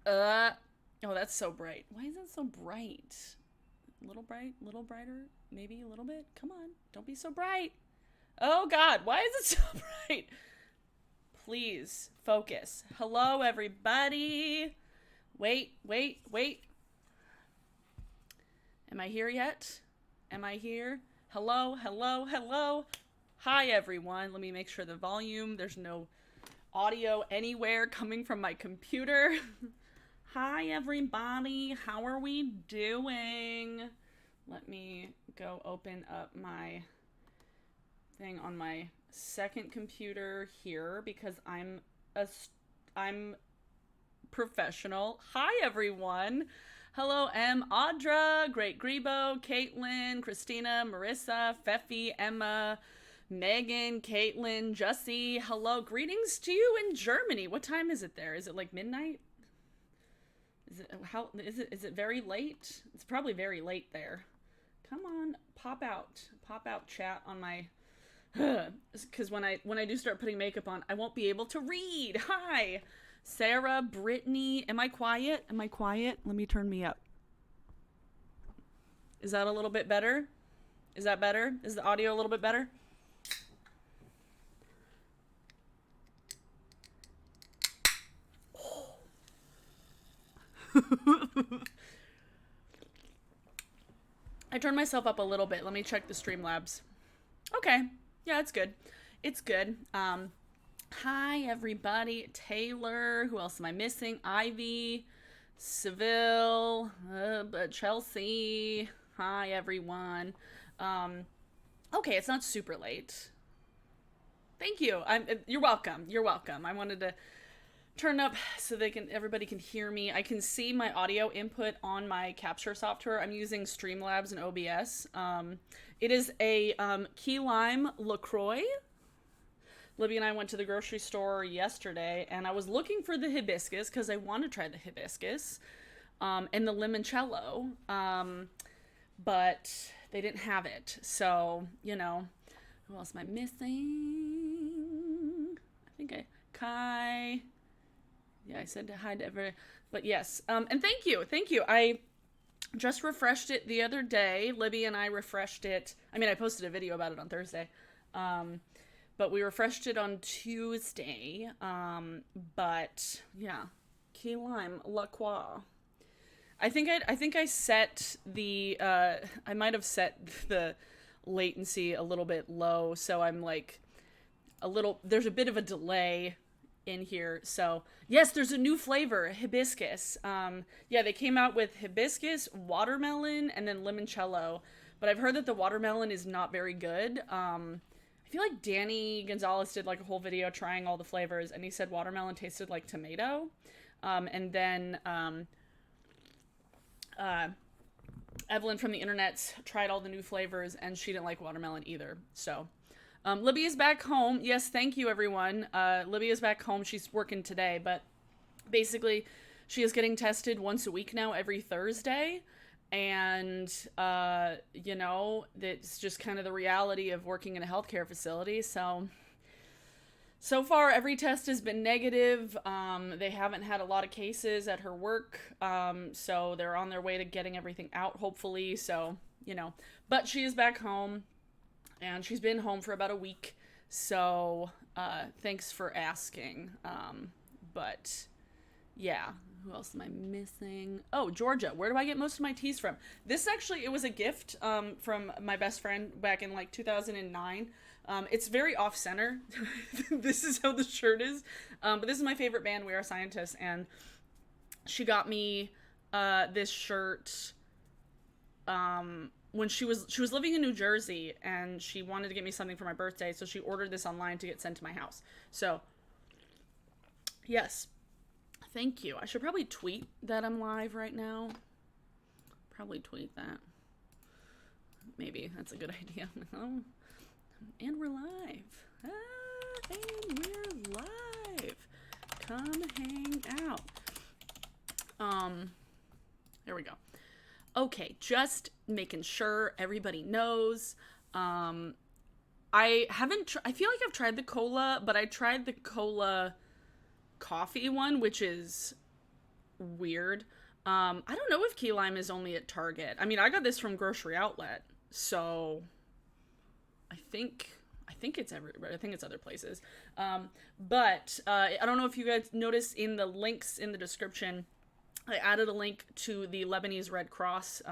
Uh, oh, that's so bright. Why is it so bright? A little brighter, maybe a little bit. Come on, don't be so bright. Oh God, why is it so bright? Please focus. Hello, everybody. Wait, wait, wait. Am I here yet? Am I here? Hello, hello, hello. Hi, everyone. Let me make sure the volume, there's no audio anywhere coming from my computer. Hi, everybody. How are we doing? Let me go open up my thing on my second computer here because I'm professional. Hi, everyone. Hello, Audra, Great Grebo, Caitlin, Christina, Marissa, Feffy, Emma, Megan, Caitlin, Jussie. Hello, greetings to you in Germany. What time is it there? Is it like midnight? Is it very late? It's probably very late there. Come on, pop out, chat on my because when I do start putting makeup on, I won't be able to read. Hi, Sarah, Brittany. Am I quiet? Am I quiet? Let me turn me up. Is that a little bit better? Is that better? Is the audio a little bit better? I turned myself up a little bit. Let me check the Streamlabs. Okay. Yeah, it's good. It's good. Hi everybody. Taylor. Who else am I missing? Ivy. Seville. Chelsea. Hi everyone. Um, okay, it's not super late. Thank you. You're welcome. You're welcome. I wanted to turn up so everybody can hear me. I can see my audio input on my capture software. I'm using Streamlabs and OBS. It is a key lime LaCroix. Libby and I went to the grocery store yesterday, and I was looking for the hibiscus because I want to try the hibiscus and the limoncello, but they didn't have it. So, who else am I missing? I think Kai. Yeah, I said hi to everyone. But yes, and thank you. Thank you. I just refreshed it the other day. Libby and I refreshed it. I mean, I posted a video about it on Thursday. But we refreshed it on Tuesday. But yeah, key lime La Croix. I think I set the I might have set the latency a little bit low, so I'm like there's a bit of a delay in here. So yes, there's a new flavor, hibiscus. Yeah, they came out with hibiscus, watermelon, and then limoncello. But I've heard that the watermelon is not very good. I feel like Danny Gonzalez did like a whole video trying all the flavors, and he said watermelon tasted like tomato. And then Evelyn from the internet tried all the new flavors, and she didn't like watermelon either. So Libby is back home. Yes, thank you, everyone. Libby is back home. She's working today, but basically, she is getting tested once a week now, every Thursday. And, it's just kind of the reality of working in a healthcare facility. So far, every test has been negative. They haven't had a lot of cases at her work. So they're on their way to getting everything out, hopefully. So, but she is back home, and she's been home for about a week. So, thanks for asking. But yeah, who else am I missing? Oh, Georgia. Where do I get most of my teas from? This actually, it was a gift from my best friend back in like 2009. It's very off center. This is how the shirt is. But this is my favorite band, We Are Scientists. And she got me this shirt when she was living in New Jersey, and she wanted to get me something for my birthday. So she ordered this online to get sent to my house. So, yes. Thank you. I should probably tweet that I'm live right now. Probably tweet that. Maybe that's a good idea. And we're live. And we're live. Come hang out. There we go. Okay, just making sure everybody knows. I haven't. I feel like I've tried the cola, but I tried the cola coffee one, which is weird. I don't know if key lime is only at Target. I mean, I got this from Grocery Outlet, so I think it's everywhere. I think it's other places. But I don't know if you guys noticed in the links in the description, I added a link to the Lebanese Red Cross.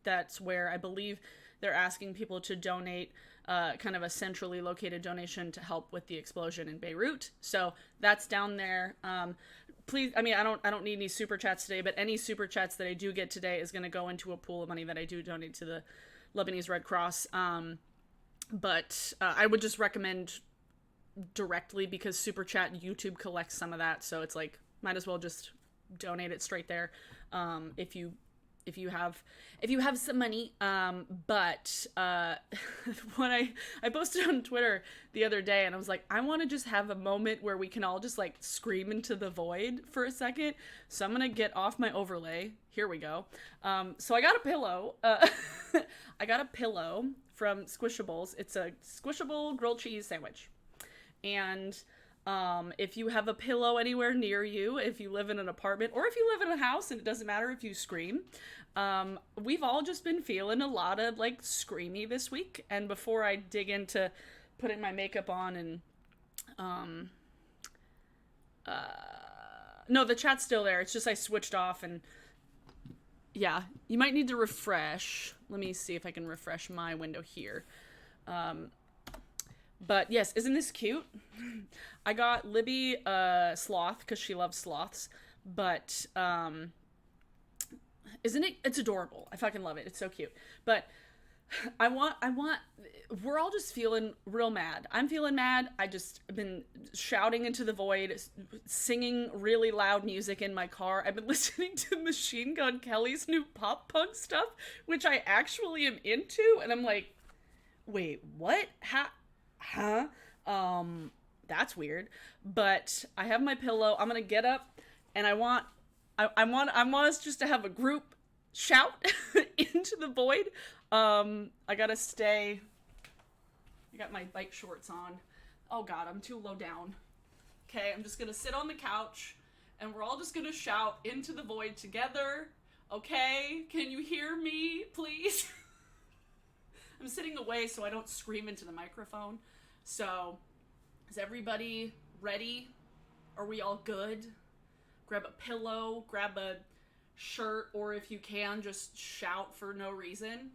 That's where I believe they're asking people to donate kind of a centrally located donation to help with the explosion in Beirut. So that's down there. Please, I mean, I don't need any super chats today, but any super chats that I do get today is going to go into a pool of money that I do donate to the Lebanese Red Cross. But I would just recommend directly, because super chat YouTube collects some of that, so it's like might as well just donate it straight there. If you have some money. But when I posted on Twitter the other day, and I was like, I want to just have a moment where we can all just like scream into the void for a second. So I'm gonna get off my overlay. Here we go. So I got a pillow. I got a pillow from Squishables. It's a Squishable grilled cheese sandwich. And if you have a pillow anywhere near you, if you live in an apartment, or if you live in a house, and it doesn't matter if you scream, we've all just been feeling a lot of like screamy this week. And before I dig into putting my makeup on and no, the chat's still there. It's just I switched off, and yeah, you might need to refresh. Let me see if I can refresh my window here. But yes, isn't this cute? I got Libby sloth because she loves sloths. But isn't it? It's adorable. I fucking love it. It's so cute. But I want. We're all just feeling real mad. I'm feeling mad. I just been shouting into the void, singing really loud music in my car. I've been listening to Machine Gun Kelly's new pop punk stuff, which I actually am into, and I'm like, wait, what? Huh? That's weird. But I have my pillow. I'm gonna get up, and I want us just to have a group shout into the void. I gotta stay. I got my bike shorts on. Oh god, I'm too low down. Okay, I'm just gonna sit on the couch, and we're all just gonna shout into the void together. Okay? Can you hear me, please? I'm sitting away so I don't scream into the microphone. So, is everybody ready? Are we all good? Grab a pillow, grab a shirt, or if you can, just shout for no reason.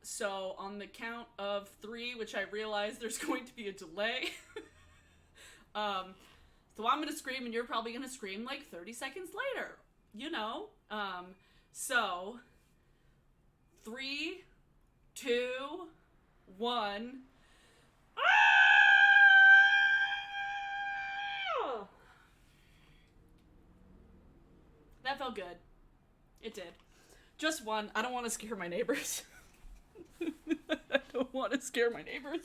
So on the count of 3, which I realize there's going to be a delay. So I'm gonna scream, and you're probably gonna scream like 30 seconds later, you know? So 3, 2, 1. That felt good. It did. Just one. I don't want to scare my neighbors. I don't want to scare my neighbors.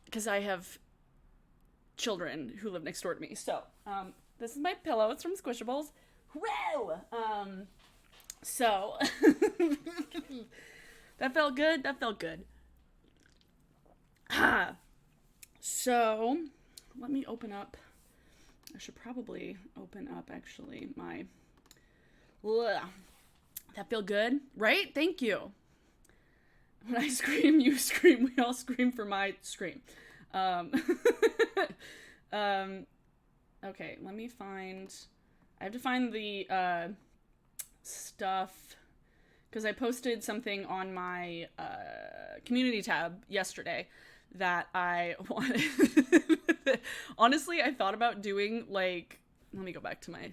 Because I have children who live next door to me. So, this is my pillow. It's from Squishables. Whoa! So, that felt good. That felt good. So, let me open up. I should probably open up, actually, my... That feel good? Right? Thank you. When I scream, you scream. We all scream for my scream. Okay, let me find... I have to find the stuff... Because I posted something on my community tab yesterday that I wanted... Honestly, I thought about doing, like... Let me go back to my...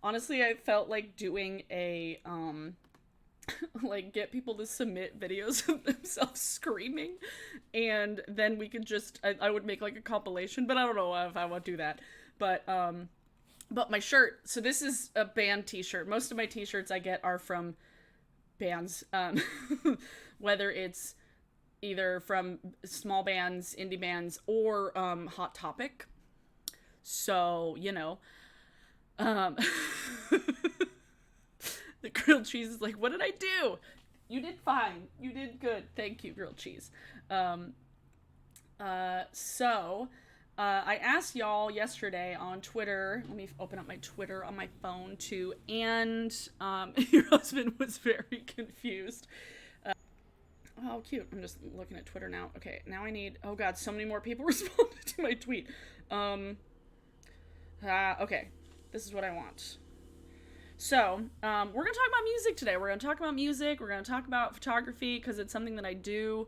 Honestly, I felt like doing a, like, get people to submit videos of themselves screaming, and then we could just, I would make, like, a compilation, but I don't know if I want to do that. But my shirt, so this is a band t-shirt. Most of my t-shirts I get are from bands, whether it's either from small bands, indie bands, or Hot Topic. So, you know, the grilled cheese is like, what did I do? You did fine. You did good. Thank you, grilled cheese. So I asked y'all yesterday on Twitter. Let me open up my Twitter on my phone too. And your husband was very confused. Oh, cute. I'm just looking at Twitter now. Okay, now I need. Oh God, so many more people responded to my tweet. Okay, this is what I want. So, we're going to talk about music today. We're going to talk about music. We're going to talk about photography because it's something that I do.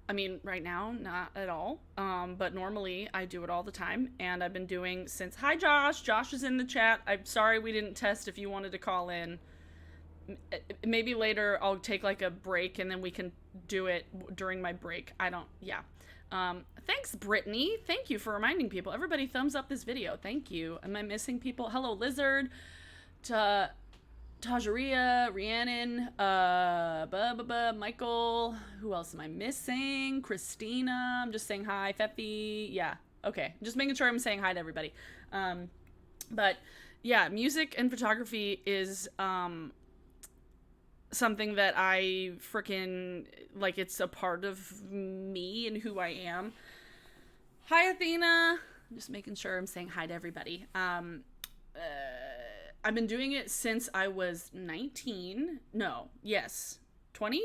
I mean, right now, not at all. But normally I do it all the time. And I've been doing since. Hi, Josh. Josh is in the chat. I'm sorry we didn't test if you wanted to call in. Maybe later I'll take like a break and then we can do it during my break. Yeah. Thanks, Brittany. Thank you for reminding people. Everybody thumbs up this video. Thank you. Am I missing people? Hello, Lizard. Tajaria, Rhiannon, Michael. Who else am I missing? Christina. I'm just saying hi. Fefi. Yeah. Okay. Just making sure I'm saying hi to everybody. But yeah, music and photography is something that I freaking like. It's a part of me and who I am. Hi, Athena. I'm just making sure I'm saying hi to everybody. I've been doing it since I was 19. No, yes. 20?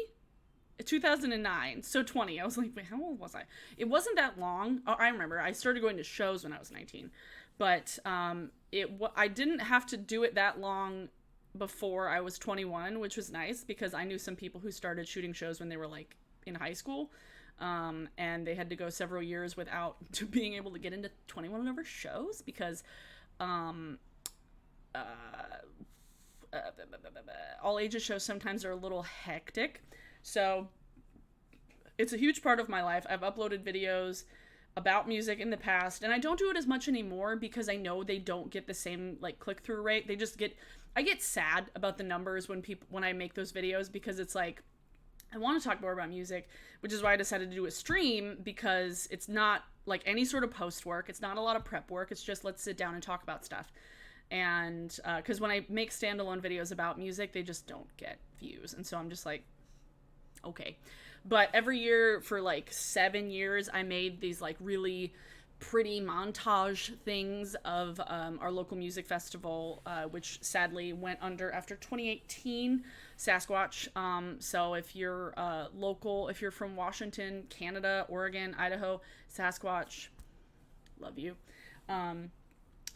2009. So 20. I was like, wait, how old was I? It wasn't that long. Oh, I remember. I started going to shows when I was 19. But I didn't have to do it that long before I was 21, which was nice because I knew some people who started shooting shows when they were like in high school. And they had to go several years without being able to get into 21 and over shows because all ages shows sometimes are a little hectic. So it's a huge part of my life. I've uploaded videos about music in the past, and I don't do it as much anymore because I know they don't get the same like click-through rate. I get sad about the numbers when I make those videos because it's like I want to talk more about music, which is why I decided to do a stream because it's not like any sort of post work. It's not a lot of prep work. It's just let's sit down and talk about stuff. And because when I make standalone videos about music, they just don't get views. And so I'm just like, okay. But every year for like 7 years, I made these like really pretty montage things of our local music festival, which sadly went under after 2018, Sasquatch. So if you're local, if you're from Washington, Canada, Oregon, Idaho, Sasquatch, love you.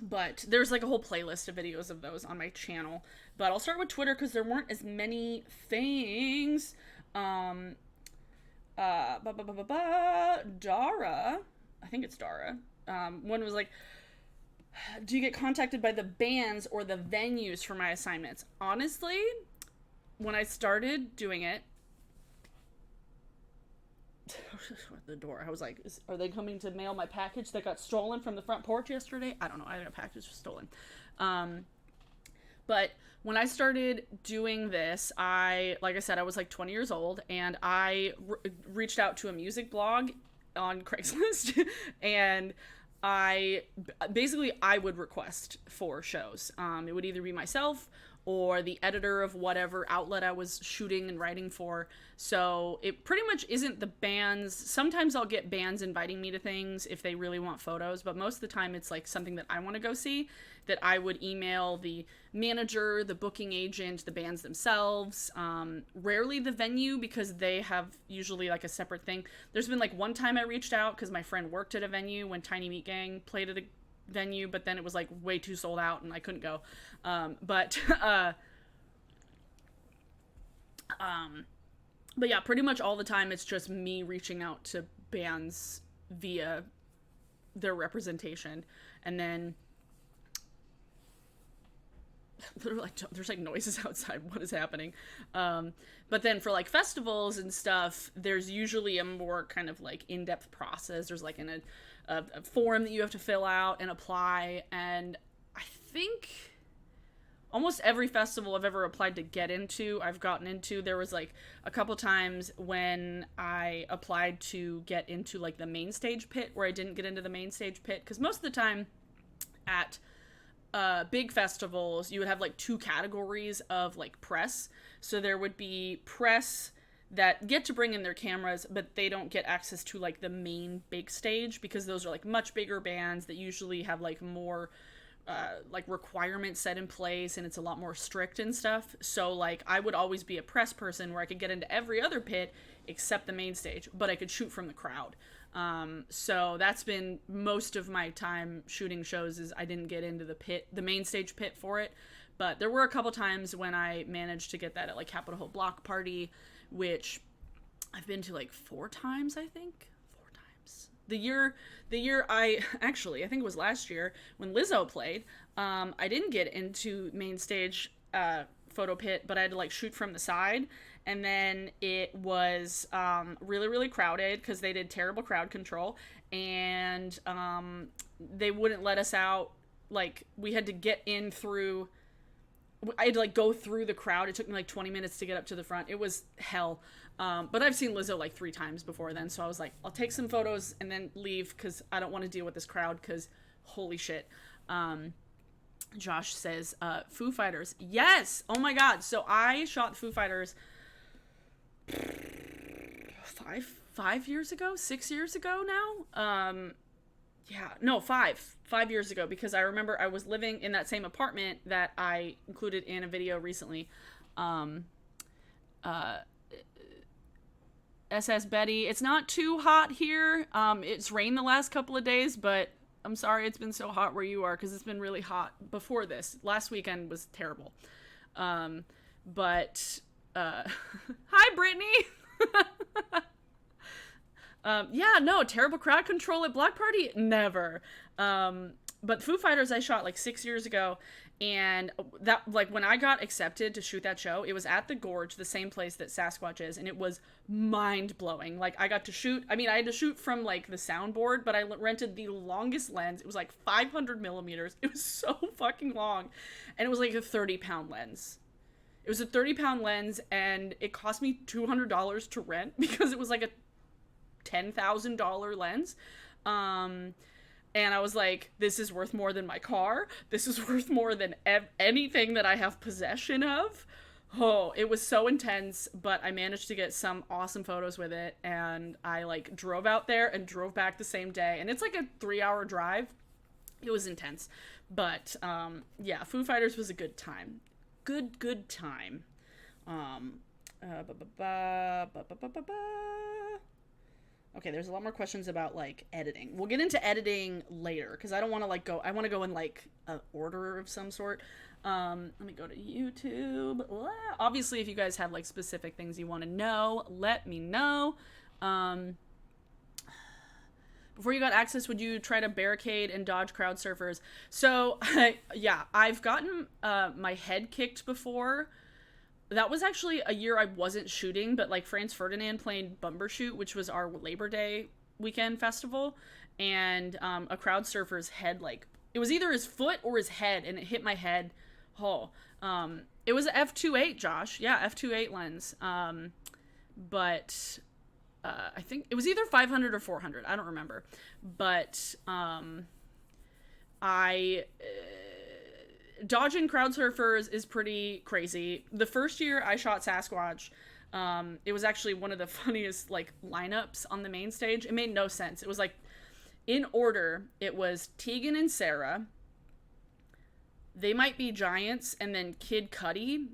But there's like a whole playlist of videos of those on my channel. But I'll start with Twitter because there weren't as many things. Dara, I think it's Dara. One was like, do you get contacted by the bands or the venues for my assignments? Honestly, when I started doing it, the door, I was like, are they coming to mail my package that got stolen from the front porch yesterday? I don't know. I had a package stolen. But when I started doing this, like I said, I was like 20 years old, and I reached out to a music blog on Craigslist, and I would request for shows. It would either be myself or the editor of whatever outlet I was shooting and writing for. So it pretty much isn't the bands. Sometimes I'll get bands inviting me to things if they really want photos, but most of the time it's like something that I want to go see, that I would email the manager, the booking agent, the bands themselves, rarely the venue because they have usually like a separate thing. There's been like one time I reached out because my friend worked at a venue when Tiny Meat Gang played at a venue, but then it was like way too sold out and I couldn't go. But yeah, pretty much all the time it's just me reaching out to bands via their representation, and then there's like noises outside. What is happening? But then for like festivals and stuff, there's usually a more kind of like in-depth process. There's like a form that you have to fill out and apply, and I think almost every festival I've ever applied to get into, I've gotten into. There was like a couple times when I applied to get into like the main stage pit where I didn't get into the main stage pit, because most of the time at big festivals you would have like two categories of like press. So there would be press that get to bring in their cameras, but they don't get access to like the main big stage, because those are like much bigger bands that usually have like more like requirements set in place, and it's a lot more strict and stuff. So like I would always be a press person where I could get into every other pit except the main stage, but I could shoot from the crowd. So that's been most of my time shooting shows, is I didn't get into the main stage pit for it. But there were a couple times when I managed to get that at like Capitol Hill Block Party, which I've been to like 4 times, I think. 4 times. The year I think it was last year when Lizzo played, I didn't get into main stage photo pit, but I had to like shoot from the side. And then it was really, really crowded because they did terrible crowd control, and they wouldn't let us out. Like, we had to get in through, I had to like go through the crowd. It took me like 20 minutes to get up to the front. It was hell. But I've seen Lizzo like 3 times before then, so I was like, I'll take some photos and then leave because I don't want to deal with this crowd, because holy shit. Josh says, Foo Fighters. Yes! Oh my god. So I shot Foo Fighters 5 years ago? 6 years ago now? Yeah, no, 5 years ago, because I remember I was living in that same apartment that I included in a video recently. SS Betty, it's not too hot here. It's rained the last couple of days, but I'm sorry it's been so hot where you are, because it's been really hot before this. Last weekend was terrible. Hi, Brittany! Yeah, no, terrible crowd control at Block Party? Never. But Foo Fighters I shot like 6 years ago, and that, like, when I got accepted to shoot that show, it was at the Gorge, the same place that Sasquatch is, and it was mind-blowing. Like, I got to shoot, I had to shoot from, like, the soundboard, but I rented the longest lens. It was, like, 500 millimeters. It was so fucking long, and it was, like, a 30-pound lens. It was a 30-pound lens, and it cost me $200 to rent, because it was, like, a $10,000 lens. And I was like, this is worth more than my car. This is worth more than anything that I have possession of. Oh, it was so intense, but I managed to get some awesome photos with it. And I like drove out there and drove back the same day. And it's like a 3-hour drive. It was intense. But yeah, Foo Fighters was a good time. Good time. Okay, there's a lot more questions about, like, editing. We'll get into editing later, because I don't want to, like, I want to go in, like, an order of some sort. Let me go to YouTube. Obviously, if you guys have, like, specific things you want to know, let me know. Before you got access, would you try to barricade and dodge crowd surfers? So, yeah, I've gotten my head kicked before. That was actually a year I wasn't shooting, but like Franz Ferdinand played Bumbershoot, which was our Labor Day weekend festival, and a crowd surfer's head, like, it was either his foot or his head, and it hit my head. Oh, it was a f2.8, Josh. Yeah, f2.8 lens. But I think it was either 500 or 400. I don't remember, but dodging crowd surfers is pretty crazy. The first year I shot Sasquatch, it was actually one of the funniest, like, lineups on the main stage. It made no sense. It was, like, in order, it was Tegan and Sarah, They Might Be Giants, and then Kid Cudi,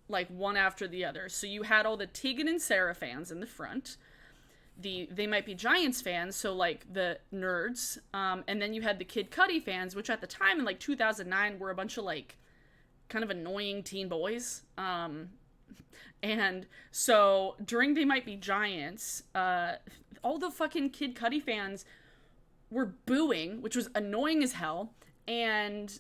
like, one after the other. So you had all the Tegan and Sarah fans in the front, the They Might Be Giants fans, so, like, the nerds, and then you had the Kid Cudi fans, which at the time in, like, 2009 were a bunch of, like, kind of annoying teen boys, and so during They Might Be Giants, all the fucking Kid Cudi fans were booing, which was annoying as hell, and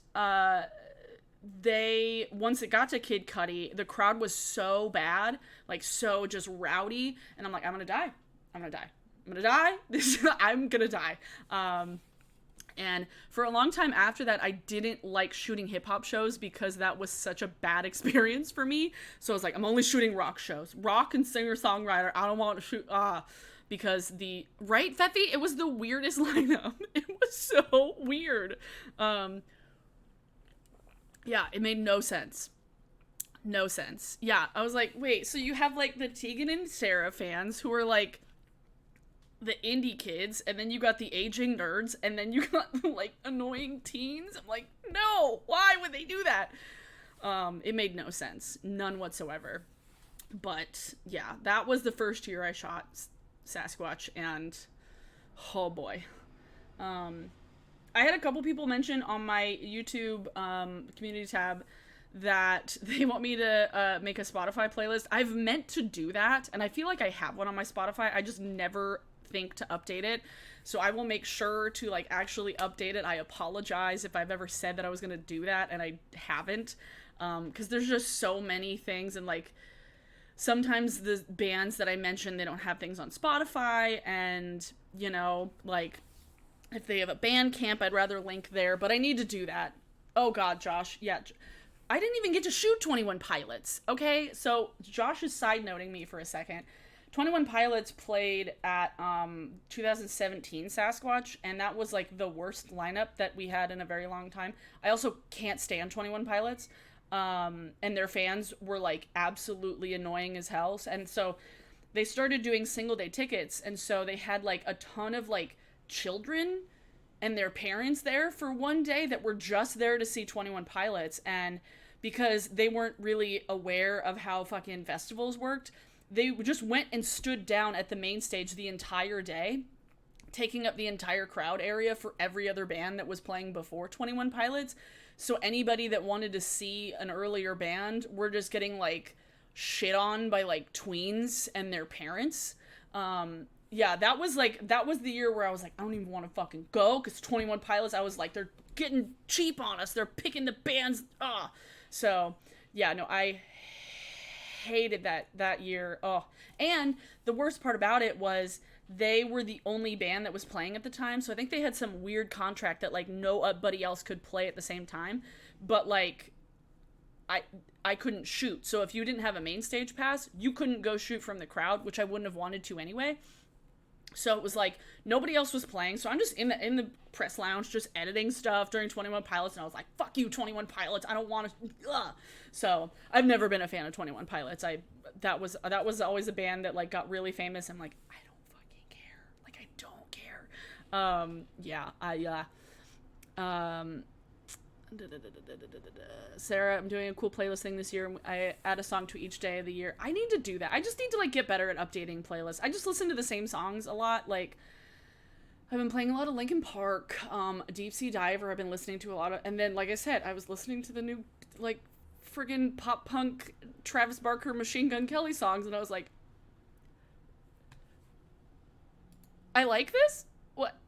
once it got to Kid Cudi, the crowd was so bad, like, so just rowdy, and I'm like, I'm gonna die. I'm gonna die. I'm gonna die. And for a long time after that, I didn't like shooting hip-hop shows because that was such a bad experience for me. So I was like, I'm only shooting rock shows. Rock and singer-songwriter, I don't want to shoot, because right, Feffy? It was the weirdest lineup. It was so weird. Yeah, it made no sense. No sense. Yeah, I was like, wait, so you have like the Tegan and Sarah fans who are like the indie kids, and then you got the aging nerds, and then you got like annoying teens. I'm like, no, why would they do that? It made no sense, none whatsoever. But yeah, that was the first year I shot Sasquatch, and oh boy, I had a couple people mention on my YouTube community tab that they want me to make a Spotify playlist. I've meant to do that, and I feel like I have one on my Spotify. I just never think to update it. So I will make sure to like actually update it. I apologize if I've ever said that I was going to do that and I haven't. Because there's just so many things, and like sometimes the bands that I mentioned, they don't have things on Spotify, and you know, like if they have a band camp, I'd rather link there, but I need to do that. Oh god, Josh. Yeah. I didn't even get to shoot 21 Pilots. Okay? So Josh is side noting me for a second. 21 Pilots played at 2017 Sasquatch, and that was like the worst lineup that we had in a very long time. I also can't stand 21 Pilots. And their fans were like absolutely annoying as hell. And so they started doing single day tickets, and so they had like a ton of like children and their parents there for one day that were just there to see 21 Pilots. And because they weren't really aware of how fucking festivals worked, they just went and stood down at the main stage the entire day, taking up the entire crowd area for every other band that was playing before 21 Pilots. So anybody that wanted to see an earlier band were just getting like shit on by like tweens and their parents. Yeah, that was the year where I was like, I don't even want to fucking go, because 21 Pilots, I was like, they're getting cheap on us. They're picking the bands. So yeah, no, I hated that year. Oh, and the worst part about it was they were the only band that was playing at the time. So I think they had some weird contract that like nobody else could play at the same time. But like, I couldn't shoot. So if you didn't have a main stage pass, you couldn't go shoot from the crowd, which I wouldn't have wanted to anyway. So it was like nobody else was playing, so I'm just in the press lounge just editing stuff during 21 Pilots, and I was like, fuck you, 21 Pilots, I don't want to. So I've never been a fan of 21 Pilots. That was always a band that like got really famous. I'm like, I don't fucking care. Like, I don't care. Sarah, I'm doing a cool playlist thing this year. I add a song to each day of the year. I need to do that. I just need to like get better at updating playlists. I just listen to the same songs a lot. Like, I've been playing a lot of Linkin Park, Deep Sea Diver. I've been listening to a lot of, and then like I said, I was listening to the new like friggin' pop punk Travis Barker, Machine Gun Kelly songs, and I was like, I like this. What?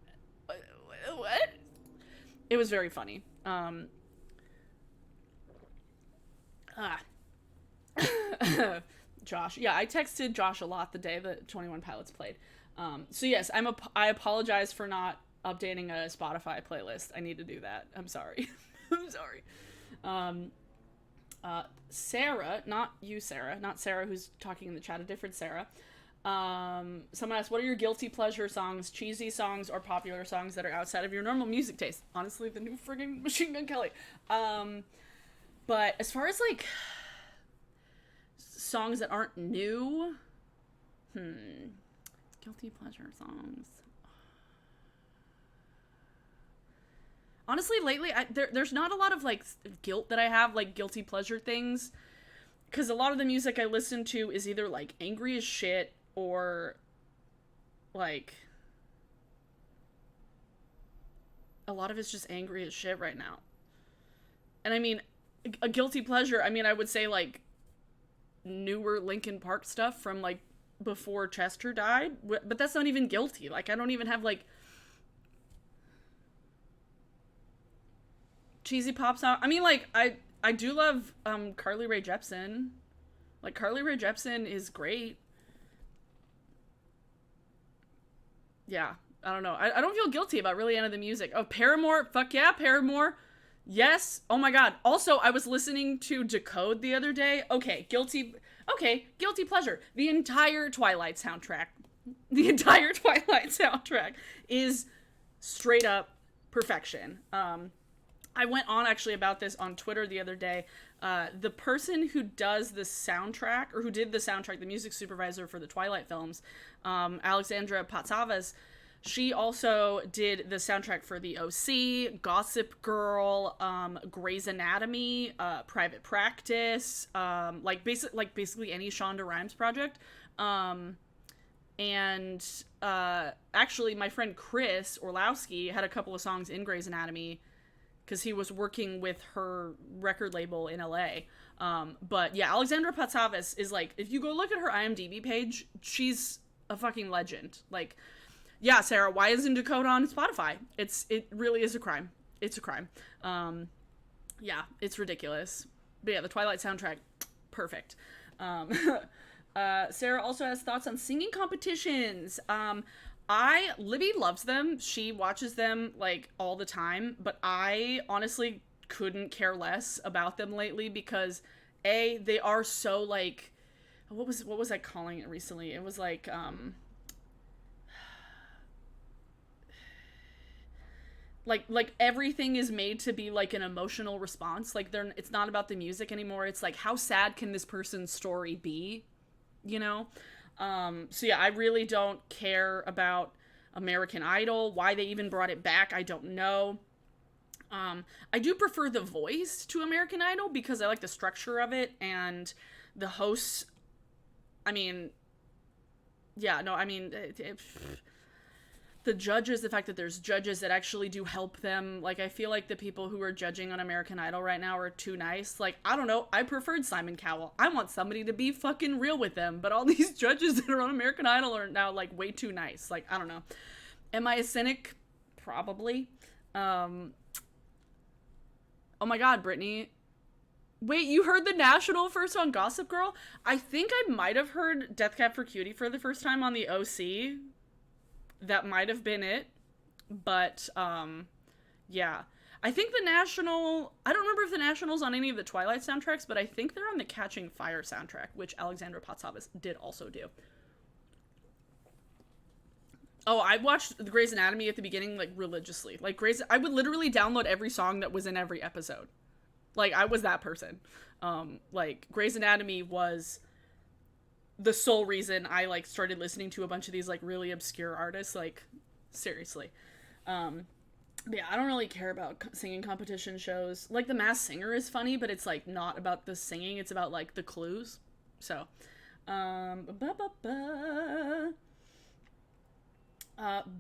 It was very funny. Josh. Yeah, I texted Josh a lot the day that 21 Pilots played. So yes, I apologize for not updating a Spotify playlist. I need to do that. I'm sorry. I'm sorry. Sarah, not you, Sarah, not Sarah who's talking in the chat, a different Sarah. Someone asked, what are your guilty pleasure songs, cheesy songs, or popular songs that are outside of your normal music taste? Honestly, the new friggin' Machine Gun Kelly. But as far as like songs that aren't new, guilty pleasure songs. Honestly, lately, there's not a lot of like guilt that I have, like guilty pleasure things, because a lot of the music I listen to is either like angry as shit or like a lot of it's just angry as shit right now. And I mean, a guilty pleasure, I mean, I would say like newer Linkin Park stuff from like before Chester died, but that's not even guilty. Like, I don't even have like cheesy pop song. I mean, like, I do love Carly Rae Jepsen. Like, Carly Rae Jepsen is great. Yeah, I don't know. I don't feel guilty about really any of the music. Oh, Paramore. Fuck yeah, Paramore. Yes. Oh my god. Also, I was listening to Decode the other day. Okay, guilty pleasure. The entire Twilight soundtrack is straight up perfection. I went on actually about this on Twitter the other day. The person who does the soundtrack, or who did the soundtrack, the music supervisor for the Twilight films, Alexandra Patsavas, she also did the soundtrack for the OC, Gossip Girl, Grey's Anatomy, Private Practice, basically any Shonda Rhimes project. And actually, my friend Chris Orlowski had a couple of songs in Grey's Anatomy because he was working with her record label in LA. But yeah, Alexandra Patsavas is like, if you go look at her IMDb page, she's a fucking legend. Like, yeah, Sarah, why isn't Dakota on Spotify? It really is a crime. It's a crime. Yeah, it's ridiculous. But yeah, the Twilight soundtrack, perfect. Sarah also has thoughts on singing competitions. Libby loves them. She watches them like all the time, but I honestly couldn't care less about them lately because they are so like, what was I calling it recently? It was like everything is made to be like an emotional response. Like it's not about the music anymore. It's like, how sad can this person's story be? You know? So yeah, I really don't care about American Idol. Why they even brought it back, I don't know. I do prefer The Voice to American Idol because I like the structure of it, and the hosts, I mean, yeah, no, I mean, the judges, the fact that there's judges that actually do help them. Like, I feel like the people who are judging on American Idol right now are too nice. Like, I don't know, I preferred Simon Cowell. I want somebody to be fucking real with them, but all these judges that are on American Idol are now, like, way too nice. Like, I don't know. Am I a cynic? Probably. Oh my god, Brittany. Wait, you heard the National first on Gossip Girl? I think I might have heard Death Cab for Cutie for the first time on the OC. That might have been it. But, yeah. I think the National... I don't remember if the National's on any of the Twilight soundtracks, but I think they're on the Catching Fire soundtrack, which Alexandra Patsavas did also do. Oh, I watched the Grey's Anatomy at the beginning, like, religiously. Like, I would literally download every song that was in every episode. Like, I was that person. Like, Grey's Anatomy was the sole reason I, like, started listening to a bunch of these, like, really obscure artists. Like, seriously. But yeah, I don't really care about singing competition shows. Like, The Masked Singer is funny, but it's, like, not about the singing. It's about, like, the clues. So,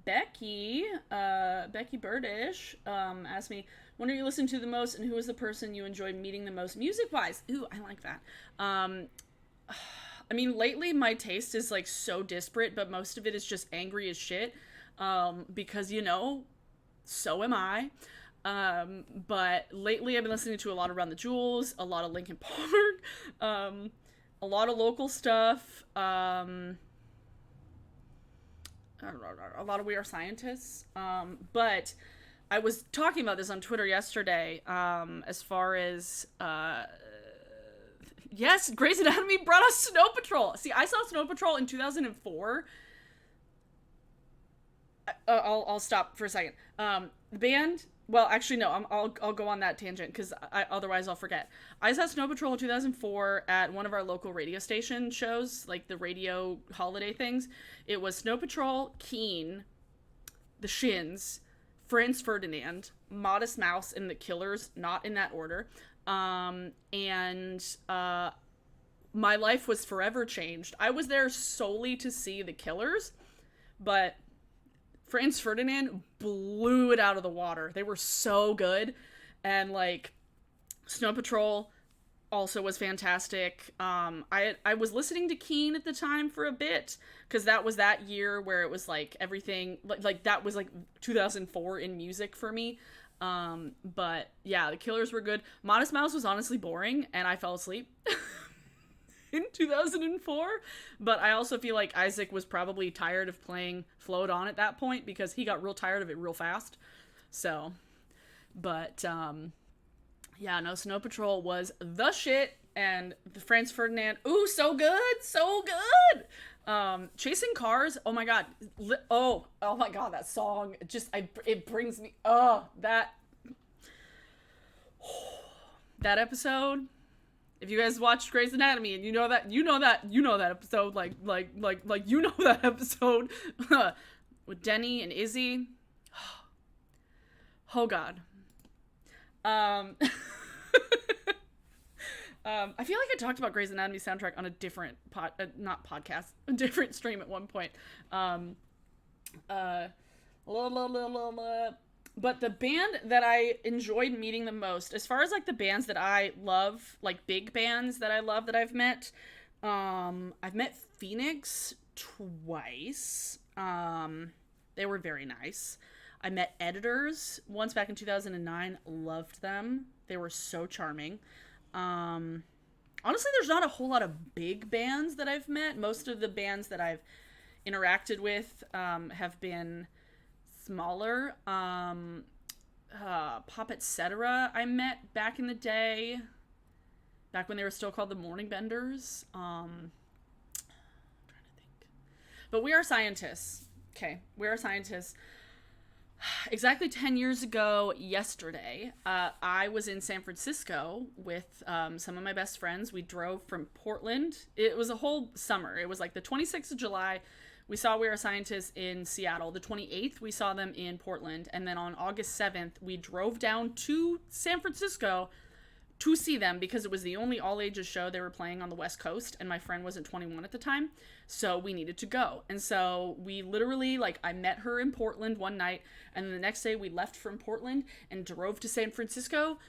Becky Burdish, asked me, when are you listening to the most, and who is the person you enjoy meeting the most music-wise? Ooh, I like that. I mean, lately my taste is, like, so disparate, but most of it is just angry as shit, because, you know, so am I. But lately I've been listening to a lot of Run the Jewels, a lot of Linkin Park, a lot of local stuff, a lot of We Are Scientists. But I was talking about this on Twitter yesterday, as far as, yes, Grey's Anatomy brought us Snow Patrol. See, I saw Snow Patrol in 2004. I'll stop for a second. The band, well, actually, no, I'll go on that tangent, because otherwise I'll forget. I saw Snow Patrol in 2004 at one of our local radio station shows, like the radio holiday things. It was Snow Patrol, Keen, The Shins, Franz Ferdinand, Modest Mouse, and The Killers, not in that order. And my life was forever changed. I was there solely to see The Killers, but Franz Ferdinand blew it out of the water. They were so good. And, like, Snow Patrol also was fantastic. I was listening to Keen at the time for a bit, because that was that year where it was, like, everything, like that was, like, 2004 in music for me. But, yeah, The Killers were good. Modest Mouse was honestly boring, and I fell asleep. In 2004, but I also feel like Isaac was probably tired of playing Float On at that point, because he got real tired of it real fast. So, but yeah, no, Snow Patrol was the shit, and the Franz Ferdinand, ooh, so good. Chasing Cars, oh my god, oh my god, that song just it brings me, that. That episode, if you guys watched Grey's Anatomy and you know that episode, like you know that episode with Denny and Izzy. Oh God. I feel like I talked about Grey's Anatomy soundtrack on a different not podcast, a different stream at one point. But the band that I enjoyed meeting the most, as far as like the bands that I love, like big bands that I love that I've met Phoenix twice. They were very nice. I met Editors once back in 2009. Loved them. They were so charming. Honestly, there's not a whole lot of big bands that I've met. Most of the bands that I've interacted with have been smaller. Pop Etc. I met back in the day, back when they were still called the Morning Benders. I'm trying to think. But We Are Scientists. Okay, We Are Scientists. Exactly 10 years ago yesterday, I was in San Francisco with some of my best friends. We drove from Portland. It was a whole summer. It was like the 26th of July. We saw We Are Scientists in Seattle. The 28th, we saw them in Portland. And then on August 7th, we drove down to San Francisco to see them because it was the only all-ages show they were playing on the West Coast, and my friend wasn't 21 at the time, so we needed to go. And so we literally, like, I met her in Portland one night, and then the next day we left from Portland and drove to San Francisco,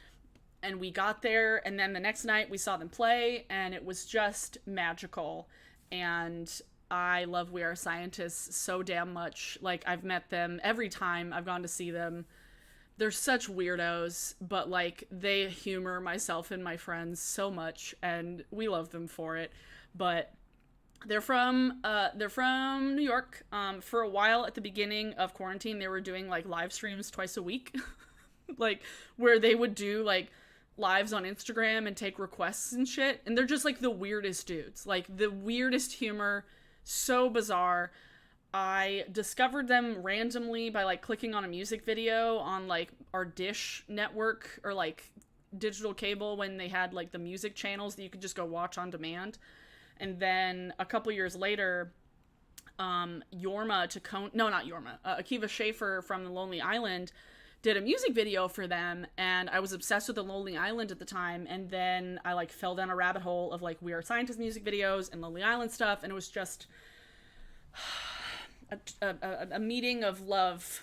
and we got there, and then the next night we saw them play, and it was just magical. And I love We Are Scientists so damn much. Like, I've met them every time I've gone to see them. They're such weirdos, but like they humor myself and my friends so much, and we love them for it. But they're from New York. For a while at the beginning of quarantine, they were doing like live streams twice a week, like where they would do like lives on Instagram and take requests and shit. And they're just like the weirdest dudes, like the weirdest humor, so bizarre. I discovered them randomly by like clicking on a music video on like our Dish network or like digital cable when they had like the music channels that you could just go watch on demand. And then a couple years later, Akiva Schaffer from The Lonely Island did a music video for them, and I was obsessed with The Lonely Island at the time. And then I like fell down a rabbit hole of like We Are Scientists music videos and Lonely Island stuff, and it was just a meeting of love.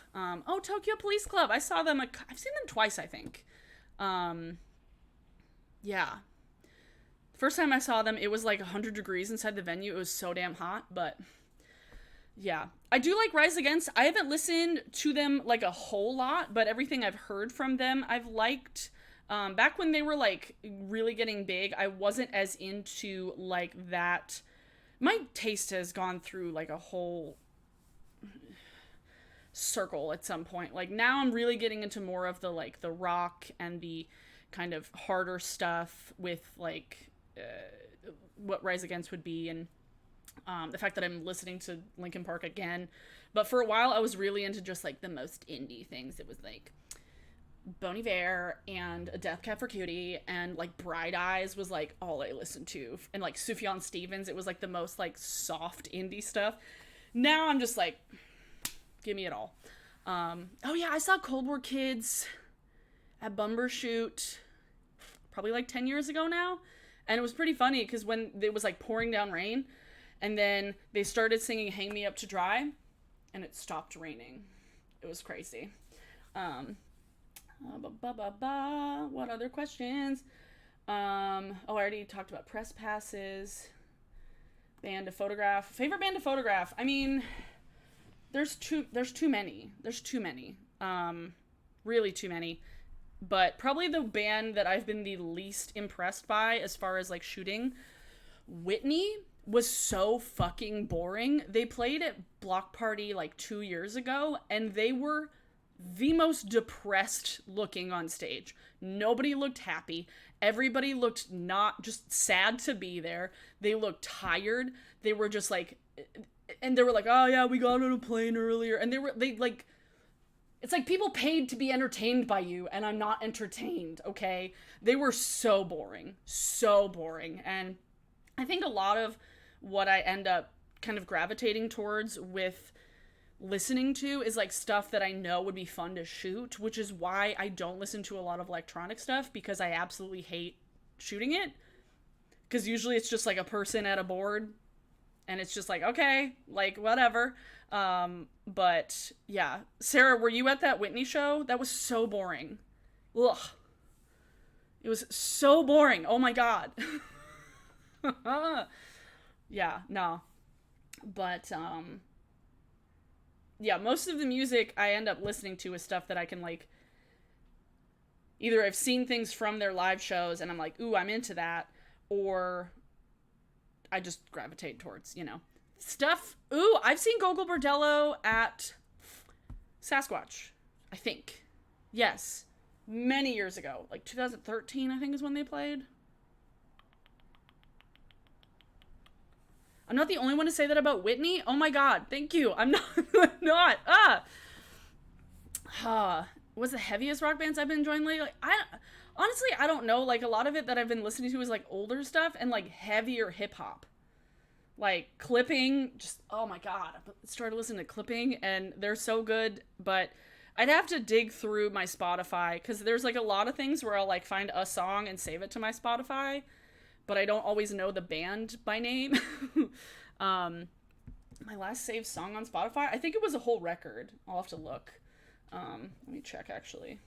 Tokyo Police Club. I've seen them twice, I think. Yeah. First time I saw them, it was like 100 degrees inside the venue. It was so damn hot, but yeah. I do like Rise Against. I haven't listened to them like a whole lot, but everything I've heard from them, I've liked. Back when they were like really getting big, I wasn't as into like that. My taste has gone through like a whole circle at some point. Like now I'm really getting into more of the like the rock and the kind of harder stuff with like what Rise Against would be, and the fact that I'm listening to Linkin Park again. But for a while I was really into just like the most indie things. It was like Bon Iver and A Death Cab for Cutie, and like Bright Eyes was like all I listened to, and like Sufjan Stevens. It was like the most like soft indie stuff. Now I'm just like, give me it all. Oh yeah, I saw Cold War Kids at Bumbershoot probably like 10 years ago now, and it was pretty funny because when it was like pouring down rain, and then they started singing Hang Me Up to Dry, and it stopped raining. It was crazy. What other questions? I already talked about press passes. Band to photograph. Favorite band to photograph. I mean, there's too many. Really too many. But probably the band that I've been the least impressed by as far as like shooting, Whitney, was so fucking boring. They played at Block Party like 2 years ago, and they were the most depressed looking on stage. Nobody looked happy. Everybody looked not just sad to be there. They looked tired. They were just like, and they were like, oh yeah, we got on a plane earlier. And they It's like people paid to be entertained by you, and I'm not entertained, okay? They were so boring. So boring. And I think a lot of what I end up kind of gravitating towards with listening to is like stuff that I know would be fun to shoot, which is why I don't listen to a lot of electronic stuff because I absolutely hate shooting it. Because usually it's just like a person at a board and it's just like, okay, like whatever. But yeah, Sarah, were you at that Whitney show? That was so boring. Ugh, it was so boring. Oh my god. Yeah, no, but yeah, most of the music I end up listening to is stuff that I can like. Either I've seen things from their live shows and I'm like, ooh, I'm into that, or I just gravitate towards, stuff. Ooh, I've seen Gogol Bordello at Sasquatch, I think. Yes. Many years ago. Like 2013, I think, is when they played. I'm not the only one to say that about Whitney. Oh my god, thank you. I'm not. I'm not. What's the heaviest rock bands I've been enjoying lately? Like, honestly, I don't know. Like, a lot of it that I've been listening to is like older stuff and like heavier hip hop. Like Clipping, just oh my god, I started listening to Clipping and they're so good, but I'd have to dig through my Spotify because there's like a lot of things where I'll like find a song and save it to my Spotify, but I don't always know the band by name. um, my last saved song on Spotify, I think it was a whole record. I'll have to look. Let me check actually.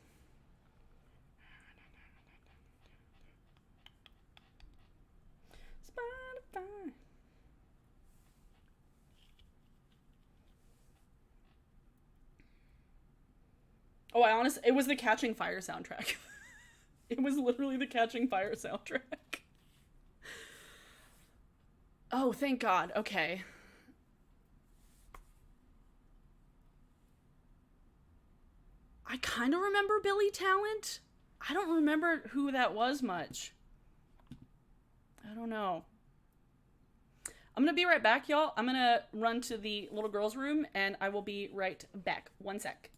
Spotify. Oh, it was the Catching Fire soundtrack. It was literally the Catching Fire soundtrack. Oh, thank God. Okay. I kind of remember Billy Talent. I don't remember who that was much. I don't know. I'm gonna be right back, y'all. I'm gonna run to the little girl's room and I will be right back. One sec.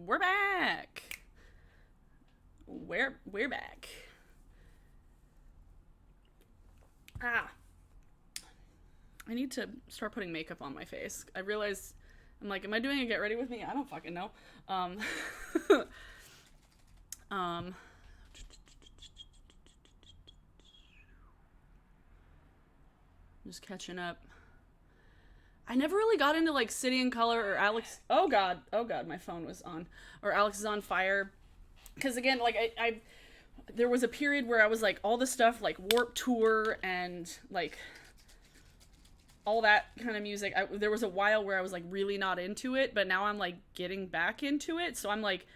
We're back. We're back. I need to start putting makeup on my face. I realized, I'm like, am I doing a get ready with me? I don't fucking know. Just catching up. I never really got into like City in Color or Alex. Oh god, my phone was on. Or Alex is on Fire. Because again, like I there was a period where I was like all the stuff like Warped Tour and like all that kind of music. There was a while where I was like really not into it, but now I'm like getting back into it. So I'm like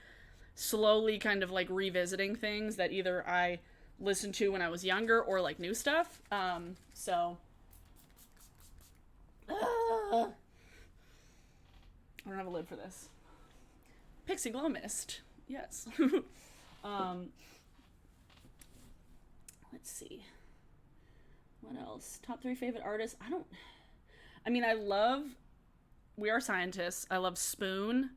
slowly kind of like revisiting things that either I listened to when I was younger or like new stuff. I don't have a lid for this. Pixie Glow Mist. Yes. Let's see. What else? Top 3 favorite artists. I love We Are Scientists. I love Spoon.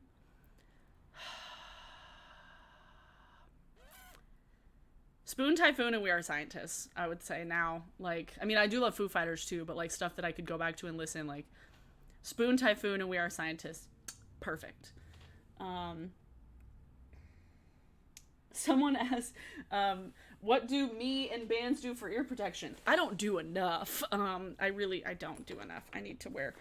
Spoon, Typhoon, and We Are Scientists, I would say now. Like, I do love Foo Fighters too, but like stuff that I could go back to and listen, like Spoon, Typhoon, and We Are Scientists. Perfect. Someone asked, what do me and bands do for ear protection? I don't do enough. I don't do enough. I need to wear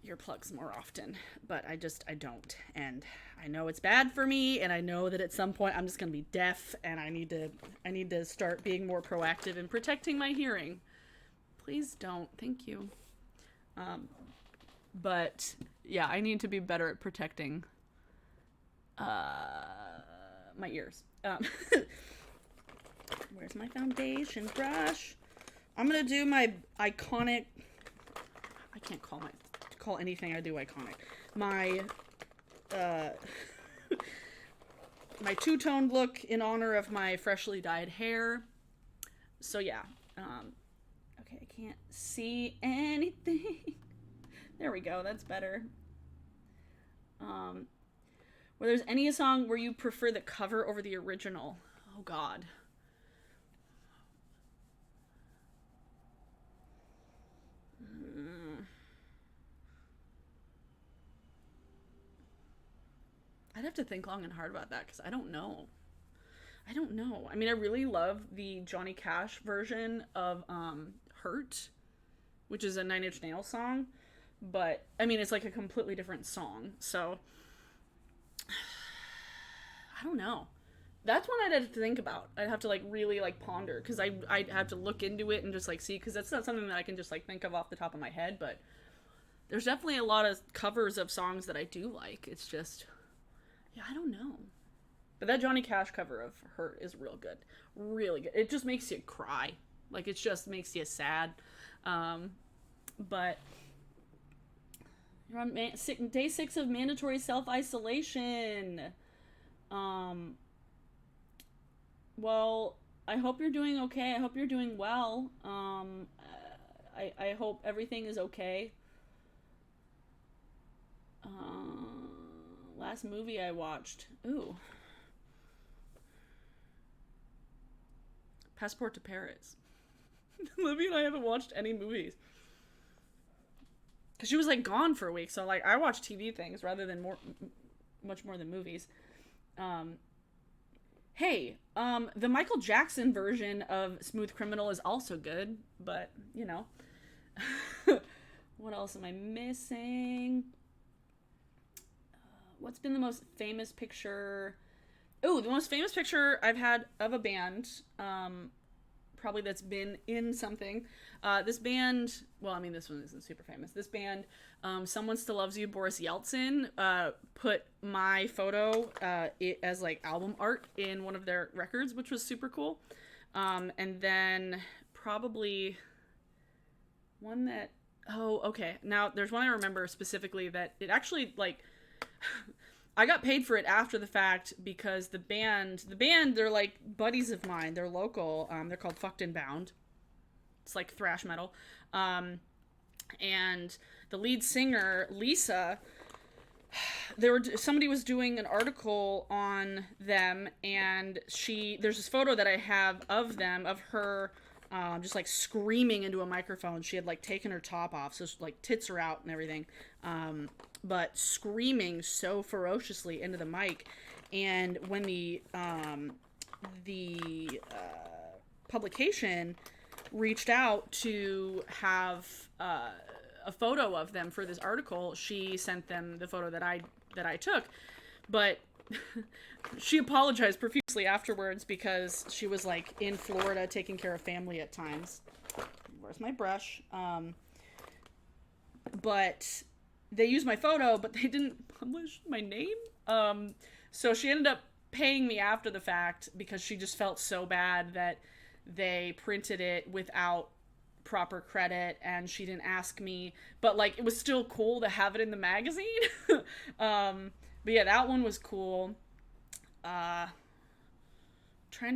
earplugs more often, but I don't. And I know it's bad for me, and I know that at some point I'm just going to be deaf, and I need to start being more proactive in protecting my hearing. Please don't. Thank you. But yeah, I need to be better at protecting my ears. Where's my foundation brush? I'm gonna do my iconic. I can't call anything I do iconic. My my two-toned look in honor of my freshly dyed hair. So yeah. Okay, I can't see anything. There we go. That's better. Where there's any song where you prefer the cover over the original. Oh God. I'd have to think long and hard about that because I don't know. I really love the Johnny Cash version of Hurt, which is a Nine Inch Nails song, but it's like a completely different song. So I don't know. That's one I'd have to think about. I'd have to like really like ponder because I'd have to look into it and just like see, because that's not something that I can just like think of off the top of my head. But there's definitely a lot of covers of songs that I do like. It's just, yeah, I don't know. But that Johnny Cash cover of Hurt is real good. Really good. It just makes you cry. Like, it just makes you sad. But you're on day 6 of mandatory self-isolation. Well, I hope you're doing okay. I hope you're doing well. I hope everything is okay. Last movie I watched. Ooh. Passport to Paris. Libby and I haven't watched any movies. Because she was like gone for a week. So like I watch TV things rather than much more than movies. Hey, the Michael Jackson version of Smooth Criminal is also good, but you know. What else am I missing? What's been the most famous picture? Oh, the most famous picture I've had of a band, probably that's been in something. This band, well, this one isn't super famous. This band, Someone Still Loves You, Boris Yeltsin, put my photo as like album art in one of their records, which was super cool. And then probably one that, okay. Now there's one I remember specifically that it actually like, I got paid for it after the fact because the band, they're like buddies of mine. They're local. They're called Fucked and Bound. It's like thrash metal. And the lead singer, Lisa, somebody was doing an article on them, and there's this photo that I have of them, of her, just like screaming into a microphone. She had like taken her top off, so like tits are out and everything, but screaming so ferociously into the mic. And when the publication reached out to have a photo of them for this article, she sent them the photo that I took, but she apologized profusely afterwards because she was like in Florida taking care of family at times. Where's my brush? But they used my photo, but they didn't publish my name. So she ended up paying me after the fact because she just felt so bad that they printed it without proper credit, and she didn't ask me, but like it was still cool to have it in the magazine. But yeah, that one was cool. Trying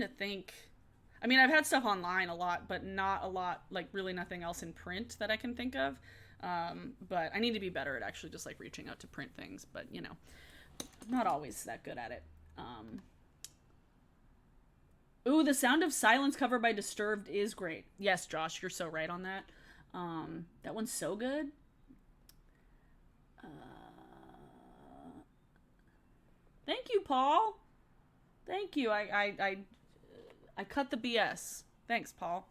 to think. I mean, I've had stuff online a lot, but not a lot, like really nothing else in print that I can think of. But I need to be better at actually just like reaching out to print things, but you know, I'm not always that good at it. Ooh, The Sound of Silence cover by Disturbed is great. Yes, Josh, you're so right on that. That one's so good. Thank you, Paul. Thank you. I cut the BS. Thanks, Paul.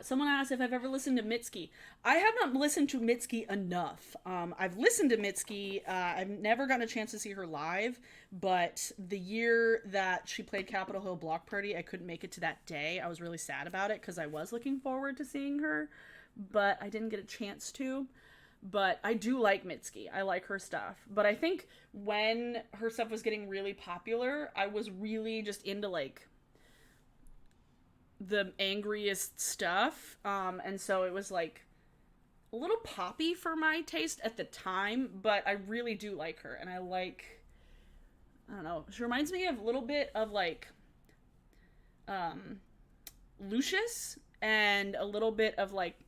Someone asked if I've ever listened to Mitski. I have not listened to Mitski enough. I've listened to Mitski. I've never gotten a chance to see her live, but the year that she played Capitol Hill Block Party, I couldn't make it to that day. I was really sad about it because I was looking forward to seeing her, but I didn't get a chance to. But I do like Mitski. I like her stuff. But I think when her stuff was getting really popular, I was really just into like the angriest stuff, and so it was like a little poppy for my taste at the time, but I really do like her, and I don't know, she reminds me of a little bit of like Lucius, and a little bit of like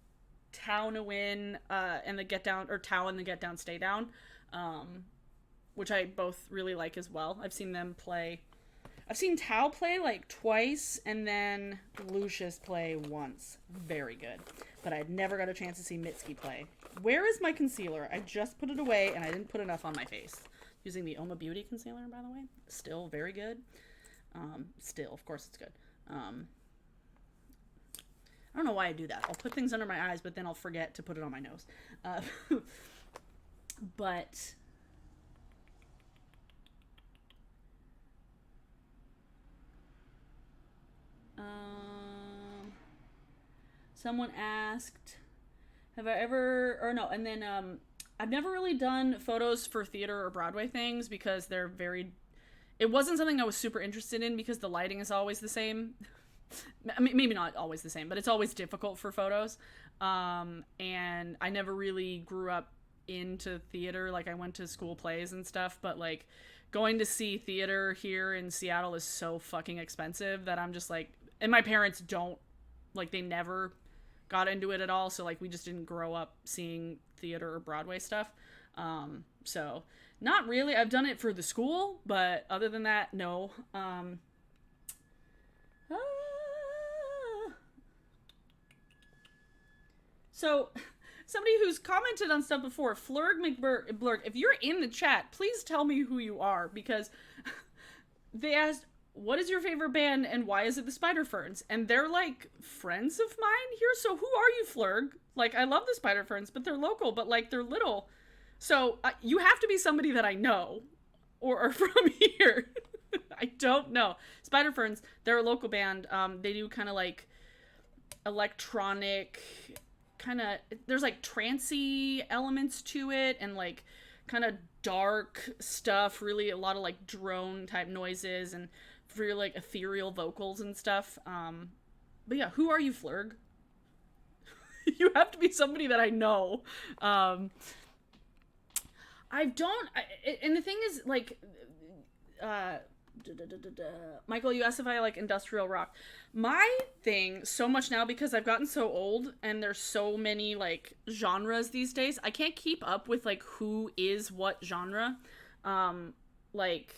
Tao Nguyen and the Get Down, or Tao and the Get Down Stay Down, which I both really like as well. I've seen Tao play like twice, and then Lucius play once. Very good. But I've never got a chance to see Mitski play. Where is my concealer? I just put it away, and I didn't put enough on my face. Using the Oma Beauty concealer, by the way. Still very good. Still, of course it's good. I don't know why I do that. I'll put things under my eyes, but then I'll forget to put it on my nose. But someone asked, have I ever, or no, and then I've never really done photos for theater or Broadway things because it wasn't something I was super interested in because the lighting is always the same. I mean, maybe not always the same, but it's always difficult for photos. And I never really grew up into theater. Like I went to school plays and stuff, but like going to see theater here in Seattle is so fucking expensive that I'm just like, and my parents don't, like, they never got into it at all. So like we just didn't grow up seeing theater or Broadway stuff. So not really. I've done it for the school, but other than that, no. So somebody who's commented on stuff before, Flurg McBlurg, if you're in the chat, please tell me who you are, because they asked, what is your favorite band and why is it the Spider Ferns? And they're like friends of mine here. So who are you, Flurg? Like, I love the Spider Ferns, but they're local, but like they're little. So you have to be somebody that I know or are from here. I don't know. Spider Ferns, they're a local band. They do kind of like electronic, kind of, there's like trancey elements to it, and like kind of dark stuff, really a lot of like drone type noises and really like ethereal vocals and stuff. But yeah, who are you, Flurg? You have to be somebody that I know. And the thing is, like, Michael, you asked if I like industrial rock. My thing, so much now because I've gotten so old and there's so many like genres these days. I can't keep up with like who is what genre. Um, like,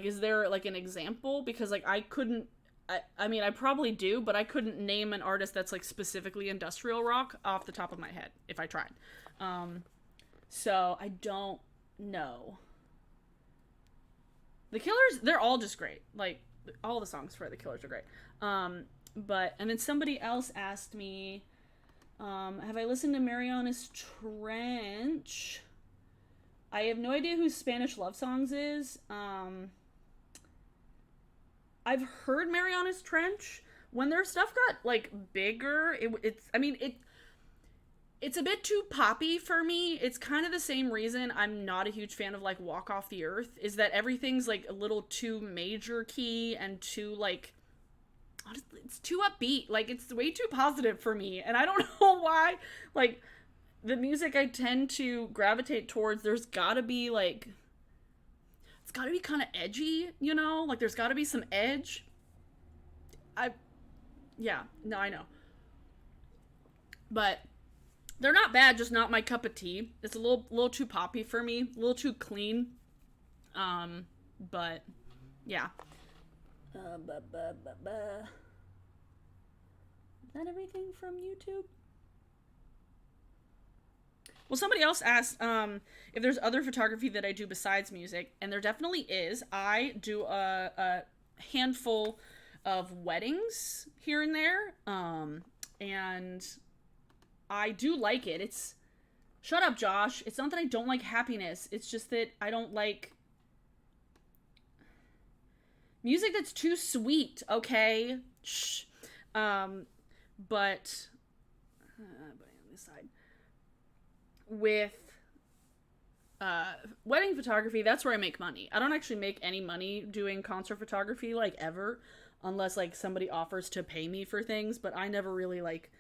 is there like an example? Because like I couldn't. I mean, I probably do, but I couldn't name an artist that's like specifically industrial rock off the top of my head if I tried. Um, so I don't know. The Killers, they're all just great. Like all the songs for the Killers are great. But and then somebody else asked me, have I listened to Mariana's Trench? I have no idea who Spanish Love Songs is. I've heard Mariana's Trench. When their stuff got like bigger, it's a bit too poppy for me. It's kind of the same reason I'm not a huge fan of like Walk Off the Earth, is that everything's like a little too major key and too like it's too upbeat. Like it's way too positive for me, and I don't know why. Like the music I tend to gravitate towards, there's got to be like it's got to be kind of edgy, you know? Like there's got to be some edge. Yeah, no, I know. But they're not bad, just not my cup of tea. It's a little too poppy for me, a little too clean. But yeah. Is that everything from YouTube? Well, somebody else asked if there's other photography that I do besides music, and there definitely is. I do a handful of weddings here and there, and I do like it. It's shut up, Josh. It's not that I don't like happiness. It's just that I don't like music that's too sweet. Okay, shh. But on this side with wedding photography, that's where I make money. I don't actually make any money doing concert photography, like, ever, unless like somebody offers to pay me for things. But I never really like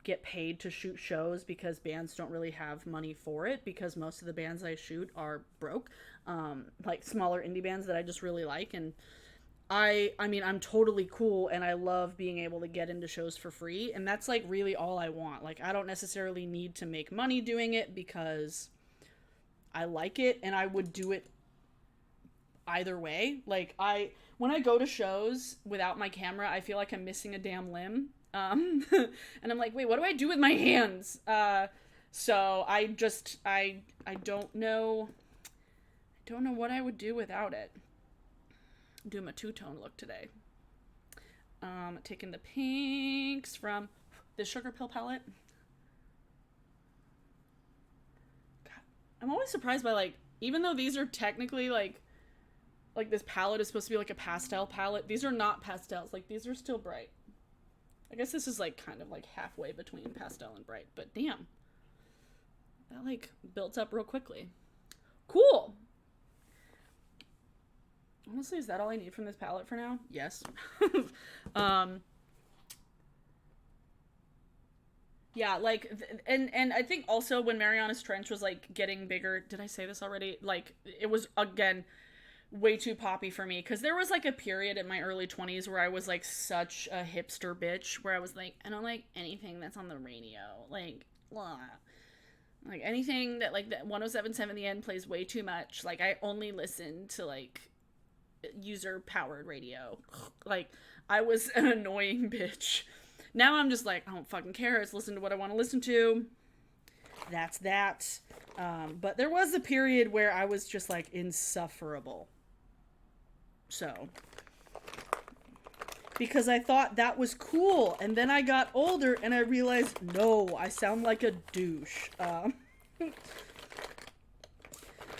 get paid to shoot shows because bands don't really have money for it, because most of the bands I shoot are broke, like smaller indie bands that I just really like. And I mean, I'm totally cool, and I love being able to get into shows for free, and that's like really all I want. Like, I don't necessarily need to make money doing it because I like it, and I would do it either way. Like, when I go to shows without my camera, I feel like I'm missing a damn limb. And I'm like, wait, what do I do with my hands? So I don't know. I don't know what I would do without it. I'm doing a two-tone look today. Taking the pinks from the Sugar Pill palette. God, I'm always surprised by, like, even though these are technically like this palette is supposed to be like a pastel palette, these are not pastels. Like, these are still bright. I guess this is like kind of like halfway between pastel and bright, but damn, that like built up real quickly. Cool. Honestly, is that all I need from this palette for now? Yes. Yeah, like, and I think also when Mariana's Trench was like getting bigger, did I say this already? Like, it was again way too poppy for me, because there was like a period in my early 20s where I was like such a hipster bitch, where I was like, I don't like anything that's on the radio, like, blah. Like anything that like that 107.7 The End plays way too much. Like, I only listen to like user powered radio. Like, I was an annoying bitch. Now I'm just like, I don't fucking care. Just listen to what I want to listen to. That's that. But there was a period where I was just like insufferable. So, because I thought that was cool, and then I got older and I realized, no, I sound like a douche.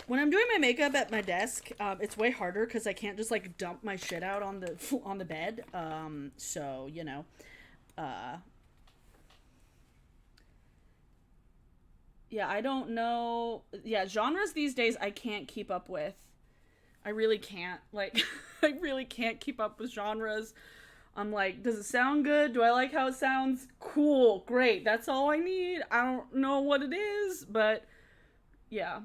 When I'm doing my makeup at my desk, it's way harder because I can't just like dump my shit out on the bed. So, you know, yeah, I don't know. Yeah, genres these days I can't keep up with. I really can't. Like, I really can't keep up with genres. I'm like, does it sound good? Do I like how it sounds? Cool, great. That's all I need. I don't know what it is, but yeah.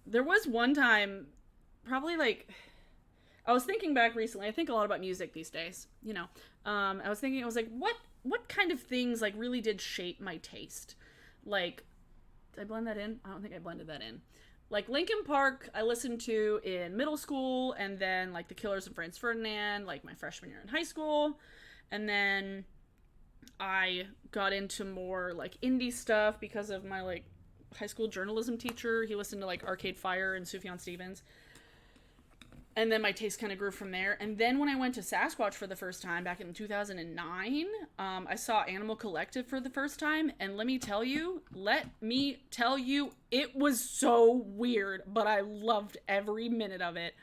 There was one time, probably like, I was thinking back recently. I think a lot about music these days. I was thinking. I was like, what kind of things like really did shape my taste? Like, did I blend that in? I don't think I blended that in. Like Linkin Park, I listened to in middle school, and then like the Killers and Franz Ferdinand, like my freshman year in high school, and then I got into more like indie stuff because of my like high school journalism teacher. He listened to like Arcade Fire and Sufjan Stevens. And then my taste kind of grew from there. And then when I went to Sasquatch for the first time back in 2009, I saw Animal Collective for the first time. And let me tell you, it was so weird, but I loved every minute of it.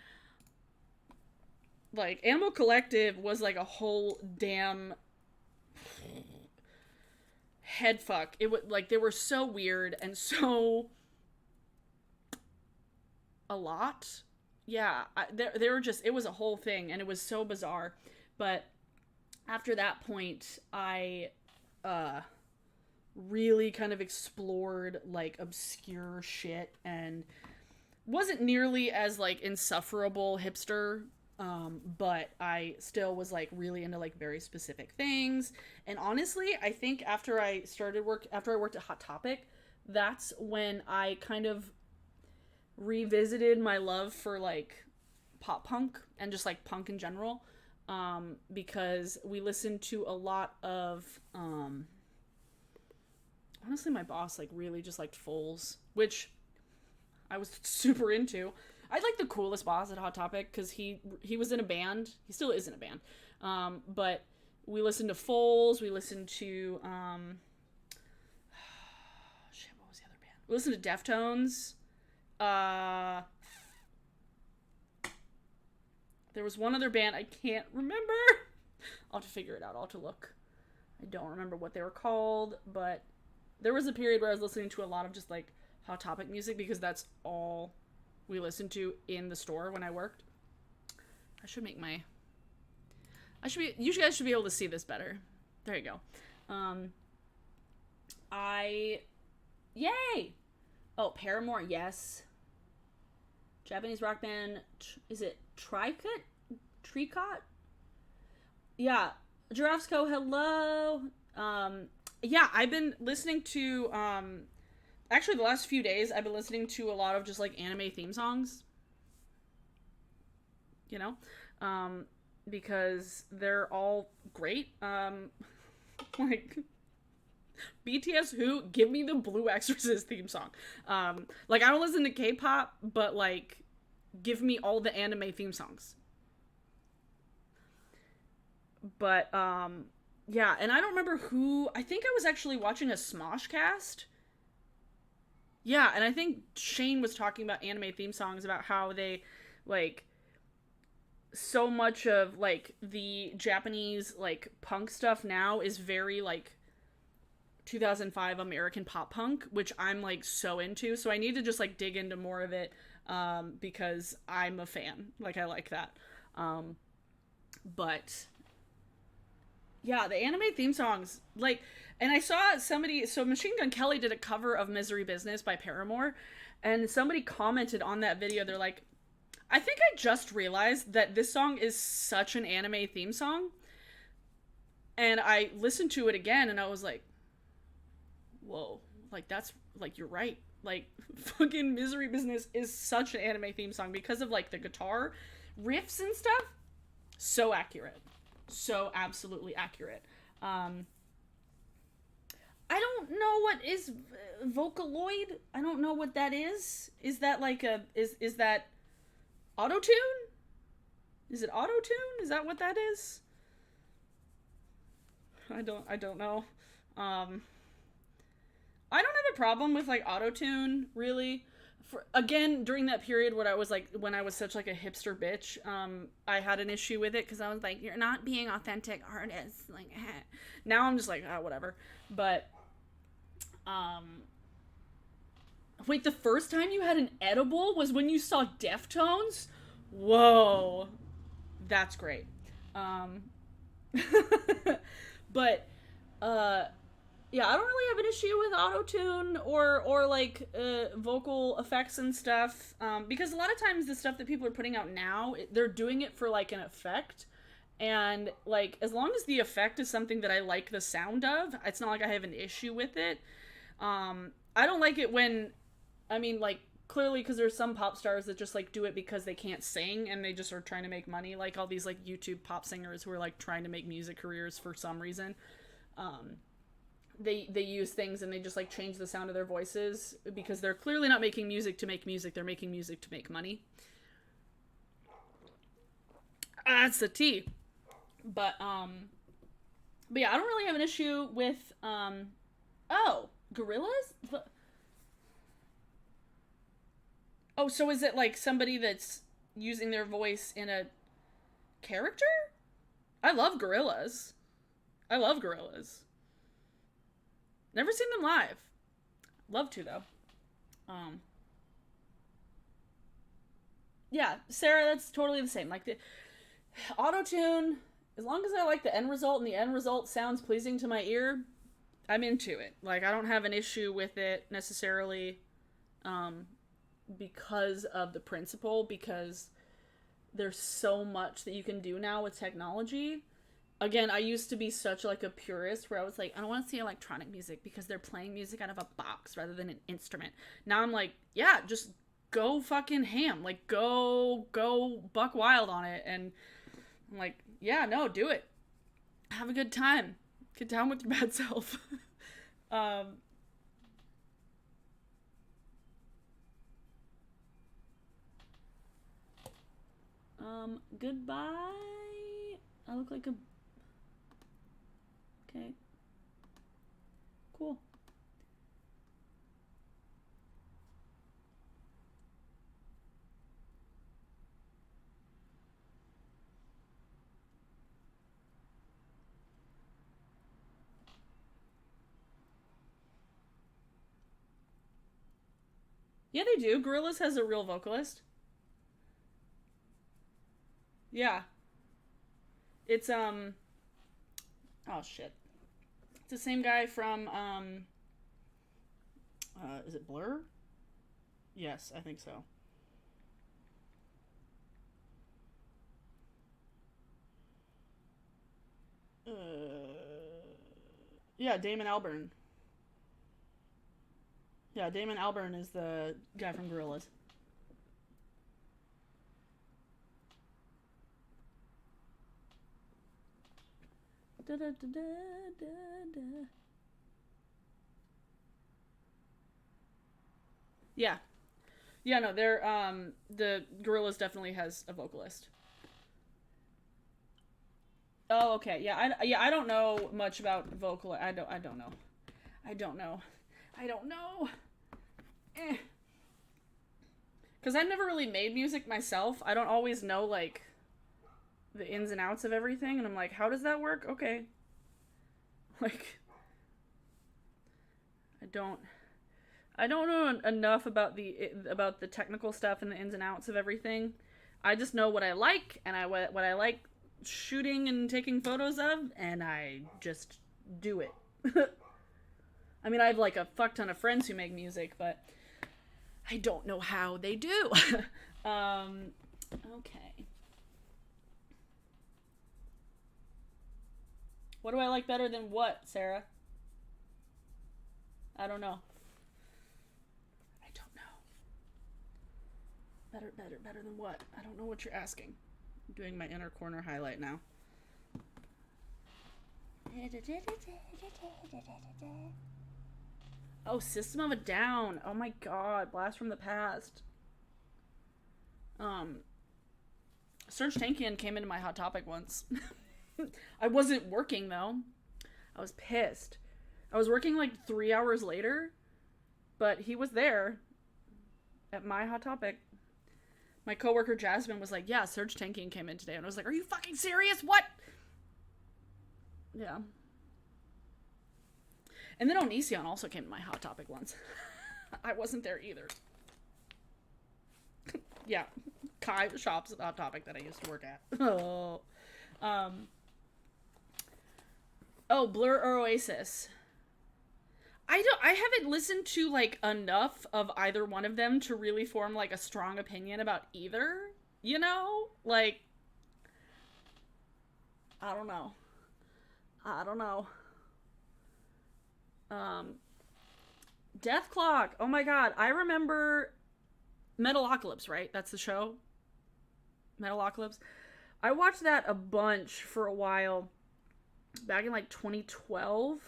Like, Animal Collective was like a whole damn head fuck. It was like, they were so weird and so a lot. Yeah, they were just, it was a whole thing, and it was so bizarre. But after that point, I really kind of explored like obscure shit and wasn't nearly as like insufferable hipster, but I still was like really into like very specific things. And honestly, I think after I worked at Hot Topic, that's when I kind of revisited my love for like pop punk and just like punk in general, because we listened to a lot of honestly, my boss like really just liked Foles, which I was super into. I like the coolest boss at Hot Topic because he was in a band. He still is in a band, but we listened to Foles. We listened to shit, what was the other band? We listened to Deftones. There was one other band I can't remember. I'll have to figure it out. I'll have to look. I don't remember what they were called, but there was a period where I was listening to a lot of just like Hot Topic music because that's all we listened to in the store when I worked. You guys should be able to see this better. There you go. Yay! Oh, Paramore, yes. Japanese rock band, is it Tricot? Yeah. Giraffes Co, hello. Yeah, I've been listening to, actually the last few days, I've been listening to a lot of just, like, anime theme songs. You know? Because they're all great. Like... BTS Who, give me the Blue Exorcist theme song. Like, I don't listen to K-pop, but, like, give me all the anime theme songs. But, yeah, and I don't remember who... I think I was actually watching a Smosh cast. Yeah, and I think Shane was talking about anime theme songs, about how they, like... So much of, like, the Japanese, like, punk stuff now is very, like... 2005 American pop punk, which I'm like so into, so I need to just like dig into more of it, because I'm a fan. Like, I like that. But yeah, the anime theme songs, like, and I saw so Machine Gun Kelly did a cover of Misery Business by Paramore, and somebody commented on that video, they're like, I think I just realized that this song is such an anime theme song. And I listened to it again and I was like, whoa, like, that's, like, you're right. Like, fucking Misery Business is such an anime theme song because of, like, the guitar riffs and stuff. So accurate. So absolutely accurate. I don't know what is Vocaloid. I don't know what that is. Is that, like, is that auto-tune? Is it auto-tune? Is that what that is? I don't know. I don't have a problem with, like, auto-tune, really. Again, during that period when I was such, like, a hipster bitch, I had an issue with it, because I was like, you're not being authentic artists, like, Now I'm just like, whatever. But, wait, the first time you had an edible was when you saw Deftones? Whoa. That's great. But, Yeah, I don't really have an issue with auto-tune or like vocal effects and stuff, because a lot of times the stuff that people are putting out now, they're doing it for like an effect, and like as long as the effect is something that I like the sound of, it's not like I have an issue with it. I don't like it when, I mean, like clearly because there's some pop stars that just like do it because they can't sing and they just are trying to make money, like all these like YouTube pop singers who are like trying to make music careers for some reason. Um, they use things and they just like change the sound of their voices because they're clearly not making music to make music, they're making music to make money. That's the tea. But yeah, I don't really have an issue with oh, gorillas. Oh, so is it like somebody that's using their voice in a character? I love gorillas. I love gorillas. Never seen them live. Love to though. Um, yeah, Sarah, that's totally the same. Like the auto tune, as long as I like the end result and the end result sounds pleasing to my ear, I'm into it. Like I don't have an issue with it necessarily, um, because of the principle. Because there's so much that you can do now with technology. Again, I used to be such like a purist where I was like, I don't want to see electronic music because they're playing music out of a box rather than an instrument. Now I'm like, yeah, just go fucking ham. Like go buck wild on it. And I'm like, yeah, no, do it. Have a good time. Get down with your bad self. um Goodbye. I look like a okay. Cool. Yeah, they do. Gorillaz has a real vocalist. Yeah. It's oh shit. It's the same guy from is it Blur? Yes, I think so. Yeah, Damon Albarn. Yeah, Damon Albarn is the guy from Gorillaz. Da, da, da, da, da, da. Yeah, yeah, no, they're the Gorillaz definitely has a vocalist. Oh, okay, yeah, I don't know much about vocal. I don't know. I don't know. I don't know. Eh. Because I've never really made music myself. I don't always know like the ins and outs of everything, and I'm like, how does that work? Okay, like I don't I don't know enough about the technical stuff and the ins and outs of everything. I just know what I like and what I like shooting and taking photos of, and I just do it. I mean, I have like a fuck ton of friends who make music, but I don't know how they do. um, okay. What do I like better than what, Sarah? I don't know. I don't know. Better than what? I don't know what you're asking. I'm doing my inner corner highlight now. Oh, System of a Down. Oh my god, Blast from the Past. Um, Serge Tankian came into my Hot Topic once. I wasn't working though. I was pissed. I was working like 3 hours later, but he was there at my Hot Topic. My coworker Jasmine was like, "Yeah, Serge Tankian came in today," and I was like, "Are you fucking serious? What?" Yeah. And then Onision also came to my Hot Topic once. I wasn't there either. Yeah, Kai shops at Hot Topic that I used to work at. Oh, um, oh, Blur or Oasis. I haven't listened to like enough of either one of them to really form like a strong opinion about either, you know? Like I don't know. I don't know. Um Death Clock. Oh my god, I remember Metalocalypse, right? That's the show. Metalocalypse. I watched that a bunch for a while back in like 2012,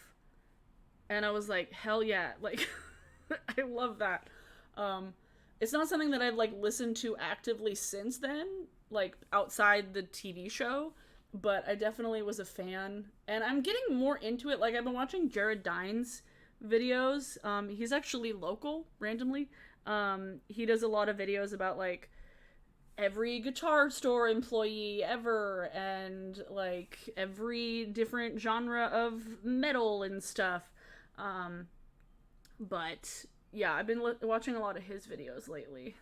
and I was like, hell yeah, like I love that. Um, it's not something that I've like listened to actively since then, like outside the TV show, but I definitely was a fan, and I'm getting more into it. Like I've been watching Jared Dines videos. He's actually local randomly. He does a lot of videos about like every guitar store employee ever and like every different genre of metal and stuff. Um, but yeah, I've been watching a lot of his videos lately.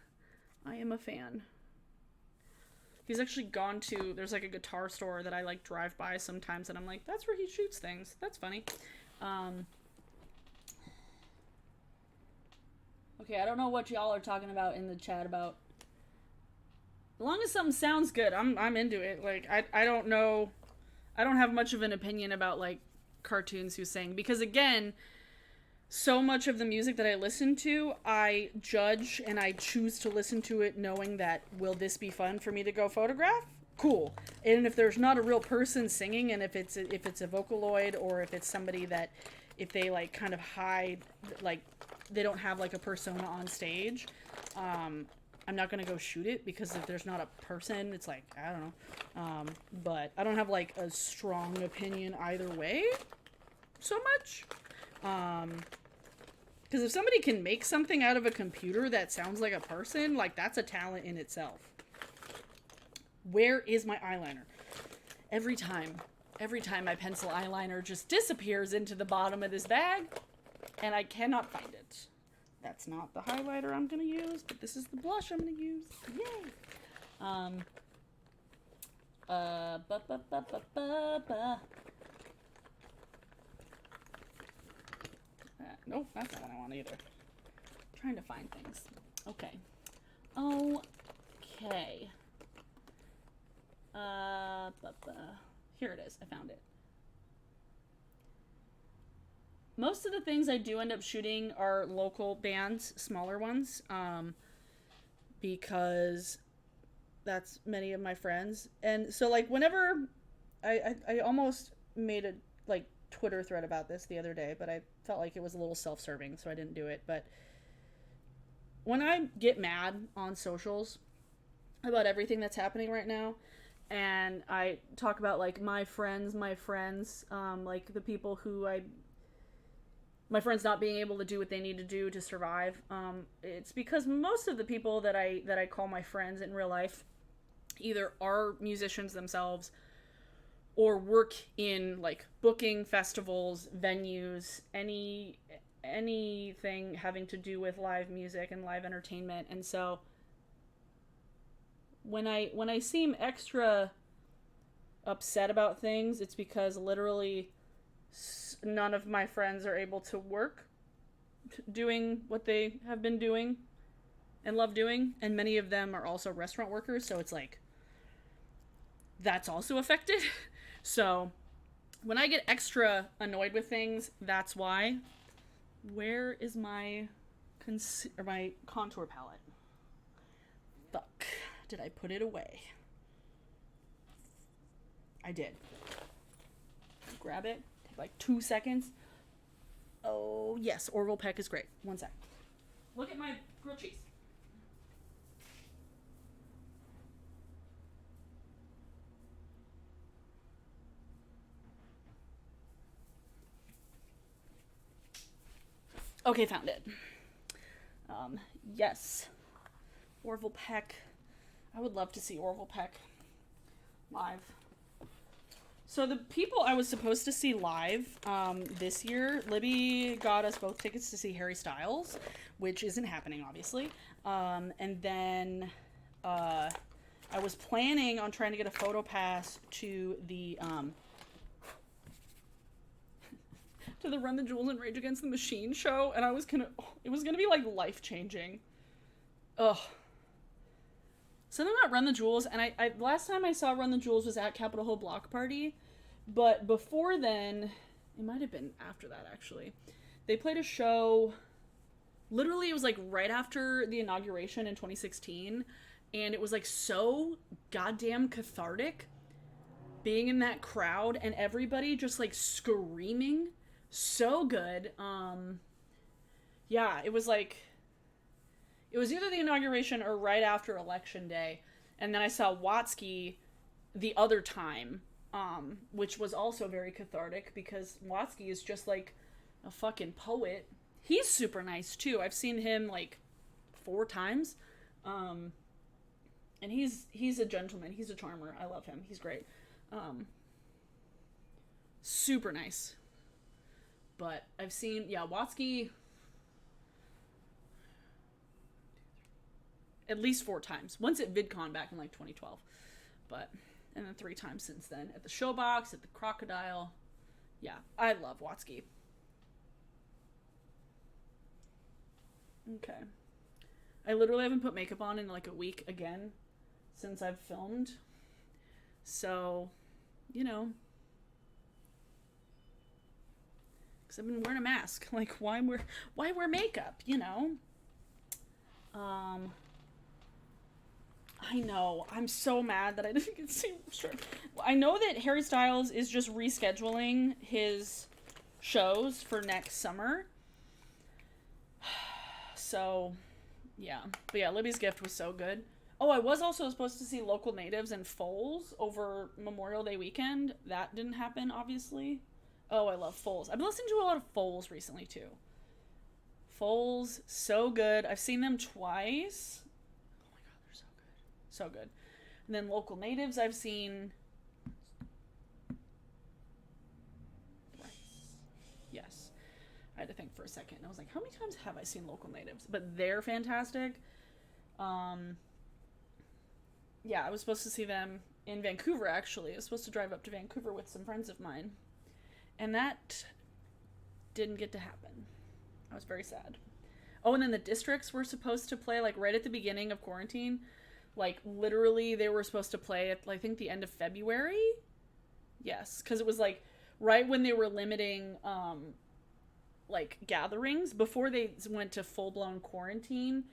I am a fan. He's actually gone to, there's like a guitar store that I like drive by sometimes, and I'm like, that's where he shoots things. That's funny. Um, okay, I don't know what y'all are talking about in the chat about. As long as something sounds good, I'm into it. Like I don't know, I don't have much of an opinion about like cartoons who sing, because again, so much of the music that I listen to, I judge and I choose to listen to it knowing that, will this be fun for me to go photograph? Cool. And if there's not a real person singing, and if it's a Vocaloid, or if it's somebody that, if they like kind of hide, like they don't have like a persona on stage, I'm not gonna go shoot it, because if there's not a person, it's like, I don't know. But I don't have like a strong opinion either way so much. Because if somebody can make something out of a computer that sounds like a person, like that's a talent in itself. Where is my eyeliner? Every time my pencil eyeliner just disappears into the bottom of this bag, and I cannot find it. That's not the highlighter I'm gonna use, but this is the blush I'm gonna use. Yay! Nope, that's not what I want either. I'm trying to find things. Okay. Okay. Here it is. I found it. Most of the things I do end up shooting are local bands, smaller ones, because that's many of my friends. And so, like, whenever I almost made a like Twitter thread about this the other day, but I felt like it was a little self-serving, so I didn't do it. But when I get mad on socials about everything that's happening right now, and I talk about like my friends, like the people who my friends not being able to do what they need to do to survive, it's because most of the people that I call my friends in real life either are musicians themselves, or work in like booking festivals, venues, anything having to do with live music and live entertainment. And so when I seem extra upset about things, it's because literally none of my friends are able to work doing what they have been doing and love doing, and many of them are also restaurant workers, so it's like that's also affected. So when I get extra annoyed with things, that's why. Where is my my contour palette? Fuck. Did I put it away? I did. Grab it. Take like 2 seconds. Oh, yes. Orville Peck is great. 1 sec. Look at my grilled cheese. Okay, found it. Yes. Orville Peck. I would love to see Orville Peck live. So the people I was supposed to see live this year, Libby got us both tickets to see Harry Styles, which isn't happening, obviously. And then I was planning on trying to get a photo pass to the to the Run the Jewels and Rage Against the Machine show, and it was gonna be like life changing. Ugh. Something about Run the Jewels, and I last time I saw Run the Jewels was at Capitol Hill Block Party, but before then, it might have been after that actually. They played a show. Literally, it was like right after the inauguration in 2016, and it was like so goddamn cathartic being in that crowd and everybody just like screaming. So good. Yeah, it was like, it was either the inauguration or right after election day, and then I saw Watsky the other time, which was also very cathartic because Watsky is just like a fucking poet. He's super nice too. I've seen him like 4 times. And he's a gentleman. He's a charmer. I love him. He's great. Super nice. But I've seen, Watsky at least 4 times. Once at VidCon back in like 2012. And then 3 times since then. At the Showbox, at the Crocodile. Yeah, I love Watsky. Okay. I literally haven't put makeup on in like a week again since I've filmed. So, because I've been wearing a mask. Like, why wear makeup, I know. I'm so mad that I didn't get to see. I know that Harry Styles is just rescheduling his shows for next summer. So, yeah. But yeah, Libby's Gift was so good. Oh, I was also supposed to see Local Natives and Foals over Memorial Day weekend. That didn't happen, obviously. Oh, I love Foals. I've been listening to a lot of Foals recently, too. Foals, so good. I've seen them twice. Oh my god, they're so good. So good. And then Local Natives I've seen... Yes. I had to think for a second. I was like, how many times have I seen Local Natives? But they're fantastic. Yeah, I was supposed to see them in Vancouver, actually. I was supposed to drive up to Vancouver with some friends of mine. And that didn't get to happen. I was very sad. Oh, and then the Districts were supposed to play, like, right at the beginning of quarantine. Like, literally, they were supposed to play at, I think, the end of February? Yes, because it was, like, right when they were limiting... like gatherings before they went to full-blown quarantine.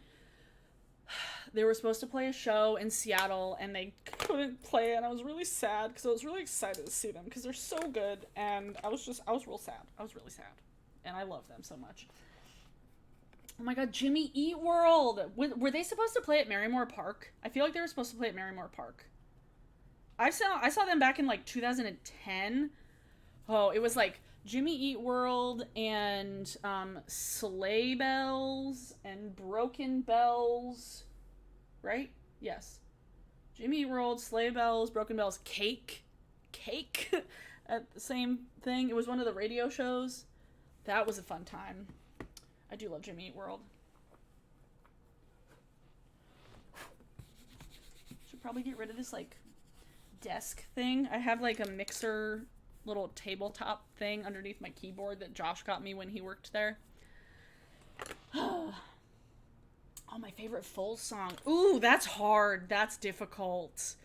They were supposed to play a show in Seattle and they couldn't play it, and I was really sad because I was really excited to see them because they're so good, and I was real sad. I was really sad, and I love them so much. Oh my god, Jimmy Eat World! Were they supposed to play at Marymore Park? I feel like they were supposed to play at Marymore Park. I saw them back in like 2010. Oh, it was like Jimmy Eat World and Sleigh Bells and Broken Bells, right? Yes. Jimmy Eat World, Sleigh Bells, Broken Bells, Cake at the same thing. It was one of the radio shows. That was a fun time. I do love Jimmy Eat World. Should probably get rid of this like desk thing. I have like a mixer little tabletop thing underneath my keyboard that Josh got me when he worked there. Oh, my favorite Foals song. Ooh, that's hard. That's difficult.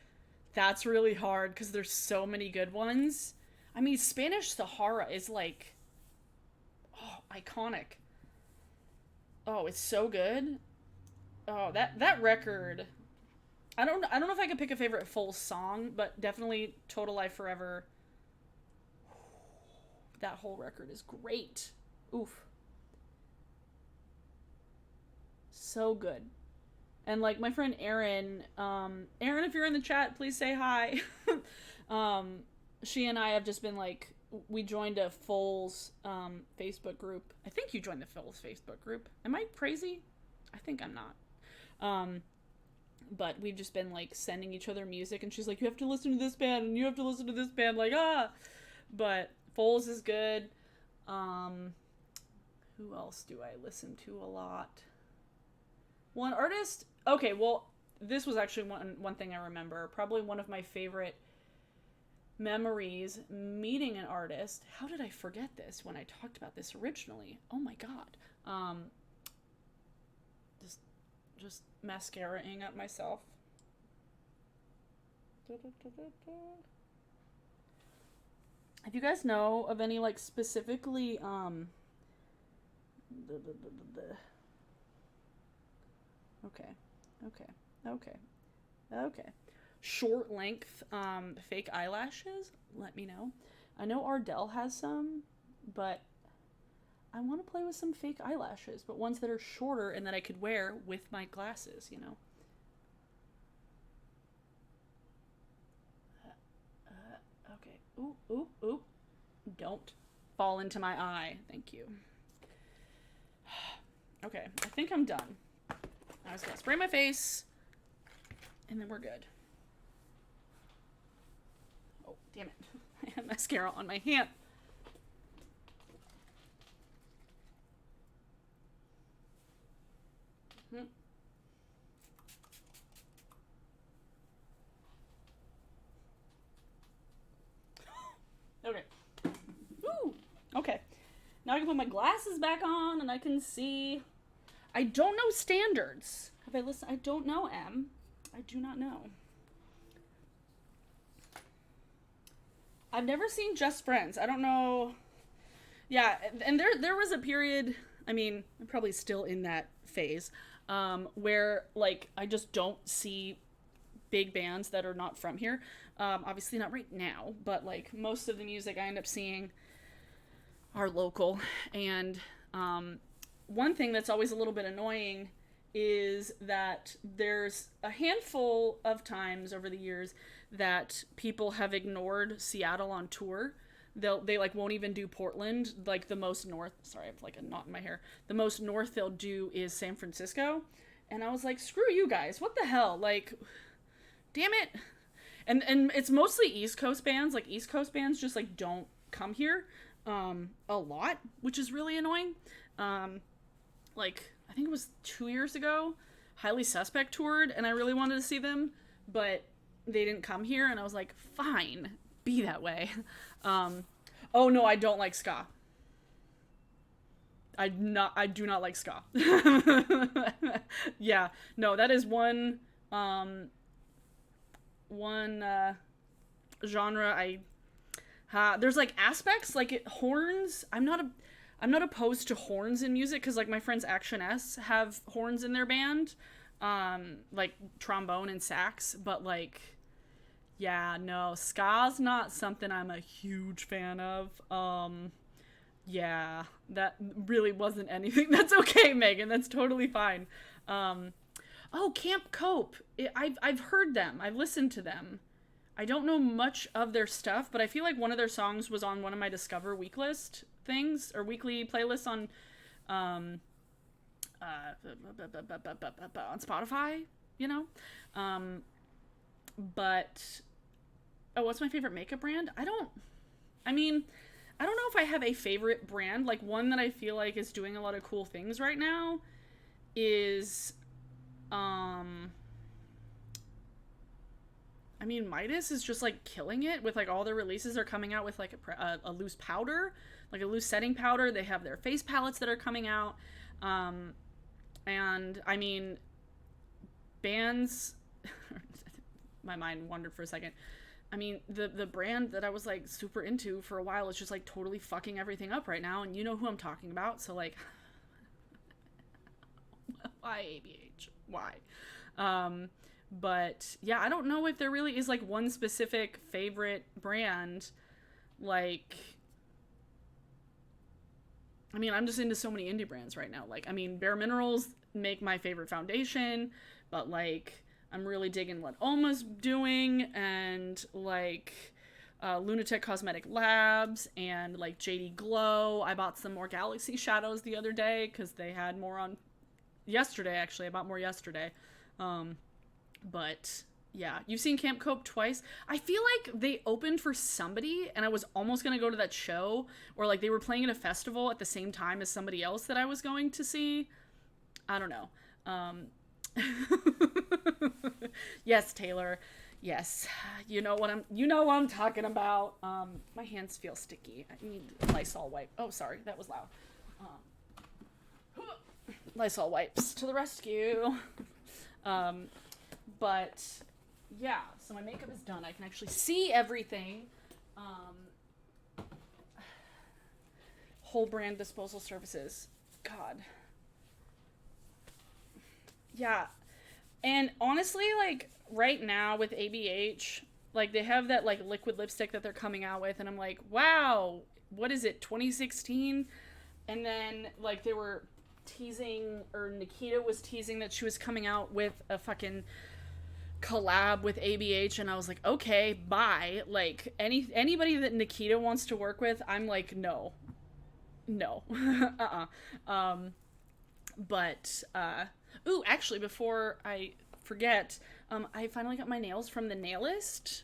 That's really hard because there's so many good ones. I mean, Spanish Sahara is like, iconic. Oh, it's so good. Oh, that record. I don't know if I could pick a favorite Foals song, but definitely Total Life Forever. That whole record is great. Oof. So good. And like my friend Erin, Erin, if you're in the chat, please say hi. She and I have just been like, we joined a Foals Facebook group. I think you joined the Foals Facebook group. Am I crazy? I think I'm not. But we've just been like sending each other music, and she's like, you have to listen to this band and you have to listen to this band, like but Foals is good. Who else do I listen to a lot? One artist. Okay, well, this was actually one thing I remember. Probably one of my favorite memories meeting an artist. How did I forget this when I talked about this originally? Oh my god. Just mascaraing at myself. If you guys know of any like specifically okay. Okay. Okay. Okay. Short length fake eyelashes, let me know. I know Ardell has some, but I want to play with some fake eyelashes, but ones that are shorter and that I could wear with my glasses, you know. Okay. Ooh, ooh, ooh. Don't fall into my eye. Thank you. Okay, I think I'm done. I was gonna spray my face, and then we're good. Oh, damn it. I have mascara on my hand. Okay. Woo! Okay. Now I can put my glasses back on and I can see. I don't know standards. Have I listened? I don't know, M. I do not know. I've never seen Just Friends. I don't know. Yeah, and there was a period, I mean, I'm probably still in that phase, where, like, I just don't see big bands that are not from here. Obviously not right now, but, like, most of the music I end up seeing are local. And one thing that's always a little bit annoying is that there's a handful of times over the years that people have ignored Seattle on tour. They like won't even do Portland. Like the most north, sorry, I have like a knot in my hair. The most north they'll do is San Francisco. And I was like, screw you guys. What the hell? Like, damn it. And it's mostly East Coast bands. Like East Coast bands just like don't come here a lot, which is really annoying. Like I think it was 2 years ago, Highly Suspect toured, and I really wanted to see them, but they didn't come here, and I was like, fine, be that way. Oh no, I don't like ska. I do not like ska. Yeah, no, that is one genre there's like aspects like horns. I'm not opposed to horns in music because like my friends Action S have horns in their band, like trombone and sax, but like yeah, no, ska's not something I'm a huge fan of. Yeah, that really wasn't anything. That's okay, Megan. That's totally fine. Oh, Camp Cope. I've heard them. I've listened to them. I don't know much of their stuff, but I feel like one of their songs was on one of my Discover week list things or weekly playlists on Spotify, you know. But oh, what's my favorite makeup brand? I don't know if I have a favorite brand. Like one that I feel like is doing a lot of cool things right now is I mean, Midas is just like killing it with like all their releases are coming out with like a loose powder, like a loose setting powder. They have their face palettes that are coming out. And I mean, bands, my mind wandered for a second. I mean, the brand that I was like super into for a while is just like totally fucking everything up right now. And you know who I'm talking about. So like, why ABH? Why? But yeah, I don't know if there really is like one specific favorite brand. Like, I mean, I'm just into so many indie brands right now. Like, I mean, Bare Minerals make my favorite foundation, but like, I'm really digging what Oma's doing, and like Lunatic Cosmetic Labs and like JD Glow. I bought some more Galaxy Shadows the other day because they had more on yesterday. Actually, I bought more yesterday. But yeah, you've seen Camp Cope twice. I feel like they opened for somebody, and I was almost gonna go to that show, or like they were playing at a festival at the same time as somebody else that I was going to see. I don't know. Yes, Taylor. Yes, you know what I'm talking about. My hands feel sticky. I need Lysol wipe. Oh, sorry, that was loud. Lysol wipes to the rescue. Um, but yeah, so my makeup is done. I can actually see everything. Whole brand disposal services. God. Yeah. And honestly, like right now with ABH, like they have that like liquid lipstick that they're coming out with, and I'm like, wow, what is it, 2016? And then like they were teasing, or Nikita was teasing that she was coming out with a fucking collab with ABH, and I was like, okay, bye. Like anybody that Nikita wants to work with, I'm like, no, no, um, but ooh, actually, before I forget, I finally got my nails from the Nailist.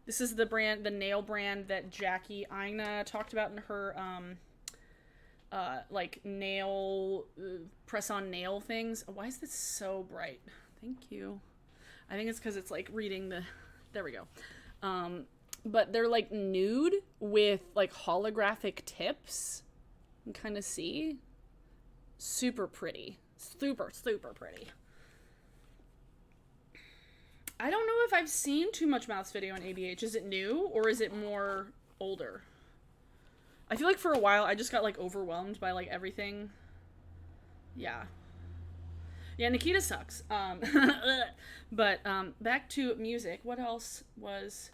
This is the nail brand that Jackie Aina talked about in her like nail press on nail things. Why is this so bright? Thank you. I think it's because it's like reading the. There we go. But they're like nude with like holographic tips. You can kind of see. Super pretty. Super, super pretty. I don't know if I've seen Too Much Mouth's video on ABH. Is it new or is it more older? I feel like for a while I just got like overwhelmed by like everything. Yeah. Yeah, Nikita sucks. But back to music. What else was...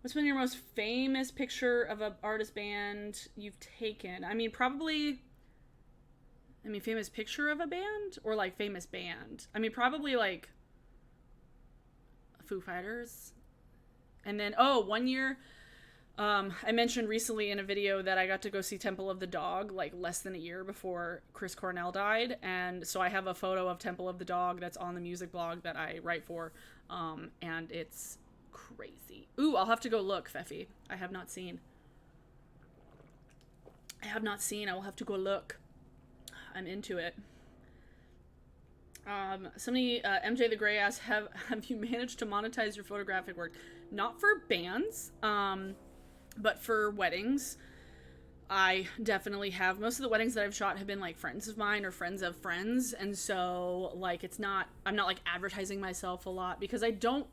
What's been your most famous picture of an artist band you've taken? I mean, probably... famous picture of a band? Or, like, famous band? I mean, probably, like, Foo Fighters. And then, one year, I mentioned recently in a video that I got to go see Temple of the Dog, like, less than a year before Chris Cornell died. And so I have a photo of Temple of the Dog that's on the music blog that I write for. And it's crazy. Ooh, I'll have to go look, Feffy. I have not seen. I will have to go look. I'm into it. Somebody, MJ the Gray asks, have you managed to monetize your photographic work? Not for bands, but for weddings. I definitely have. Most of the weddings that I've shot have been like friends of mine or friends of friends, and so like I'm not like advertising myself a lot because I don't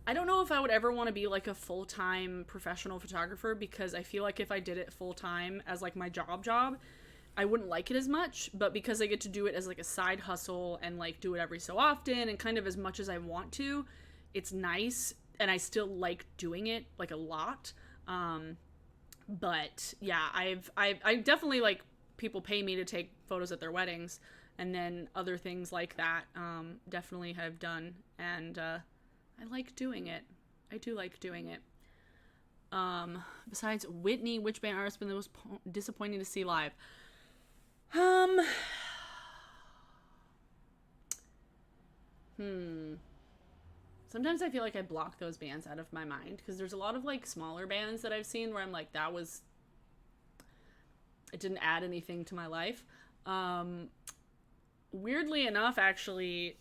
know if I would ever want to be like a full-time professional photographer, because I feel like if I did it full-time as like my job, I wouldn't like it as much. But because I get to do it as like a side hustle and like do it every so often and kind of as much as I want to, it's nice, and I still like doing it like a lot. But yeah, I definitely, like, people pay me to take photos at their weddings, and then other things like that definitely have done, and I like doing it. I do like doing it. Besides Whitney, which band artist has been the most disappointing to see live? Sometimes I feel like I block those bands out of my mind, because there's a lot of like smaller bands that I've seen where I'm like, it didn't add anything to my life. Weirdly enough, actually,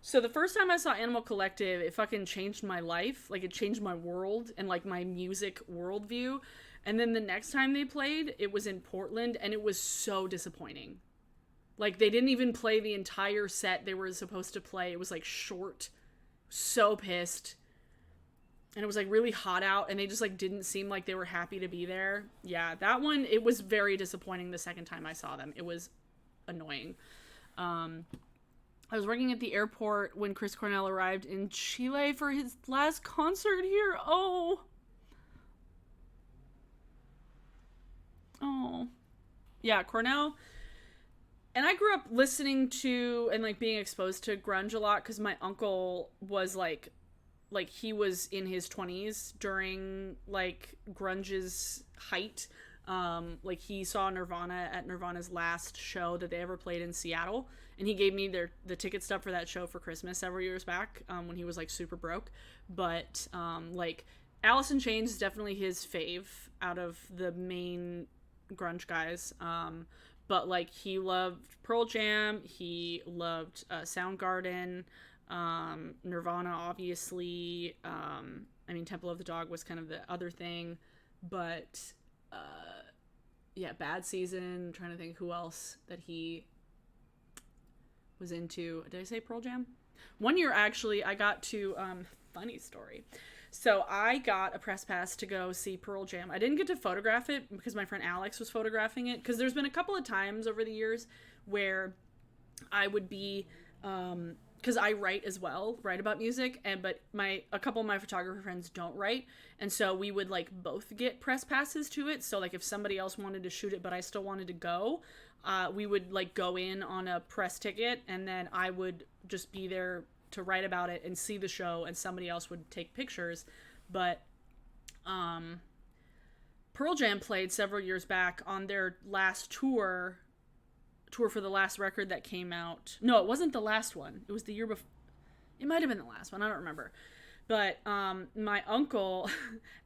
so the first time I saw Animal Collective, it fucking changed my life. Like, it changed my world and like my music worldview. And then the next time they played, it was in Portland, and it was so disappointing. Like, they didn't even play the entire set they were supposed to play. It was like short. So pissed. And it was like really hot out, and they just like didn't seem like they were happy to be there. Yeah, that one, it was very disappointing the second time I saw them. It was annoying. I was working at the airport when Chris Cornell arrived in Chile for his last concert here. Oh. Yeah, Cornell. And I grew up listening to and like being exposed to grunge a lot because my uncle was like he was in his 20s during like grunge's height. Like, he saw Nirvana at Nirvana's last show that they ever played in Seattle, and he gave me the ticket stub for that show for Christmas several years back, when he was like super broke. But like, Alice in Chains is definitely his fave out of the main grunge guys. But like, he loved Pearl Jam, he loved Soundgarden, Nirvana, obviously. I mean, Temple of the Dog was kind of the other thing, but yeah, Bad Season. I'm trying to think who else that he was into. Did I say Pearl Jam? One year, actually, I got to, funny story. So I got a press pass to go see Pearl Jam. I didn't get to photograph it because my friend Alex was photographing it. Because there's been a couple of times over the years where I would be, because I write as well, write about music, but a couple of my photographer friends don't write, and so we would like both get press passes to it. So like if somebody else wanted to shoot it, but I still wanted to go, we would like go in on a press ticket, and then I would just be there to write about it and see the show, and somebody else would take pictures. But Pearl Jam played several years back on their last tour for the last record that came out. No, it wasn't the last one. It was the year before. It might have been the last one. I don't remember. But my uncle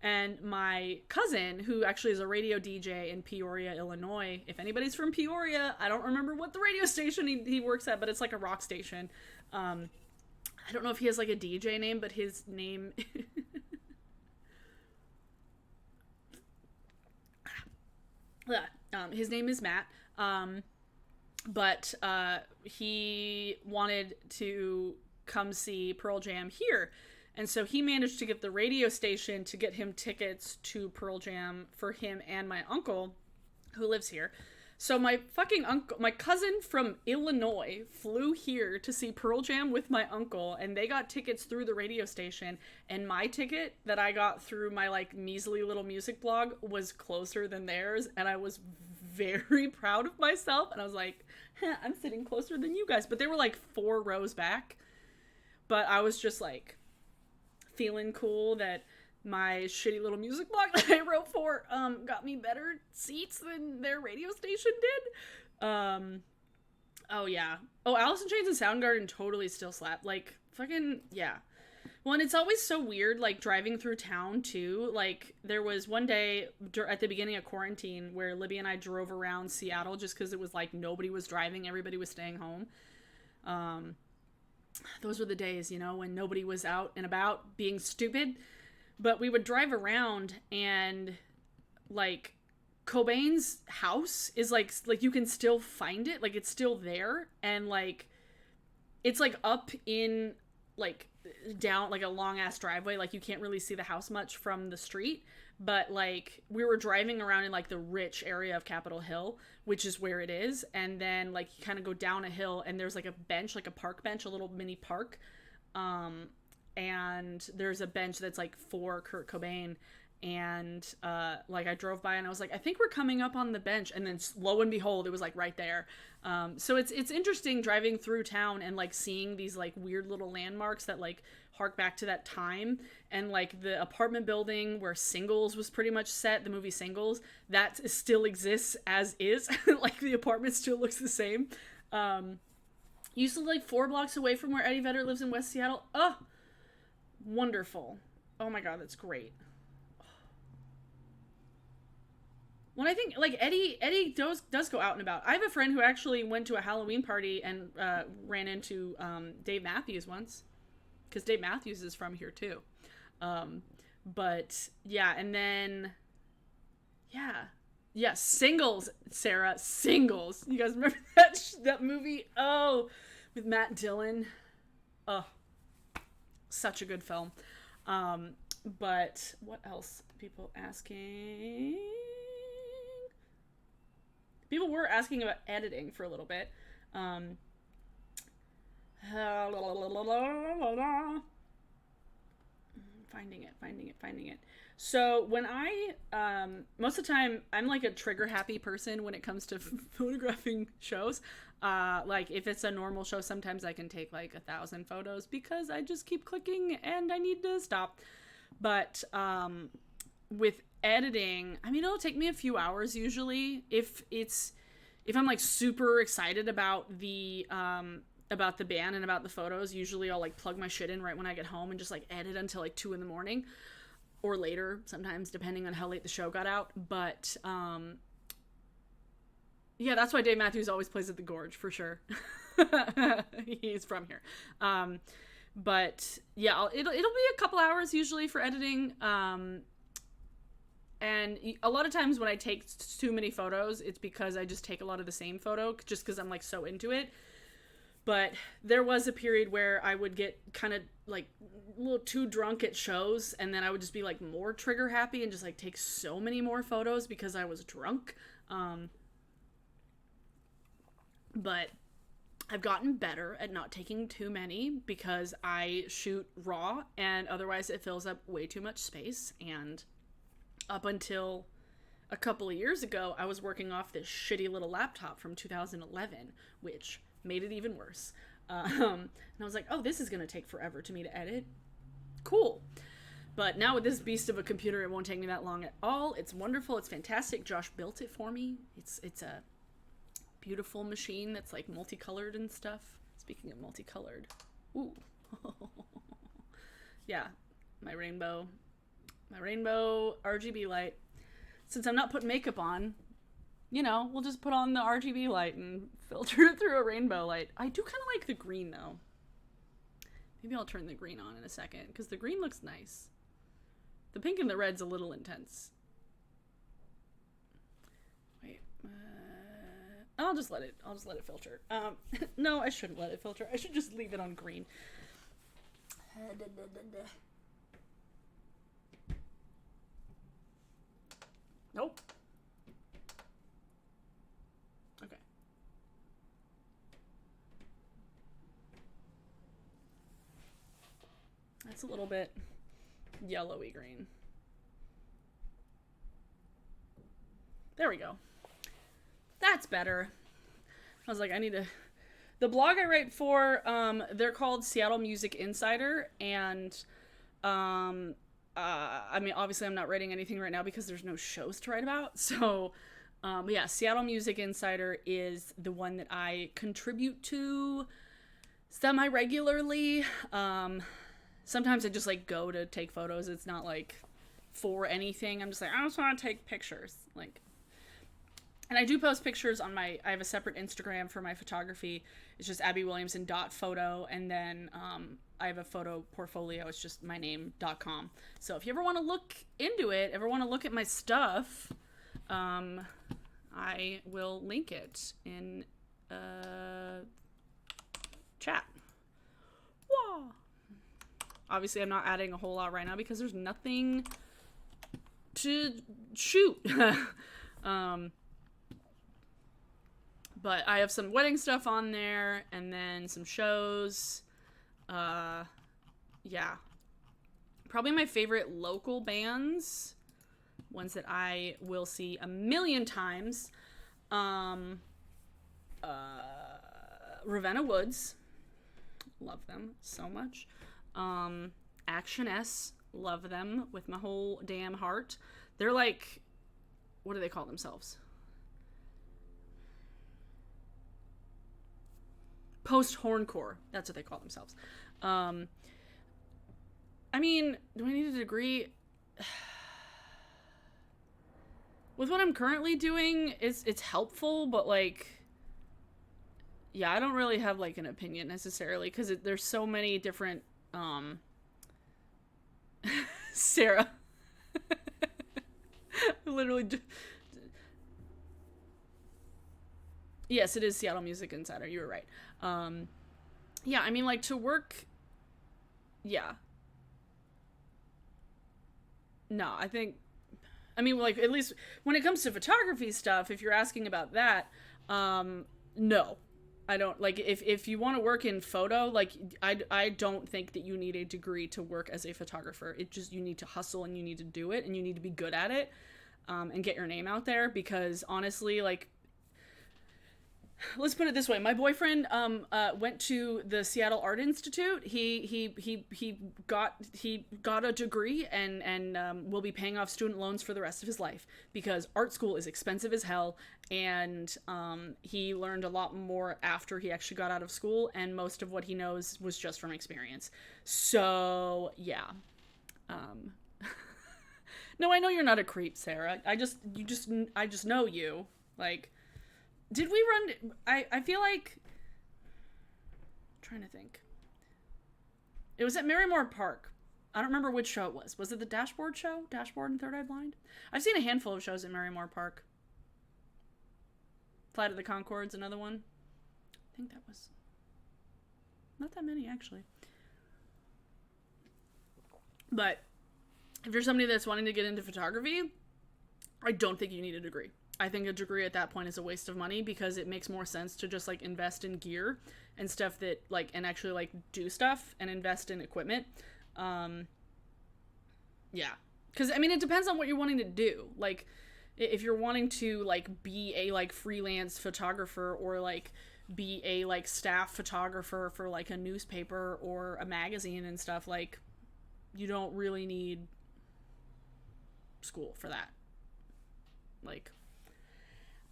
and my cousin, who actually is a radio DJ in Peoria, Illinois. If anybody's from Peoria, I don't remember what the radio station he works at, but it's like a rock station. I don't know if he has like a DJ name, but his name... his name is Matt. But he wanted to come see Pearl Jam here. And so he managed to get the radio station to get him tickets to Pearl Jam for him and my uncle, who lives here. So my fucking uncle, my cousin from Illinois, flew here to see Pearl Jam with my uncle, and they got tickets through the radio station. And my ticket that I got through my like measly little music blog was closer than theirs, and I was very proud of myself. And I was like, I'm sitting closer than you guys. But they were like 4 rows back. But I was just like feeling cool that my shitty little music blog that I wrote for got me better seats than their radio station did. Oh yeah. Oh, Alice in Chains and Soundgarden totally still slap. Like fucking yeah. Well, and it's always so weird, like, driving through town, too. Like, there was one day at the beginning of quarantine where Libby and I drove around Seattle just because it was, like, nobody was driving. Everybody was staying home. Those were the days, you know, when nobody was out and about being stupid. But we would drive around and, like, Cobain's house is, like you can still find it. Like, it's still there. And, like, it's, like, up in, like... down like a long ass driveway, like you can't really see the house much from the street, but like we were driving around in like the rich area of Capitol Hill, which is where it is, and then like you kind of go down a hill and there's like a bench, like a park bench, a little mini park, and there's a bench that's like for Kurt Cobain, and like I drove by and I was like, I think we're coming up on the bench, and then lo and behold, it was like right there. So it's interesting driving through town and like seeing these like weird little landmarks that like hark back to that time. And like the apartment building where Singles was pretty much set, the movie Singles, that still exists as is. Like the apartment still looks the same. Used to live like 4 blocks away from where Eddie Vedder lives in West Seattle. Oh, wonderful. Oh my God, that's great. When I think, like, Eddie does go out and about. I have a friend who actually went to a Halloween party and ran into Dave Matthews once. Because Dave Matthews is from here, too. But, yeah, and then, yeah. Yeah, Singles, Sarah. Singles. You guys remember that movie? Oh, with Matt Dillon. Oh, such a good film. But what else? People asking... People were asking about editing for a little bit. Finding it. So when I, most of the time, I'm like a trigger happy person when it comes to photographing shows. Like if it's a normal show, sometimes I can take like 1,000 photos because I just keep clicking and I need to stop. But with editing, I mean, it'll take me a few hours usually. If I'm like super excited about the band and about the photos, usually I'll like plug my shit in right when I get home and just like edit until like 2 a.m. or later, sometimes depending on how late the show got out. But yeah, that's why Dave Matthews always plays at the Gorge for sure. He's from here. But yeah, it'll be a couple hours usually for editing. And a lot of times when I take too many photos, it's because I just take a lot of the same photo just because I'm like so into it. But there was a period where I would get kind of like a little too drunk at shows, and then I would just be like more trigger happy and just like take so many more photos because I was drunk. But I've gotten better at not taking too many because I shoot RAW, and otherwise it fills up way too much space. And up until a couple of years ago, I was working off this shitty little laptop from 2011, which made it even worse. And I was like, oh, this is going to take forever to me to edit. Cool. But now with this beast of a computer, it won't take me that long at all. It's wonderful. It's fantastic. Josh built it for me. It's a beautiful machine that's like multicolored and stuff. Speaking of multicolored. Ooh. Yeah. My rainbow RGB light. Since I'm not putting makeup on, we'll just put on the RGB light and filter it through a rainbow light. I do kind of like the green, though. Maybe I'll turn the green on in a second, because the green looks nice. The pink and the red's a little intense. Wait. I'll just let it filter. No, I shouldn't let it filter. I should just leave it on green. Nope. Okay. That's a little bit yellowy green. There we go. That's better. I was like, I need to... The blog I write for, they're called Seattle Music Insider, and I mean, obviously I'm not writing anything right now because there's no shows to write about. So, but yeah, Seattle Music Insider is the one that I contribute to semi-regularly. Sometimes I just like go to take photos. It's not like for anything. I'm just like, I just want to take pictures. Like, and I do post pictures on I have a separate Instagram for my photography. It's just abbywilliamson.photo. And then, I have a photo portfolio. It's just myname.com. So if you ever want to look into it, ever want to look at my stuff, I will link it in chat. Whoa. Obviously, I'm not adding a whole lot right now because there's nothing to shoot. But I have some wedding stuff on there, and then some shows. Yeah. Probably my favorite local bands, ones that I will see a million times. Ravenna Woods. Love them so much. Action S. Love them with my whole damn heart. They're like, what do they call themselves? Post-horncore. That's what they call themselves. I mean, do I need a degree? With what I'm currently doing, it's helpful, but like, yeah, I don't really have like an opinion necessarily because there's so many different, Sarah. Literally. Yes, it is Seattle Music Insider. You were right. Yeah, I mean, like, to work... Yeah. No, I think... I mean, like, at least when it comes to photography stuff, if you're asking about that, no. I don't... Like, if you want to work in photo, like, I don't think that you need a degree to work as a photographer. It just... You need to hustle and you need to do it and you need to be good at it, and get your name out there because, honestly, like... Let's put it this way. My boyfriend went to the Seattle Art Institute. He got a degree and will be paying off student loans for the rest of his life because art school is expensive as hell. And he learned a lot more after he actually got out of school, and most of what he knows was just from experience. So yeah. No, I know you're not a creep, Sarah. I just know you. Like, did we run... I feel like... I'm trying to think. It was at Marymore Park. I don't remember which show it was. Was it the Dashboard show? Dashboard and Third Eye Blind? I've seen a handful of shows at Marymore Park. Flight of the Conchords, another one. I think that was not that many, actually. But if you're somebody that's wanting to get into photography, I don't think you need a degree. I think a degree at that point is a waste of money because it makes more sense to just like invest in gear and stuff that like, and actually like do stuff and invest in equipment. Yeah. Because, I mean, it depends on what you're wanting to do. Like, if you're wanting to, like, be a, like, freelance photographer or, like, be a, like, staff photographer for, like, a newspaper or a magazine and stuff, like, you don't really need school for that. Like,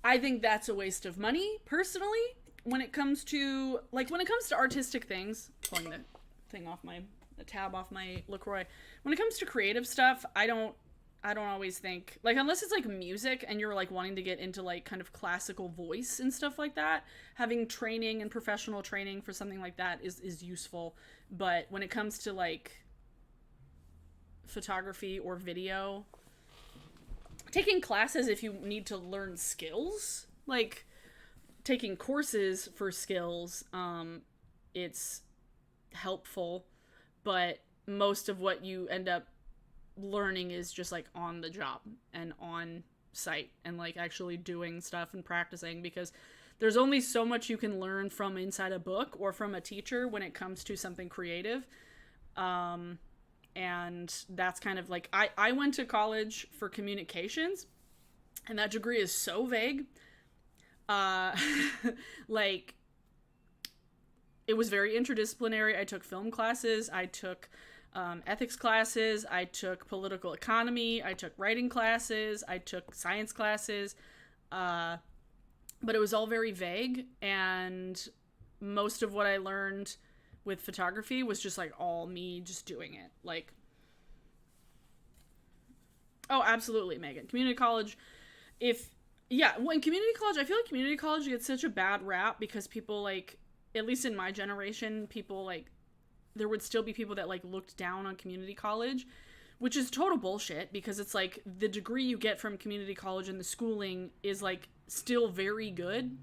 I think that's a waste of money, personally, when it comes to, like, when it comes to artistic things. Pulling the thing off my, the tab off my LaCroix. When it comes to creative stuff, I don't always think, like, unless it's like music and you're like wanting to get into like kind of classical voice and stuff like that, having training and professional training for something like that is useful. But when it comes to like photography or video, taking classes if you need to learn skills, like taking courses for skills, it's helpful, but most of what you end up learning is just like on the job and on site and like actually doing stuff and practicing, because there's only so much you can learn from inside a book or from a teacher when it comes to something creative. And that's kind of like, I went to college for communications, and that degree is so vague. Like, it was very interdisciplinary. I took film classes, I took ethics classes, I took political economy, I took writing classes, I took science classes, but it was all very vague, and most of what I learned with photography was just like all me just doing it. Like, oh, absolutely, Megan. Community college, when community college, I feel like community college gets such a bad rap because people, like, at least in my generation, people, like, there would still be people that, like, looked down on community college, which is total bullshit, because it's, like, the degree you get from community college and the schooling is, like, still very good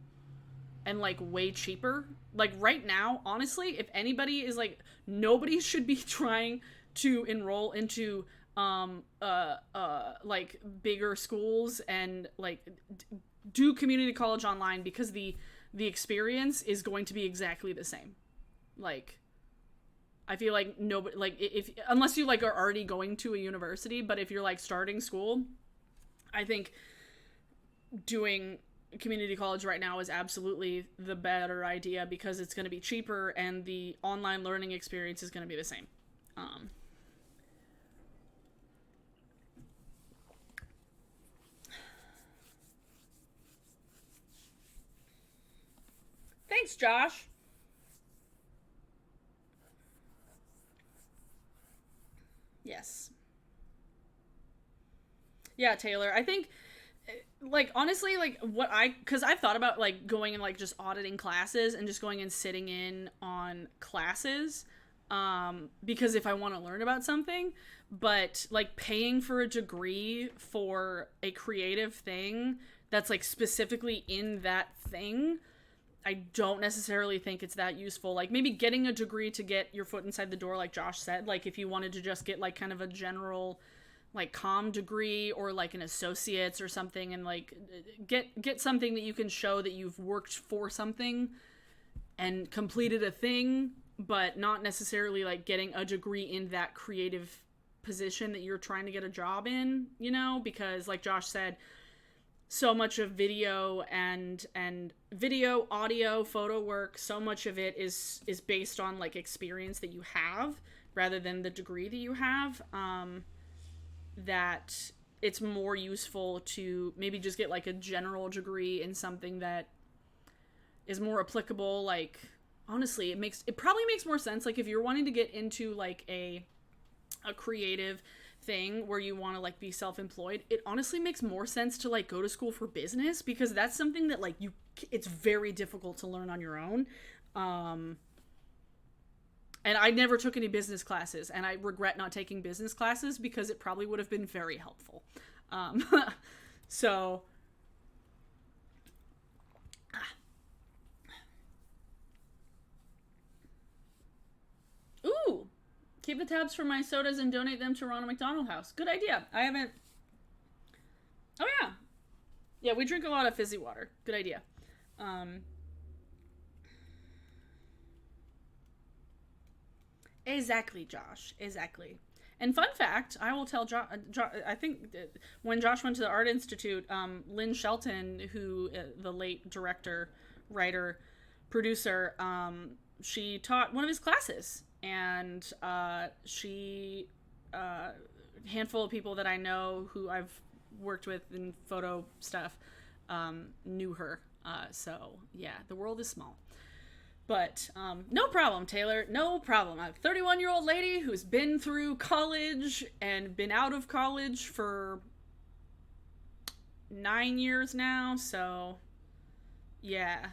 and, like, way cheaper. Like, right now, honestly, if anybody is, like, nobody should be trying to enroll into, like, bigger schools and, like, do community college online, because the experience is going to be exactly the same. Like, I feel like nobody, like, if unless you like are already going to a university, but if you're like starting school, I think doing community college right now is absolutely the better idea, because it's going to be cheaper and the online learning experience is going to be the same. Thanks, Josh. Yes. Yeah, Taylor. I think, like, honestly, like, because I've thought about, like, going and, like, just auditing classes and just going and sitting in on classes, because if I want to learn about something, but, like, paying for a degree for a creative thing that's, like, specifically in that thing, I don't necessarily think it's that useful. Like, maybe getting a degree to get your foot inside the door, like Josh said, like, if you wanted to just get, like, kind of a general, like, comm degree or, like, an associate's or something, and, like, get something that you can show that you've worked for something and completed a thing, but not necessarily, like, getting a degree in that creative position that you're trying to get a job in, you know? Because, like Josh said, so much of video and video, audio, photo work, so much of it is based on, like, experience that you have rather than the degree that you have, that it's more useful to maybe just get, like, a general degree in something that is more applicable. Like, honestly, it probably makes more sense, like, if you're wanting to get into, like, a creative thing where you want to, like, be self-employed, it honestly makes more sense to, like, go to school for business, because that's something that, like, it's very difficult to learn on your own. And I never took any business classes, and I regret not taking business classes because it probably would have been very helpful. Um, so, ooh, keep the tabs for my sodas and donate them to Ronald McDonald House. Good idea. I haven't. Oh yeah, yeah. We drink a lot of fizzy water. Good idea. Um, exactly, Josh. Exactly. And fun fact, I will tell Josh. I think when Josh went to the Art Institute, Lynn Shelton, who the late director, writer, producer, she taught one of his classes, and she handful of people that I know who I've worked with in photo stuff knew her. So yeah, the world is small. But no problem, Taylor. No problem. I'm a 31-year-old lady who's been through college and been out of college for 9 years now. So yeah.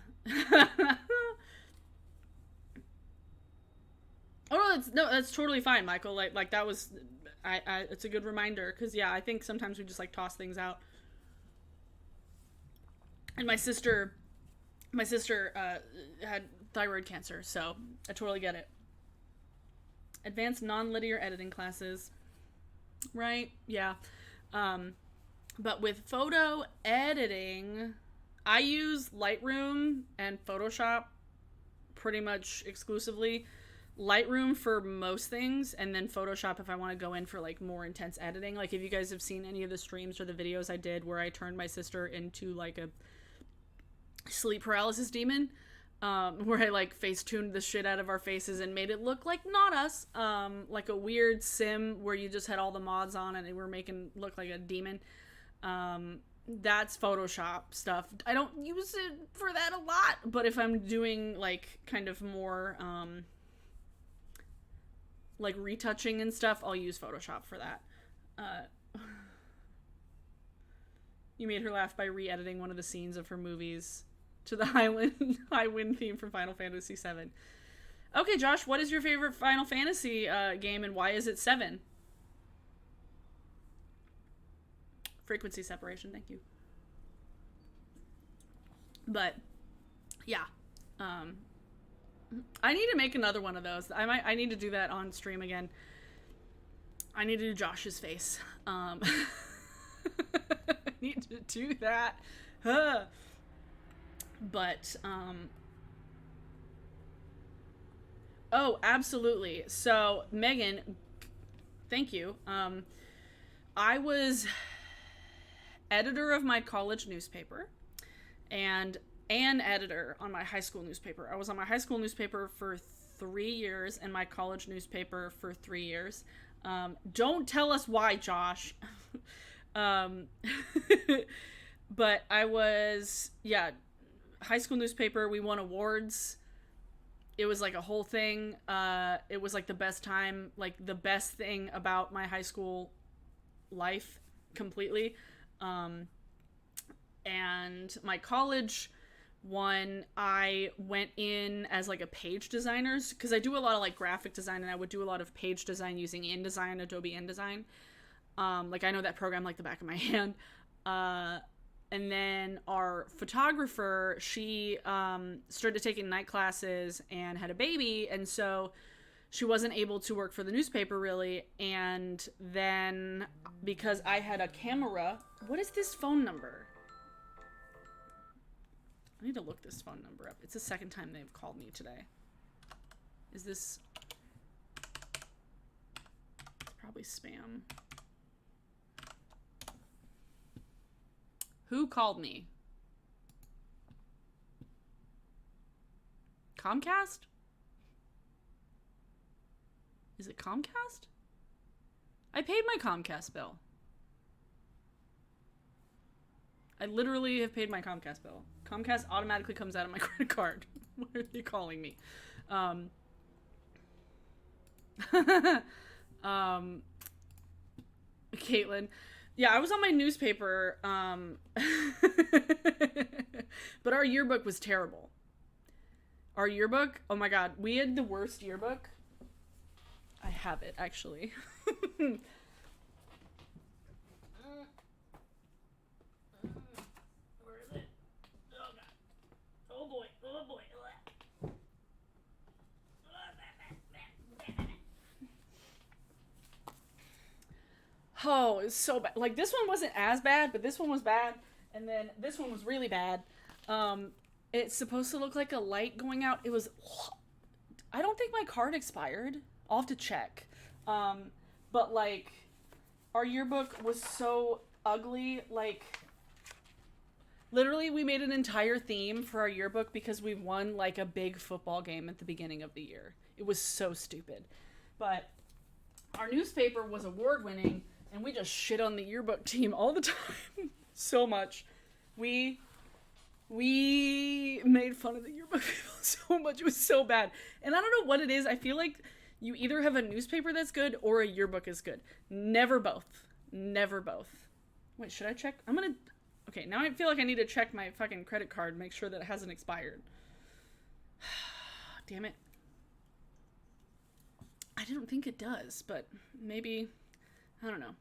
Oh no, that's totally fine, Michael. Like that was, it's a good reminder because yeah, I think sometimes we just like toss things out. And my sister had thyroid cancer, so I totally get it. Advanced non-linear editing classes, right? Yeah. Um, but with photo editing, I use Lightroom and Photoshop pretty much exclusively. Lightroom for most things, and then Photoshop if I want to go in for like more intense editing. Like if you guys have seen any of the streams or the videos I did where I turned my sister into like a sleep paralysis demon, where I like face tuned the shit out of our faces and made it look like not us, like a weird sim where you just had all the mods on and they were making look like a demon. That's Photoshop stuff. I don't use it for that a lot, but if I'm doing like kind of more like retouching and stuff, I'll use Photoshop for that. You made her laugh by re-editing one of the scenes of her movies to the High Wind theme from Final Fantasy VII. Okay, Josh, what is your favorite Final Fantasy game and why is it 7? Frequency separation, thank you. But yeah, I need to make another one of those. I need to do that on stream again. I need to do Josh's face. I need to do that. But oh, absolutely. So Megan, thank you. I was editor of my college newspaper and an editor on my high school newspaper. I was on my high school newspaper for 3 years and my college newspaper for 3 years. Don't tell us why, Josh. But I was, yeah, high school newspaper. We won awards. It was like a whole thing. It was like the best time, like the best thing about my high school life completely. And my college one, I went in as like a page designer because I do a lot of like graphic design and I would do a lot of page design using InDesign, Adobe InDesign. Like I know that program like the back of my hand. And then our photographer, she started taking night classes and had a baby, and so she wasn't able to work for the newspaper really. And then because I had a camera, what is this phone number? I need to look this phone number up. It's the second time they've called me today. Is this... It's probably spam. Who called me? Comcast? Is it Comcast? I paid my Comcast bill. I literally have paid my Comcast bill. Comcast automatically comes out of my credit card. Why are they calling me? Caitlin. Yeah, I was on my newspaper, but our yearbook was terrible. Our yearbook, oh my god, we had the worst yearbook. have it, actually. Where is it? Oh, God. Oh, boy. Oh, boy. Oh, it's so bad. Like, this one wasn't as bad, but this one was bad. And then this one was really bad. Um, it's supposed to look like a light going out. It was. I don't think my card expired. I'll have to check. Um, but, like, our yearbook was so ugly. Like, literally, we made an entire theme for our yearbook because we won, like, a big football game at the beginning of the year. It was so stupid. But our newspaper was award winning, and we just shit on the yearbook team all the time. So much. We made fun of the yearbook people so much. It was so bad. And I don't know what it is. I feel like you either have a newspaper that's good or a yearbook is good. Never both. Never both. Wait, should I check? Okay, now I feel like I need to check my fucking credit card, make sure that it hasn't expired. Damn it. I don't think it does, but maybe, I don't know.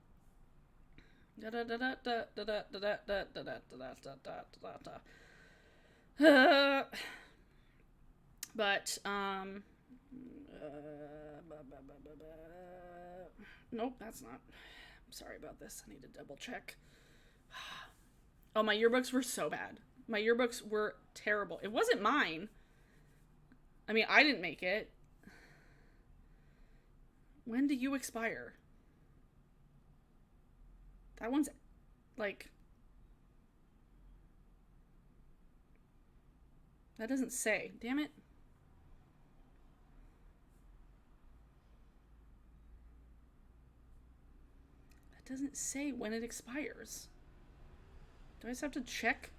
But nope, that's not. I'm sorry about this. I need to double check. Oh, my yearbooks were so bad. My yearbooks were terrible. It wasn't mine. I mean, I didn't make it. When do you expire? That one's, like... That doesn't say. Damn it. That doesn't say when it expires. Do I just have to check?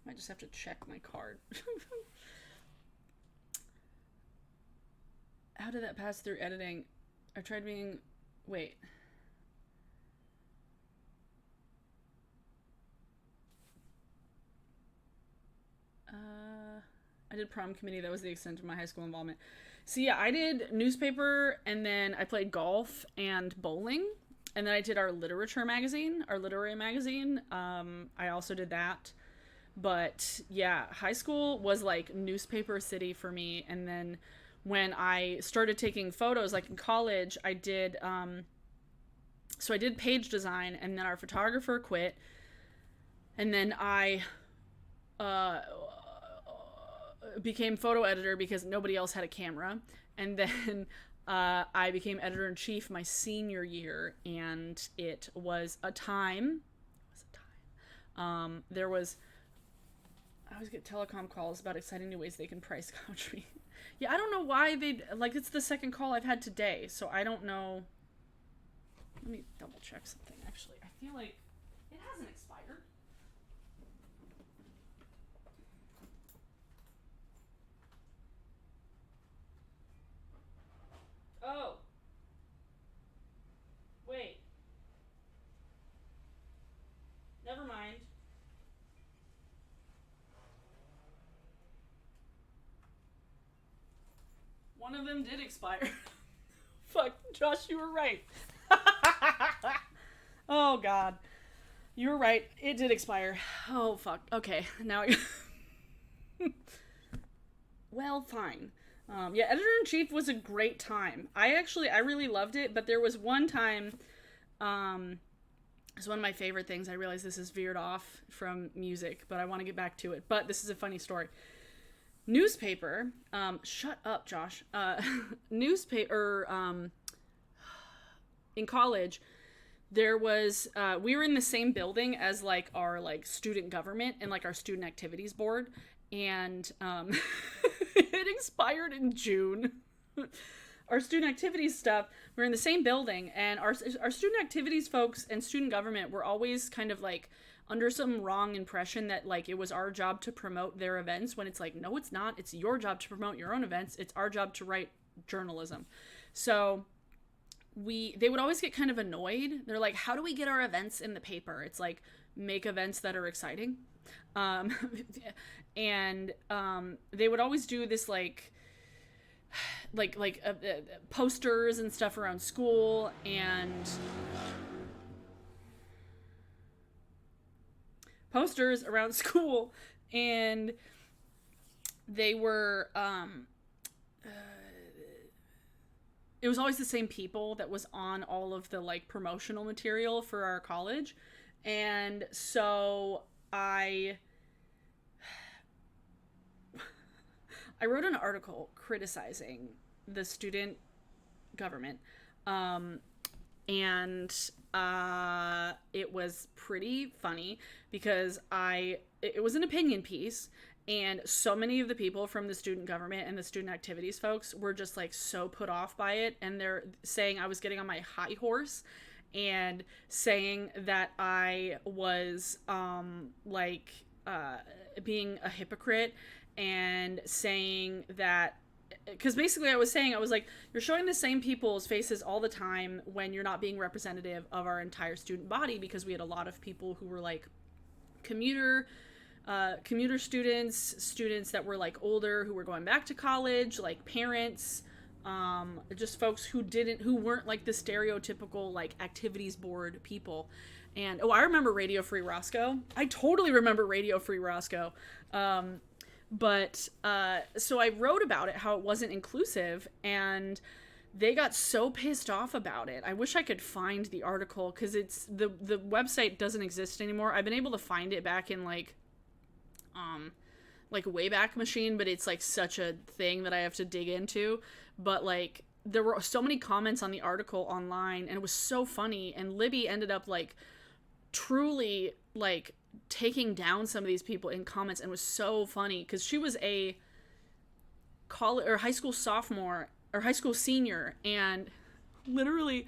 I might just have to check my card. How did that pass through editing? I tried being... Wait. I did prom committee. That was the extent of my high school involvement. So yeah, I did newspaper, and then I played golf and bowling. And then I did our literature magazine, our literary magazine. I also did that. But yeah, high school was like newspaper city for me. And then when I started taking photos, like in college, I did page design, and then our photographer quit, and then I became photo editor because nobody else had a camera, and then I became editor-in-chief my senior year, and it was a time. There was... I always get telecom calls about exciting new ways they can price gouge me. Yeah, I don't know why they... Like, it's the second call I've had today, so I don't know... Let me double check something, actually. I feel like it hasn't expired. Oh. Wait. Never mind. One of them did expire. Fuck, Josh, you were right. Oh, God. You were right. It did expire. Oh, fuck. Okay, now I... Well, fine. Yeah, editor-in-chief was a great time. I really loved it, but there was one time... It's one of my favorite things. I realize this is veered off from music, but I want to get back to it. But this is a funny story. Newspaper, shut up, Josh. Newspaper, in college, there was, we were in the same building as, like, our, like, student government and, like, our student activities board, and, it expired in June. Our student activities stuff, we were in the same building, and our student activities folks and student government were always kind of, like, under some wrong impression that, like, it was our job to promote their events, when it's like, no, it's not. It's your job to promote your own events. It's our job to write journalism. So they would always get kind of annoyed. They're like, how do we get our events in the paper? It's like, make events that are exciting. And they would always do this, like, posters and stuff around school, and posters around school, and they were it was always the same people that was on all of the like promotional material for our college. And so I wrote an article criticizing the student government. And it was pretty funny because it was an opinion piece, and so many of the people from the student government and the student activities folks were just like so put off by it, and they're saying I was getting on my high horse and saying that I was being a hypocrite, and saying that, because basically I was like, you're showing the same people's faces all the time when you're not being representative of our entire student body, because we had a lot of people who were like commuter students that were like older, who were going back to college, like parents, just folks who weren't like the stereotypical like activities board people. And I remember Radio Free Roscoe. I totally remember Radio Free Roscoe. But so I wrote about it, how it wasn't inclusive, and they got so pissed off about it. I wish I could find the article, because it's the website doesn't exist anymore. I've been able to find it back in like Wayback Machine, but it's like such a thing that I have to dig into. But like there were so many comments on the article online, and it was so funny, and Libby ended up like truly like taking down some of these people in comments, and was so funny because she was a college or high school sophomore or high school senior, and literally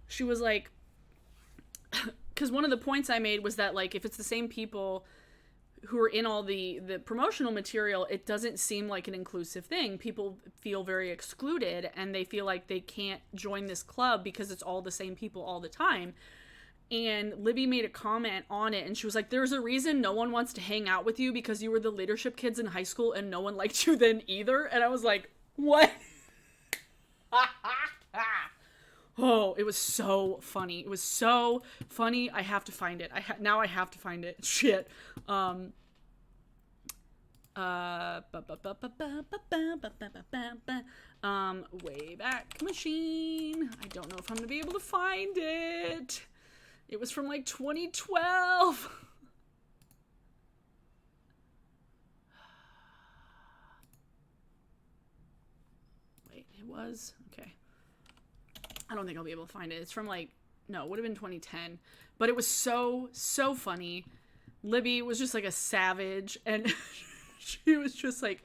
she was like, because one of the points I made was that like if it's the same people who are in all the promotional material, it doesn't seem like an inclusive thing. People feel very excluded, and they feel like they can't join this club because it's all the same people all the time. And Libby made a comment on it, and she was like, there's a reason no one wants to hang out with you, because you were the leadership kids in high school and no one liked you then either. And I was like, what? Oh, it was so funny. It was so funny. I have to find it. Now I have to find it. Shit. Wayback Machine. I don't know if I'm gonna be able to find it. It was from like 2012. Wait, it was? Okay. I don't think I'll be able to find it. It's from like, no, it would have been 2010. But it was so, so funny. Libby was just like a savage, and she was just like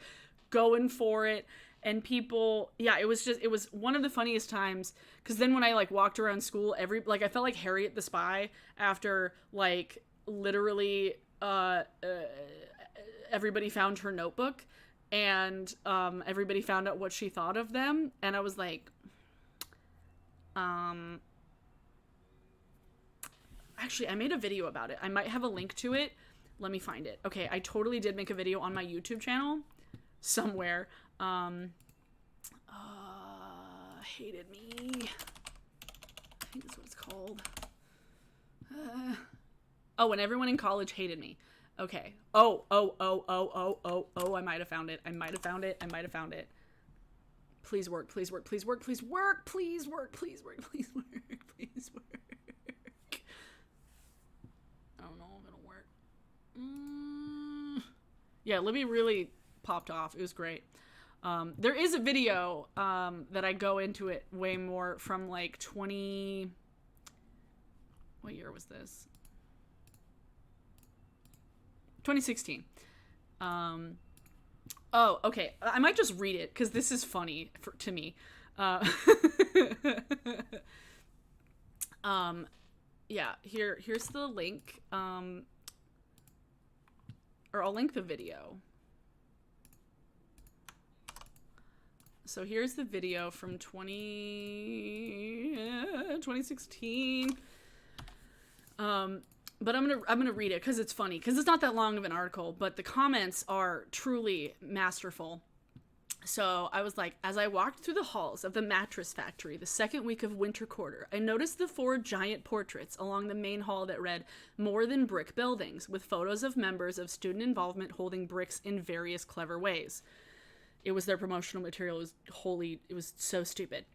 going for it. And people, yeah, it was one of the funniest times, because then when I like walked around school, I felt like Harriet the Spy after like literally everybody found her notebook, and everybody found out what she thought of them, and I was like, actually I made a video about it. I might have a link to it. Let me find it. Okay, I totally did make a video on my YouTube channel somewhere. Hated Me. I think that's what it's called. And everyone in college hated me. Okay. I might have found it. Please work. I don't know if it'll work. Yeah, Libby really popped off. It was great. There is a video that I go into it way more from like what year was this? 2016. Okay. I might just read it because this is funny to me. Yeah, here's the link. Or I'll link the video. So here's the video from 2016. But I'm gonna read it because it's funny, because it's not that long of an article, but the comments are truly masterful. So I was like, as I walked through the halls of the mattress factory the second week of winter quarter, I noticed the 4 giant portraits along the main hall that read, "More than brick buildings," with photos of members of student involvement holding bricks in various clever ways. It was their promotional material. It was so stupid.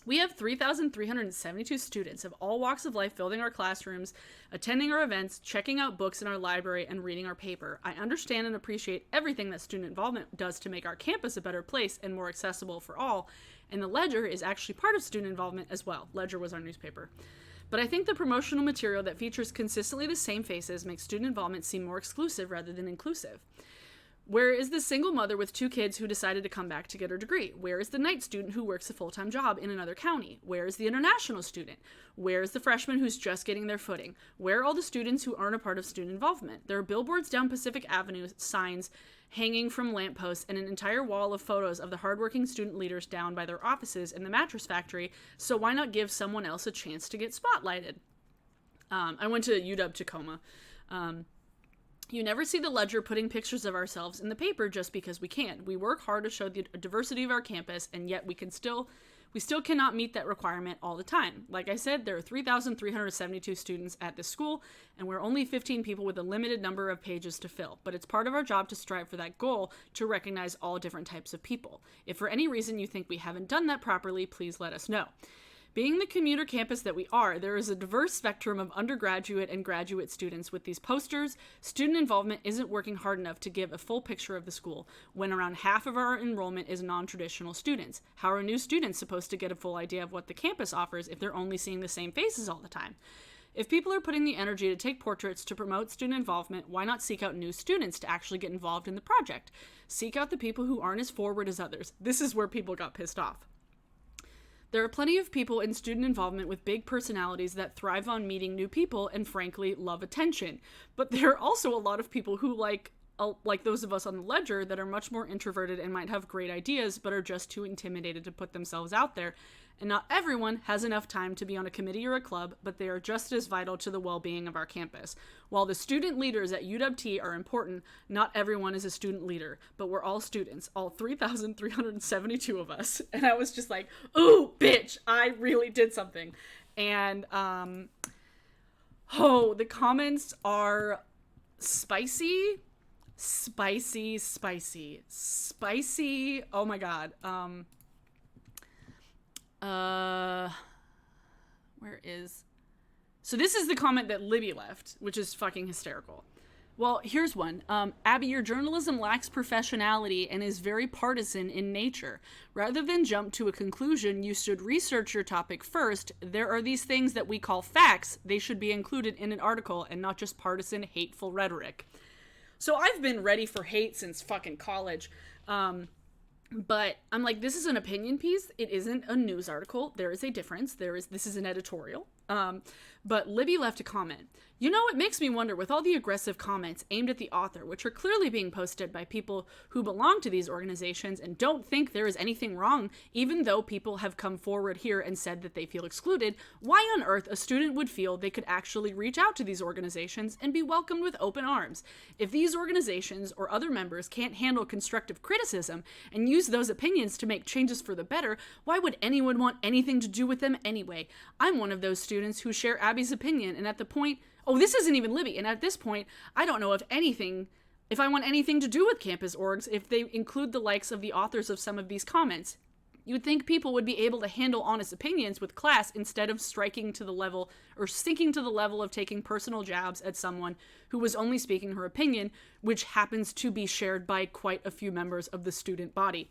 We have 3,372 students of all walks of life filling our classrooms, attending our events, checking out books in our library, and reading our paper. I understand and appreciate everything that student involvement does to make our campus a better place and more accessible for all, and the Ledger is actually part of student involvement as well. Ledger was our newspaper. But I think the promotional material that features consistently the same faces makes student involvement seem more exclusive rather than inclusive. Where is the single mother with 2 kids who decided to come back to get her degree? Where is the night student who works a full-time job in another county? Where is the international student? Where is the freshman who's just getting their footing? Where are all the students who aren't a part of student involvement? There are billboards down Pacific Avenue, signs hanging from lampposts, and an entire wall of photos of the hardworking student leaders down by their offices in the mattress factory, so why not give someone else a chance to get spotlighted? I went to UW-Tacoma. You never see the Ledger putting pictures of ourselves in the paper just because we can. We work hard to show the diversity of our campus, and yet we still cannot meet that requirement all the time. Like I said, there are 3,372 students at this school, and we're only 15 people with a limited number of pages to fill. But it's part of our job to strive for that goal, to recognize all different types of people. If for any reason you think we haven't done that properly, please let us know. Being the commuter campus that we are, there is a diverse spectrum of undergraduate and graduate students. With these posters, student involvement isn't working hard enough to give a full picture of the school, when around half of our enrollment is non-traditional students. How are new students supposed to get a full idea of what the campus offers if they're only seeing the same faces all the time? If people are putting the energy to take portraits to promote student involvement, why not seek out new students to actually get involved in the project? Seek out the people who aren't as forward as others. This is where people got pissed off. There are plenty of people in student involvement with big personalities that thrive on meeting new people and frankly love attention. But there are also a lot of people who like those of us on the Ledger that are much more introverted and might have great ideas but are just too intimidated to put themselves out there. And not everyone has enough time to be on a committee or a club, but they are just as vital to the well-being of our campus. While the student leaders at UW-T are important, not everyone is a student leader, but we're all students, all 3,372 of us. And I was just like, ooh, bitch, I really did something. And, the comments are spicy. Oh my God. So this is the comment that Libby left, which is fucking hysterical. Well, here's one. Abby, your journalism lacks professionality and is very partisan in nature. Rather than jump to a conclusion, you should research your topic first. There are these things that we call facts. They should be included in an article and not just partisan, hateful rhetoric. So I've been ready for hate since fucking college. But I'm like, this is an opinion piece. It isn't a news article. There is a difference. This is an editorial. But Libby left a comment. You know, it makes me wonder, with all the aggressive comments aimed at the author, which are clearly being posted by people who belong to these organizations and don't think there is anything wrong, even though people have come forward here and said that they feel excluded, why on earth a student would feel they could actually reach out to these organizations and be welcomed with open arms. If these organizations or other members can't handle constructive criticism and use those opinions to make changes for the better, why would anyone want anything to do with them anyway? I'm one of those students who share Abby's opinion, and at the point, this isn't even Libby, and at this point, I don't know if I want anything to do with campus orgs if they include the likes of the authors of some of these comments. You'd think people would be able to handle honest opinions with class instead of sinking to the level of taking personal jabs at someone who was only speaking her opinion, which happens to be shared by quite a few members of the student body.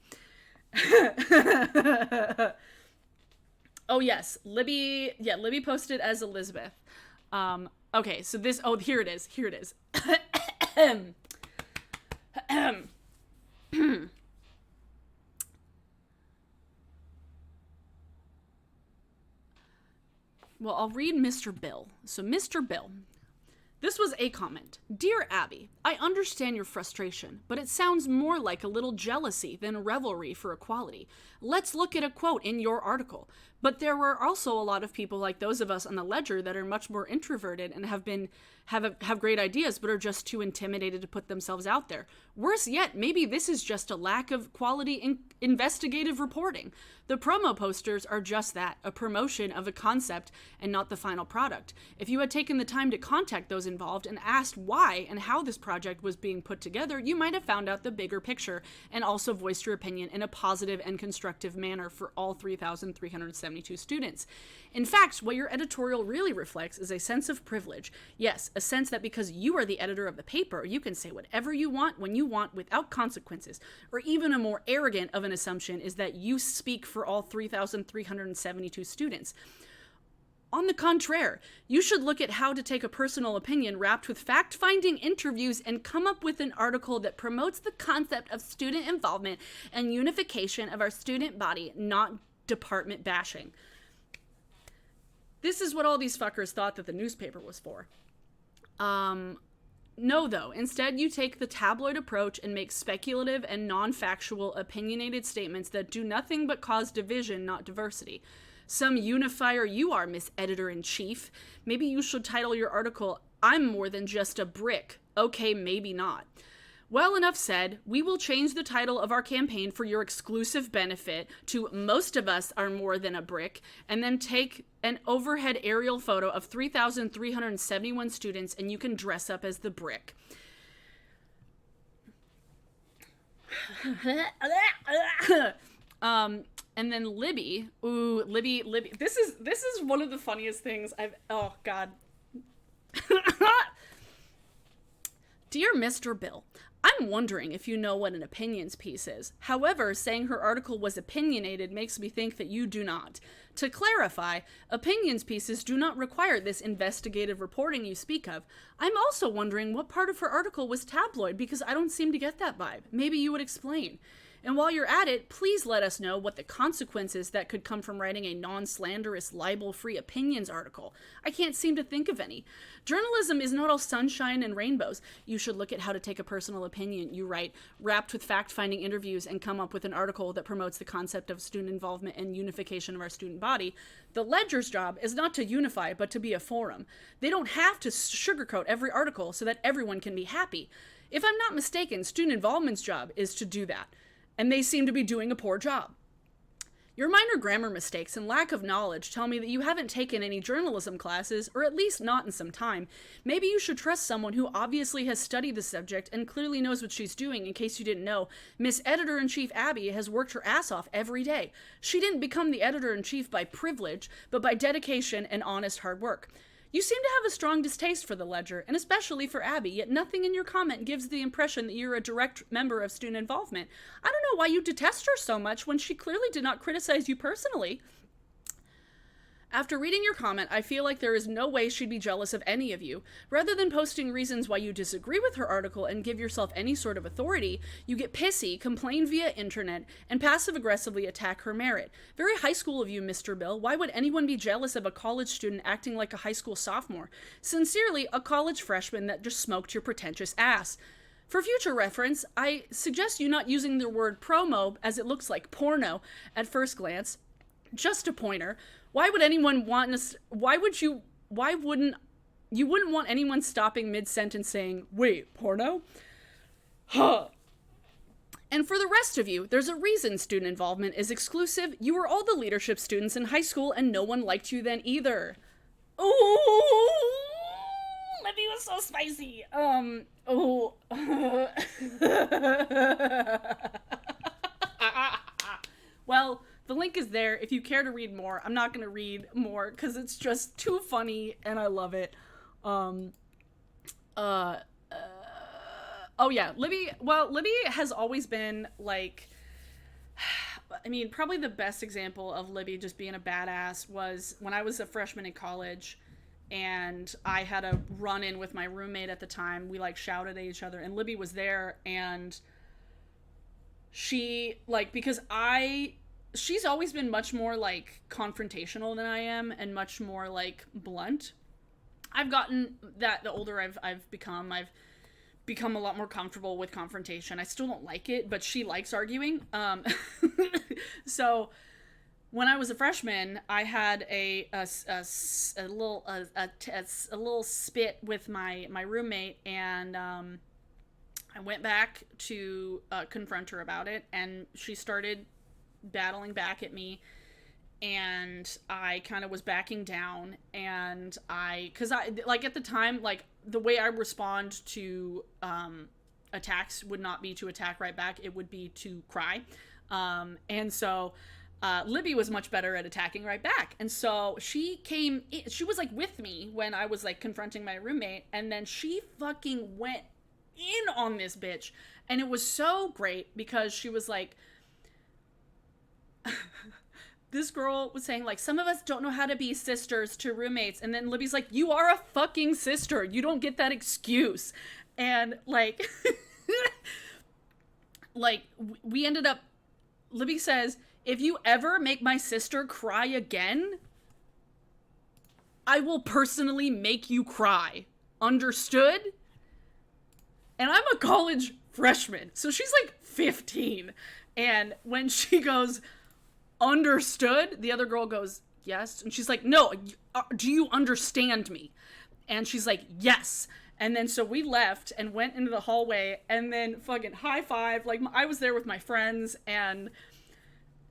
Oh yes, Libby posted as Elizabeth. Okay, so this, here it is. Well, I'll read Mr. Bill. So Mr. Bill, This was a comment. Dear Abby, I understand your frustration, but it sounds more like a little jealousy than revelry for equality. Let's look at a quote in your article. But there were also a lot of people like those of us on the Ledger that are much more introverted and have great ideas but are just too intimidated to put themselves out there. Worse yet, maybe this is just a lack of quality investigative reporting. The promo posters are just that, a promotion of a concept and not the final product. If you had taken the time to contact those involved and asked why and how this project was being put together, you might have found out the bigger picture and also voiced your opinion in a positive and constructive manner for all 3,372 students. In fact, what your editorial really reflects is a sense of privilege. Yes, a sense that because you are the editor of the paper, you can say whatever you want when you want without consequences. Or even a more arrogant of an assumption is that you speak for all 3,372 students. On the contrary, you should look at how to take a personal opinion wrapped with fact-finding interviews and come up with an article that promotes the concept of student involvement and unification of our student body, not department bashing. This is what all these fuckers thought that the newspaper was for. No, though. Instead, you take the tabloid approach and make speculative and non-factual, opinionated statements that do nothing but cause division, not diversity. Some unifier you are, Miss Editor-in-Chief. Maybe you should title your article, I'm More Than Just a Brick. Okay, maybe not. Well, enough said. We will change the title of our campaign for your exclusive benefit to Most of Us Are More Than a Brick, and then take an overhead aerial photo of 3,371 students, and you can dress up as the brick. And then Libby, Libby. This is one of the funniest things oh God. Dear Mr. Bill, I'm wondering if you know what an opinions piece is. However, saying her article was opinionated makes me think that you do not. To clarify, opinions pieces do not require this investigative reporting you speak of. I'm also wondering what part of her article was tabloid because I don't seem to get that vibe. Maybe you would explain. And while you're at it, please let us know what the consequences that could come from writing a non-slanderous, libel-free opinions article. I can't seem to think of any. Journalism is not all sunshine and rainbows. You should look at how to take a personal opinion you write, wrapped with fact-finding interviews, and come up with an article that promotes the concept of student involvement and unification of our student body. The Ledger's job is not to unify, but to be a forum. They don't have to sugarcoat every article so that everyone can be happy. If I'm not mistaken, student involvement's job is to do that. And they seem to be doing a poor job. Your minor grammar mistakes and lack of knowledge tell me that you haven't taken any journalism classes, or at least not in some time. Maybe you should trust someone who obviously has studied the subject and clearly knows what she's doing. In case you didn't know, Miss Editor-in-Chief Abby has worked her ass off every day. She didn't become the editor-in-chief by privilege, but by dedication and honest hard work. You seem to have a strong distaste for the Ledger, and especially for Abby, yet nothing in your comment gives the impression that you're a direct member of student involvement. I don't know why you detest her so much when she clearly did not criticize you personally. After reading your comment, I feel like there is no way she'd be jealous of any of you. Rather than posting reasons why you disagree with her article and give yourself any sort of authority, you get pissy, complain via internet, and passive-aggressively attack her merit. Very high school of you, Mr. Bill. Why would anyone be jealous of a college student acting like a high school sophomore? Sincerely, a college freshman that just smoked your pretentious ass. For future reference, I suggest you not using the word promo as it looks like porno at first glance. Just a pointer. Why would anyone want us? Why wouldn't you wouldn't want anyone stopping mid-sentence saying, wait, porno? Huh. And for the rest of you, there's a reason student involvement is exclusive. You were all the leadership students in high school and no one liked you then either. Ooh, Libby was so spicy. Well, the link is there if you care to read more. I'm not going to read more because it's just too funny and I love it. Oh yeah, Libby has always been like, I mean, probably the best example of Libby just being a badass was when I was a freshman in college and I had a run-in with my roommate at the time. We like shouted at each other and Libby was there and she like, because she's always been much more like confrontational than I am and much more like blunt. I've gotten that the older I've become a lot more comfortable with confrontation. I still don't like it, but she likes arguing. So when I was a freshman, I had a little spit with my roommate, and I went back to confront her about it, and she started battling back at me, and I kind of was backing down, and because I like at the time, like the way I respond to attacks would not be to attack right back; it would be to cry, and so. Libby was much better at attacking right back. And so she was like with me when I was like confronting my roommate, and then she fucking went in on this bitch. And it was so great because she was like, this girl was saying like, some of us don't know how to be sisters to roommates. And then Libby's like, you are a fucking sister. You don't get that excuse. And like, like we ended up, Libby says, if you ever make my sister cry again, I will personally make you cry. Understood? And I'm a college freshman, so she's like 15. And when she goes, understood, the other girl goes, yes. And she's like, no, do you understand me? And she's like, yes. And then so we left and went into the hallway, and then fucking high five. Like I was there with my friends, and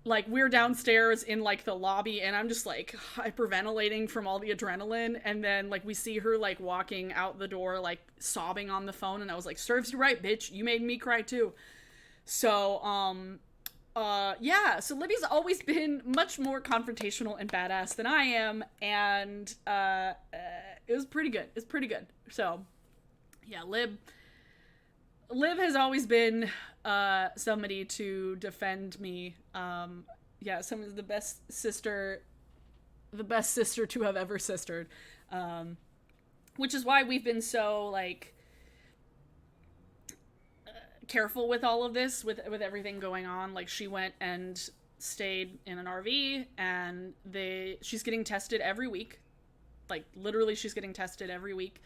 like we're downstairs in like the lobby, and I'm just like hyperventilating from all the adrenaline, and then like we see her like walking out the door like sobbing on the phone, and I was like, serves you right, bitch, you made me cry too. So yeah, so Libby's always been much more confrontational and badass than I am, and it was pretty good. It's pretty good. So yeah, Lib has always been somebody to defend me. Yeah, some of the best sister to have ever sistered. Which is why we've been so like careful with all of this, with everything going on. Like she went and stayed in an RV, and she's getting tested every week. Like literally, she's getting tested every week.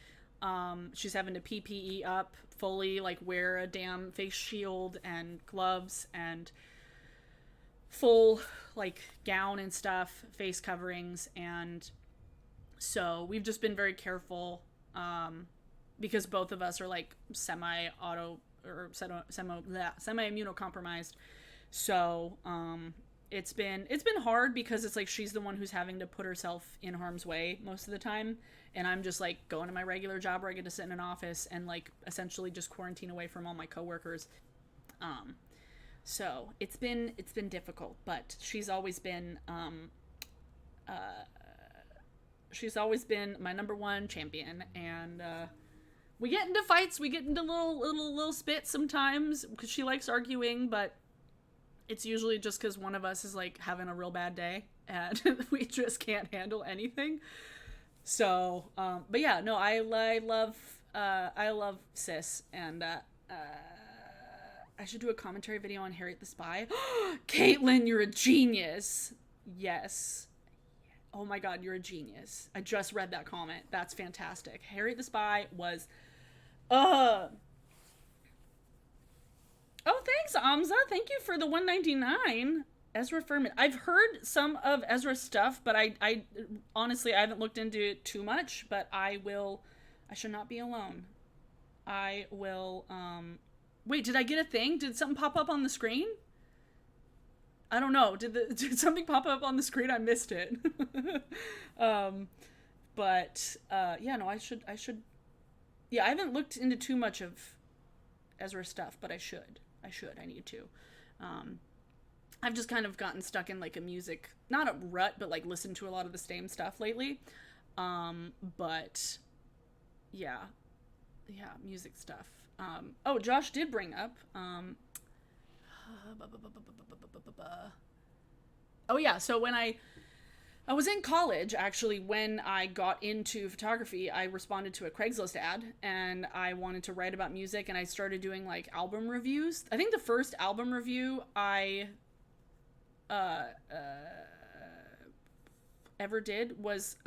She's having to PPE up fully, like wear a damn face shield and gloves and full like gown and stuff, face coverings. And so we've just been very careful, because both of us are like semi-immunocompromised. So it's been hard because it's like she's the one who's having to put herself in harm's way most of the time, and I'm just like going to my regular job where I get to sit in an office and like essentially just quarantine away from all my coworkers. So it's been difficult, but she's always been my number one champion. And we get into fights, we get into little spits sometimes because she likes arguing, but it's usually just because one of us is like having a real bad day and we just can't handle anything. So, but yeah, no, I love Sis, and I should do a commentary video on Harriet the Spy. Caitlin, you're a genius. Yes. Oh my god, you're a genius. I just read that comment. That's fantastic. Harriet the Spy was, Oh, thanks, Amza. Thank you for the $1.99. Ezra Furman. I've heard some of Ezra's stuff, but I honestly, I haven't looked into it too much, but I should not be alone. I will, wait, did I get a thing? Did something pop up on the screen? I don't know. Did something pop up on the screen? I missed it. But, yeah, no, I should, yeah, I haven't looked into too much of Ezra's stuff, but I need to. I've just kind of gotten stuck in like a music, not a rut, but like listened to a lot of the same stuff lately. But yeah, music stuff. Oh, Josh did bring up, oh yeah, so when I was in college, actually, when I got into photography, I responded to a Craigslist ad, and I wanted to write about music, and I started doing like album reviews. I think the first album review I ever did was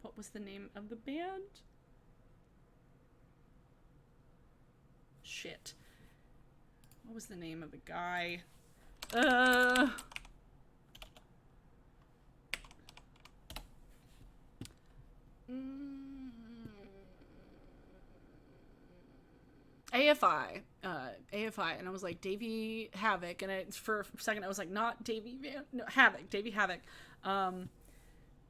What was the name of the band? Shit. What was the name of the guy? AFI. AFI. And I was like, Davey Havoc. And for a second, I was like, not Davey no, Havoc. Davey Havoc.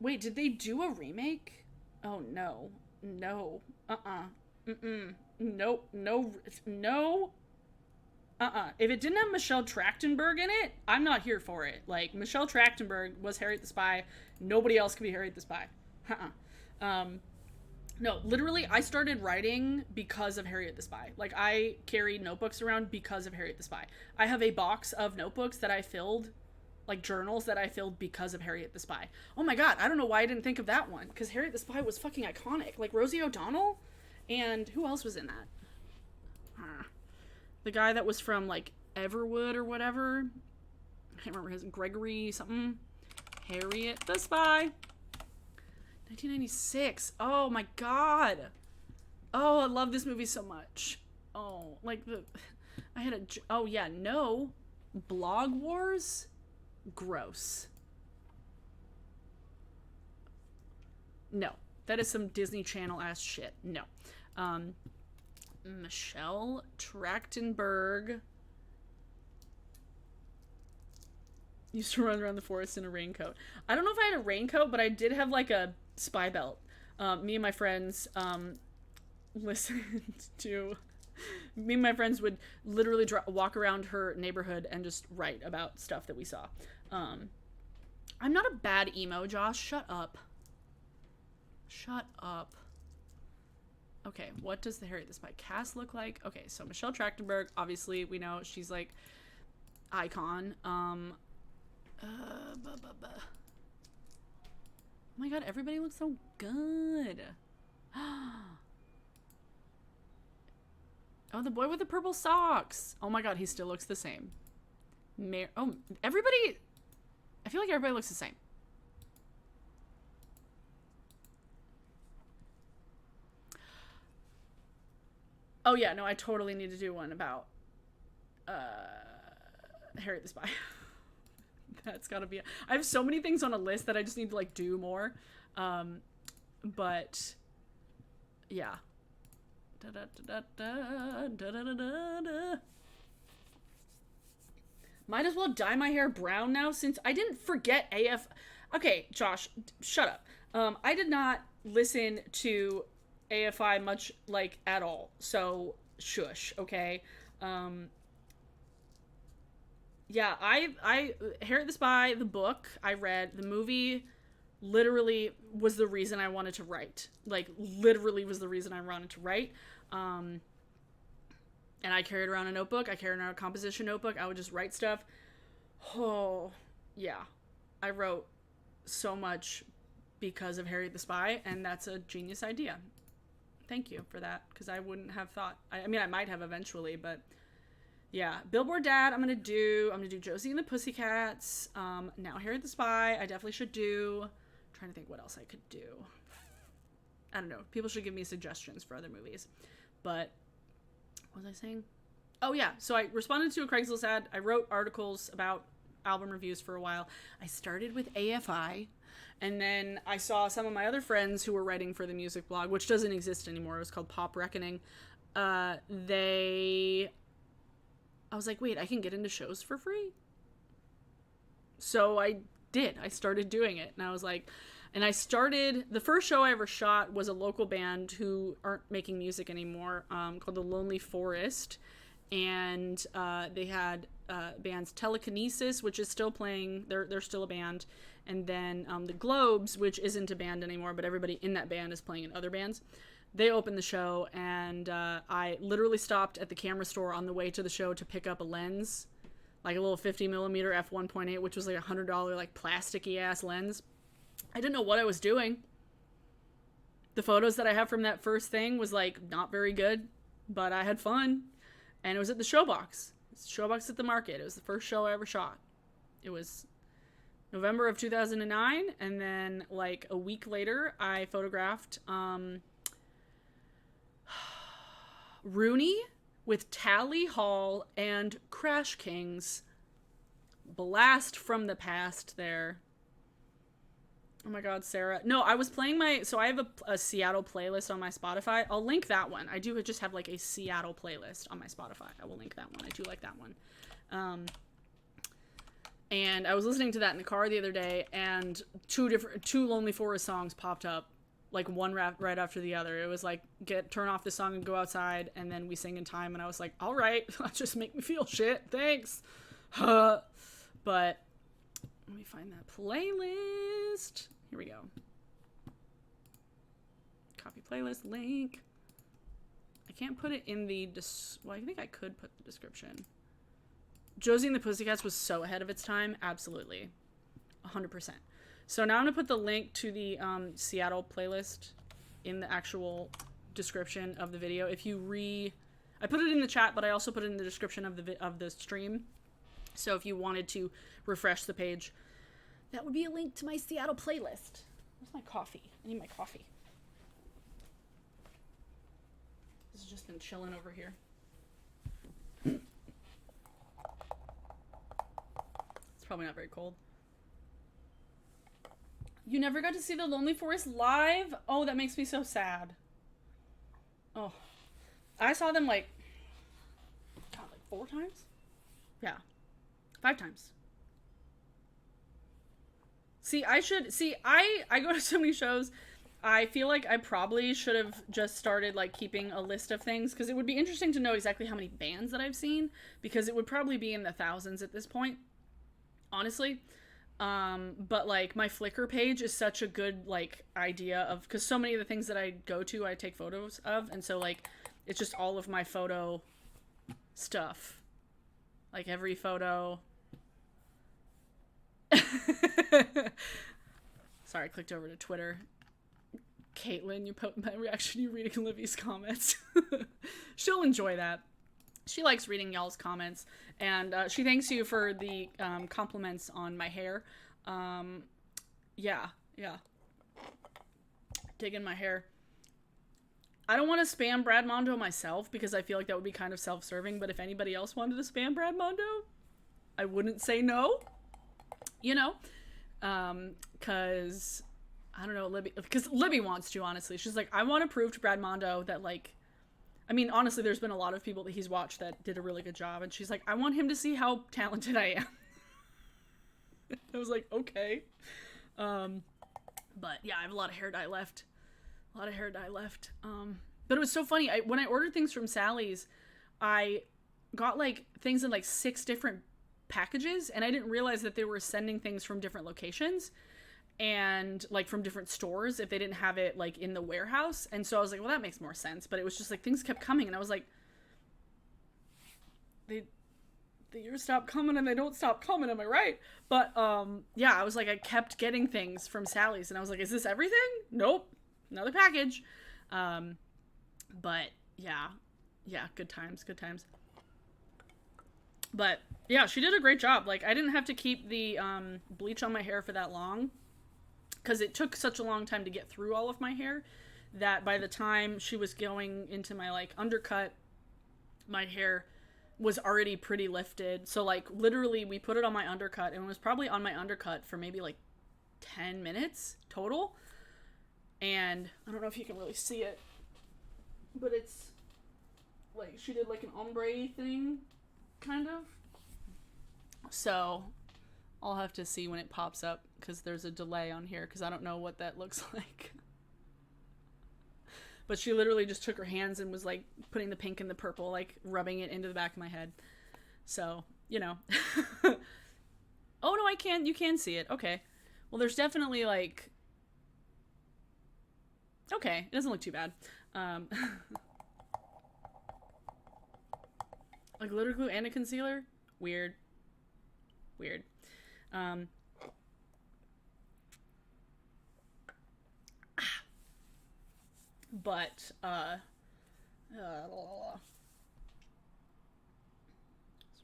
Wait, did they do a remake? Oh, no. No. Nope. No. If it didn't have Michelle Trachtenberg in it, I'm not here for it. Like, Michelle Trachtenberg was Harriet the Spy. Nobody else could be Harriet the Spy. No, literally, I started writing because of Harriet the Spy. Like, I carried notebooks around because of Harriet the Spy. I have a box of notebooks that I filled, like journals that I filled because of Harriet the Spy. Oh my god, I don't know why I didn't think of that one, because Harriet the Spy was fucking iconic. Like, Rosie O'Donnell? And who else was in that? The guy that was from, like, Everwood or whatever. I can't remember his Gregory something. Harriet the Spy. 1996. Oh my god. Oh, I love this movie so much. Oh, like oh yeah, no. Blog Wars? Gross. No. That is some Disney Channel ass shit. No. Michelle Trachtenberg used to run around the forest in a raincoat. I don't know if I had a raincoat, but I did have like a spy belt. Me and my friends listened to... Me and my friends would literally walk around her neighborhood and just write about stuff that we saw. I'm not a bad emo, Josh. Shut up. Shut up. Okay, what does the Harriet the Spy cast look like? Okay, so Michelle Trachtenberg, obviously, we know she's like icon. Oh my god, everybody looks so good. Oh, the boy with the purple socks. Oh my god, he still looks the same. Everybody... I feel like everybody looks the same. Oh yeah, no, I totally need to do one about Harriet the Spy. That's gotta be... I have so many things on a list that I just need to, like, do more. But... yeah. Might as well dye my hair brown now, since I didn't forget AF... Okay, Josh, shut up. I did not listen to AFI much, like, at all. So, shush, okay? Yeah, Harriet the Spy, the book, I read. The movie literally was the reason I wanted to write. Like, literally was the reason I wanted to write. And I carried around a notebook. I carried around a composition notebook. I would just write stuff. Oh, yeah. I wrote so much because of Harriet the Spy, and that's a genius idea. Thank you for that, because I wouldn't have thought... I mean, I might have eventually, but... yeah, Billboard Dad, I'm gonna do Josie and the Pussycats. Now Harriet the Spy, I definitely should do. I'm trying to think what else I could do. I don't know. People should give me suggestions for other movies. But, what was I saying? Oh yeah, so I responded to a Craigslist ad. I wrote articles about album reviews for a while. I started with AFI, and then I saw some of my other friends who were writing for the music blog, which doesn't exist anymore. It was called Pop Reckoning. I was like, wait, I can get into shows for free? So I did. I started doing it. And I was like, the first show I ever shot was a local band who aren't making music anymore, called The Lonely Forest. And they had bands Telekinesis, which is still playing. They're still a band. And then the Globes, which isn't a band anymore, but everybody in that band is playing in other bands. They opened the show, and I literally stopped at the camera store on the way to the show to pick up a lens, like a little 50mm f1.8, which was like $100, like, plasticky ass lens. I didn't know what I was doing. The photos that I have from that first thing was, like, not very good, but I had fun, and it was at the Showbox. It's Showbox at the Market. It was the first show I ever shot. It was November of 2009, and then like a week later, I photographed Rooney with Tally Hall and Crash Kings. Blast from the past there. Oh my god, Sarah. No, I was playing so I have a Seattle playlist on my Spotify. I'll link that one. I do just have like a Seattle playlist on my Spotify. I will link that one. I do like that one. And I was listening to that in the car the other day, and two Lonely Forest songs popped up, like one right after the other. It was like, turn off the song and go outside, and then we sing in time, and I was like, all right, just make me feel shit, thanks. But let me find that playlist. Here we go. Copy playlist link. I can't put it in the well, I think I could put the description. Josie and the Pussycats was so ahead of its time. Absolutely. 100%. So now I'm going to put the link to the Seattle playlist in the actual description of the video. If you I put it in the chat, but I also put it in the description of the stream. So if you wanted to refresh the page, that would be a link to my Seattle playlist. Where's my coffee? I need my coffee. This has just been chilling over here. It's probably not very cold. You never got to see the Lonely Forest live? Oh, that makes me so sad. Oh. I saw them like 4 times? Yeah. 5 times. I go to so many shows. I feel like I probably should have just started like keeping a list of things, because it would be interesting to know exactly how many bands that I've seen, because it would probably be in the thousands at this point, honestly. But like my Flickr page is such a good like idea of, because so many of the things that I go to I take photos of, and so like it's just all of my photo stuff, like every photo. Sorry, I clicked over to Twitter. Caitlin, you put my reaction, you reading Livy's comments. She'll enjoy that. She likes reading y'all's comments, and she thanks you for the compliments on my hair. Yeah. Digging my hair. I don't want to spam Brad Mondo myself, because I feel like that would be kind of self-serving, but if anybody else wanted to spam Brad Mondo, I wouldn't say no. You know? Because I don't know, because Libby wants to, honestly. She's like, I want to prove to Brad Mondo that, like, I mean, honestly, there's been a lot of people that he's watched that did a really good job, and she's like, I want him to see how talented I am. I was like, okay. But yeah, I have a lot of hair dye left. But it was so funny. When I ordered things from Sally's, I got like things in like 6 different packages, and I didn't realize that they were sending things from different locations and like from different stores if they didn't have it like in the warehouse. And so I was like, well, that makes more sense. But it was just like things kept coming, and I was like, the years stop coming and they don't stop coming, am I right? But yeah, I was like, I kept getting things from Sally's, and I was like, is this everything? Nope, another package. But yeah, good times. But yeah, she did a great job. Like, I didn't have to keep the bleach on my hair for that long, because it took such a long time to get through all of my hair that by the time she was going into my like undercut, my hair was already pretty lifted. So like literally we put it on my undercut, and it was probably on my undercut for maybe like 10 minutes total. And I don't know if you can really see it, but it's like she did like an ombre thing, kind of. So I'll have to see when it pops up, because there's a delay on here, because I don't know what that looks like. But she literally just took her hands and was like putting the pink and the purple, like rubbing it into the back of my head. So, you know. Oh no, you can see it. Okay. Well, there's definitely like, okay, it doesn't look too bad. Like glitter glue and a concealer? Weird. But, just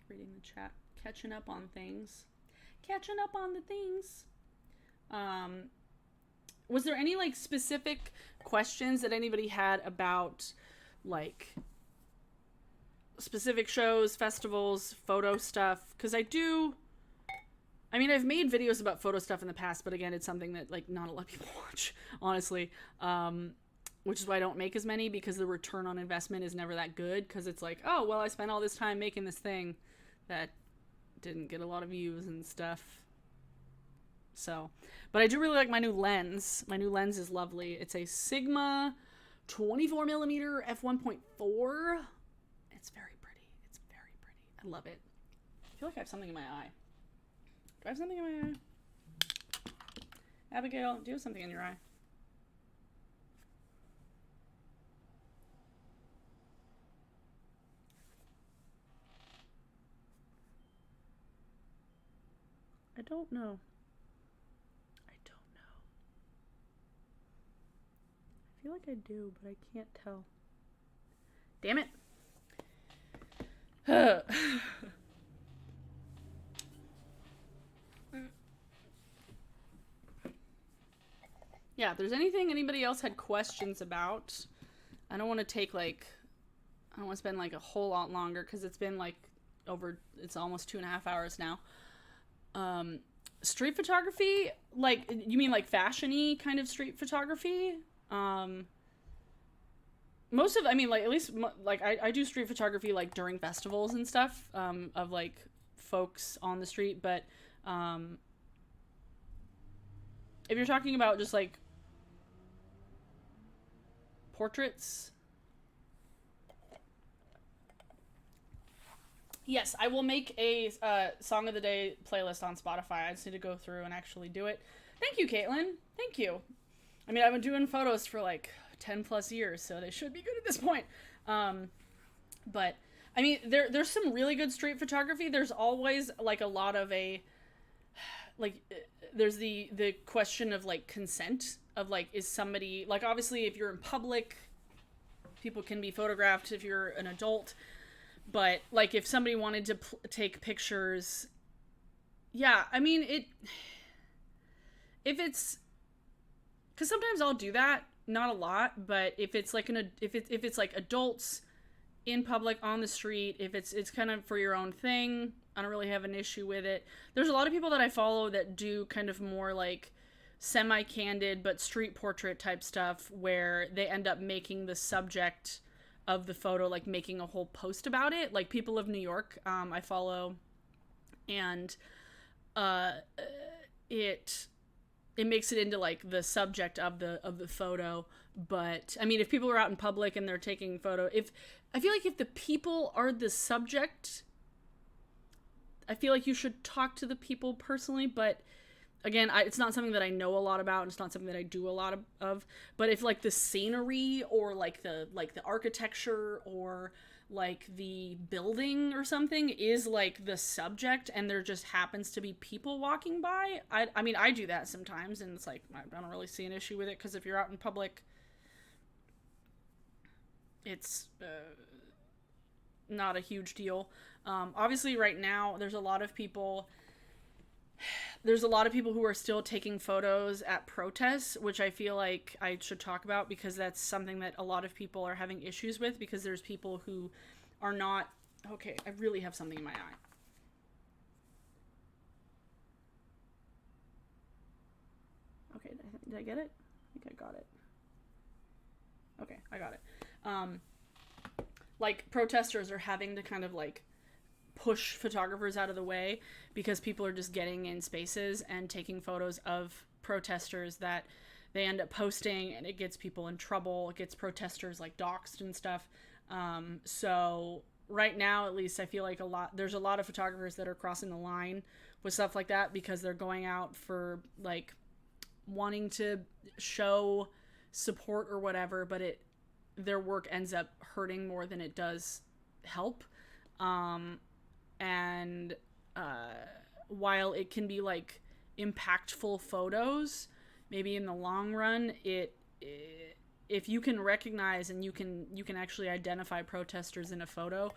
reading the chat, catching up on things. catching up on the things. Um, was there any like specific questions that anybody had about like specific shows, festivals, photo stuff? Because I mean, I've made videos about photo stuff in the past, but again, it's something that like not a lot of people watch, honestly. Which is why I don't make as many, because the return on investment is never that good. Because it's like, oh, well, I spent all this time making this thing that didn't get a lot of views and stuff. So, but I do really like my new lens. My new lens is lovely. It's a Sigma 24mm f1.4. It's very pretty. It's very pretty. I love it. I feel like I have something in my eye. Do I have something in my eye? Abigail, do you have something in your eye? I don't know. I don't know. I feel like I do, but I can't tell. Damn it. Yeah, if there's anything anybody else had questions about, I don't want to take like, I don't want to spend like a whole lot longer, because it's been like it's almost 2.5 hours now. Street photography, like, you mean like fashion-y kind of street photography? Most of, I mean, like, at least, like, I do street photography, like, during festivals and stuff, of, like, folks on the street, but, if you're talking about just, like, portraits, yes, I will make a Song of the Day playlist on Spotify. I just need to go through and actually do it. Thank you, Caitlin. Thank you. I mean, I've been doing photos for like 10 plus years, so they should be good at this point. But I mean, there's some really good street photography. There's always like a lot of like there's the question of like consent of like, is somebody, like, obviously if you're in public, people can be photographed if you're an adult. But, like, if somebody wanted to take pictures, yeah, I mean, if it's, because sometimes I'll do that, not a lot, but if it's, like, if it's, like, adults in public, on the street, if it's kind of for your own thing, I don't really have an issue with it. There's a lot of people that I follow that do kind of more, like, semi-candid, but street portrait type stuff, where they end up making the subject of the photo, like, making a whole post about it. Like, People of New York, I follow, and it makes it into, like, the subject of the photo. But I mean, if people are out in public and they're taking photo, I feel like if the people are the subject, I feel like you should talk to the people personally. But again, it's not something that I know a lot about, and it's not something that I do a lot of. But if, like, the scenery, or like the architecture, or like the building or something is like the subject, and there just happens to be people walking by, I mean, I do that sometimes, and it's like, I don't really see an issue with it, because if you're out in public, it's not a huge deal. Obviously, right now, there's a lot of people who are still taking photos at protests, which I feel like I should talk about, because that's something that a lot of people are having issues with, because there's people who are not... Okay, I really have something in my eye. Okay, did I get it? I think I got it. Okay, I got it. Like, protesters are having to kind of, like, push photographers out of the way, because people are just getting in spaces and taking photos of protesters that they end up posting, and it gets people in trouble. It gets protesters, like, doxxed and stuff. So right now, at least, I feel like there's a lot of photographers that are crossing the line with stuff like that, because they're going out for, like, wanting to show support or whatever, but their work ends up hurting more than it does help. And while it can be, like, impactful photos, maybe in the long run, if you can recognize and you can actually identify protesters in a photo,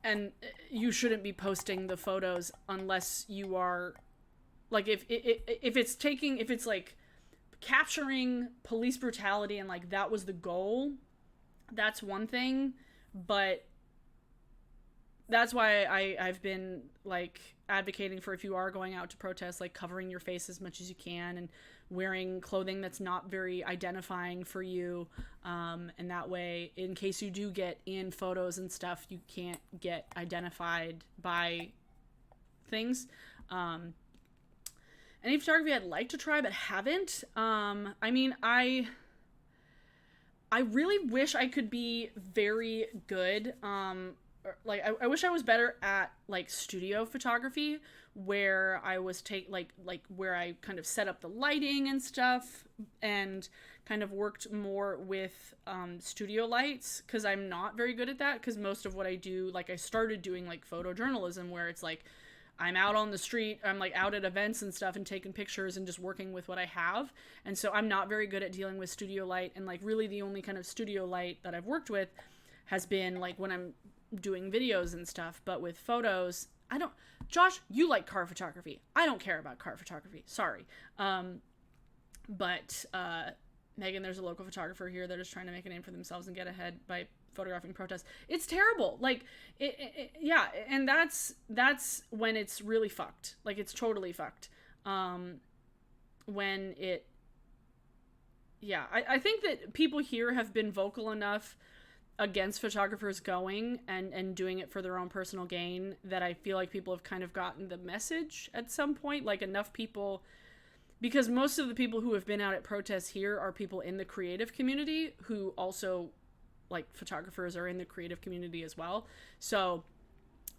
and you shouldn't be posting the photos unless you are like if it's taking if it's like capturing police brutality and like that was the goal, that's one thing. But that's why I've been like advocating for, if you are going out to protest, like covering your face as much as you can and wearing clothing that's not very identifying for you, and that way, in case you do get in photos and stuff, you can't get identified by things. Any photography I'd like to try but haven't. I mean, I really wish I could be very good. Like I wish I was better at like studio photography, where I was like where I kind of set up the lighting and stuff, and kind of worked more with studio lights, because I'm not very good at that. Because most of what I do, like I started doing like photojournalism, where it's like I'm out on the street, I'm like out at events and stuff and taking pictures and just working with what I have. And so I'm not very good at dealing with studio light, and like really the only kind of studio light that I've worked with has been like when I'm doing videos and stuff. But with photos, I don't. Josh, you like car photography. I don't care about car photography. Sorry. But Megan, there's a local photographer here that is trying to make a name for themselves and get ahead by photographing protests. It's terrible. Like yeah, and that's when it's really fucked. Like it's totally fucked. When it yeah, I think that people here have been vocal enough against photographers going and doing it for their own personal gain that I feel like people have kind of gotten the message at some point. Like enough people, because most of the people who have been out at protests here are people in the creative community who also, like, photographers are in the creative community as well. So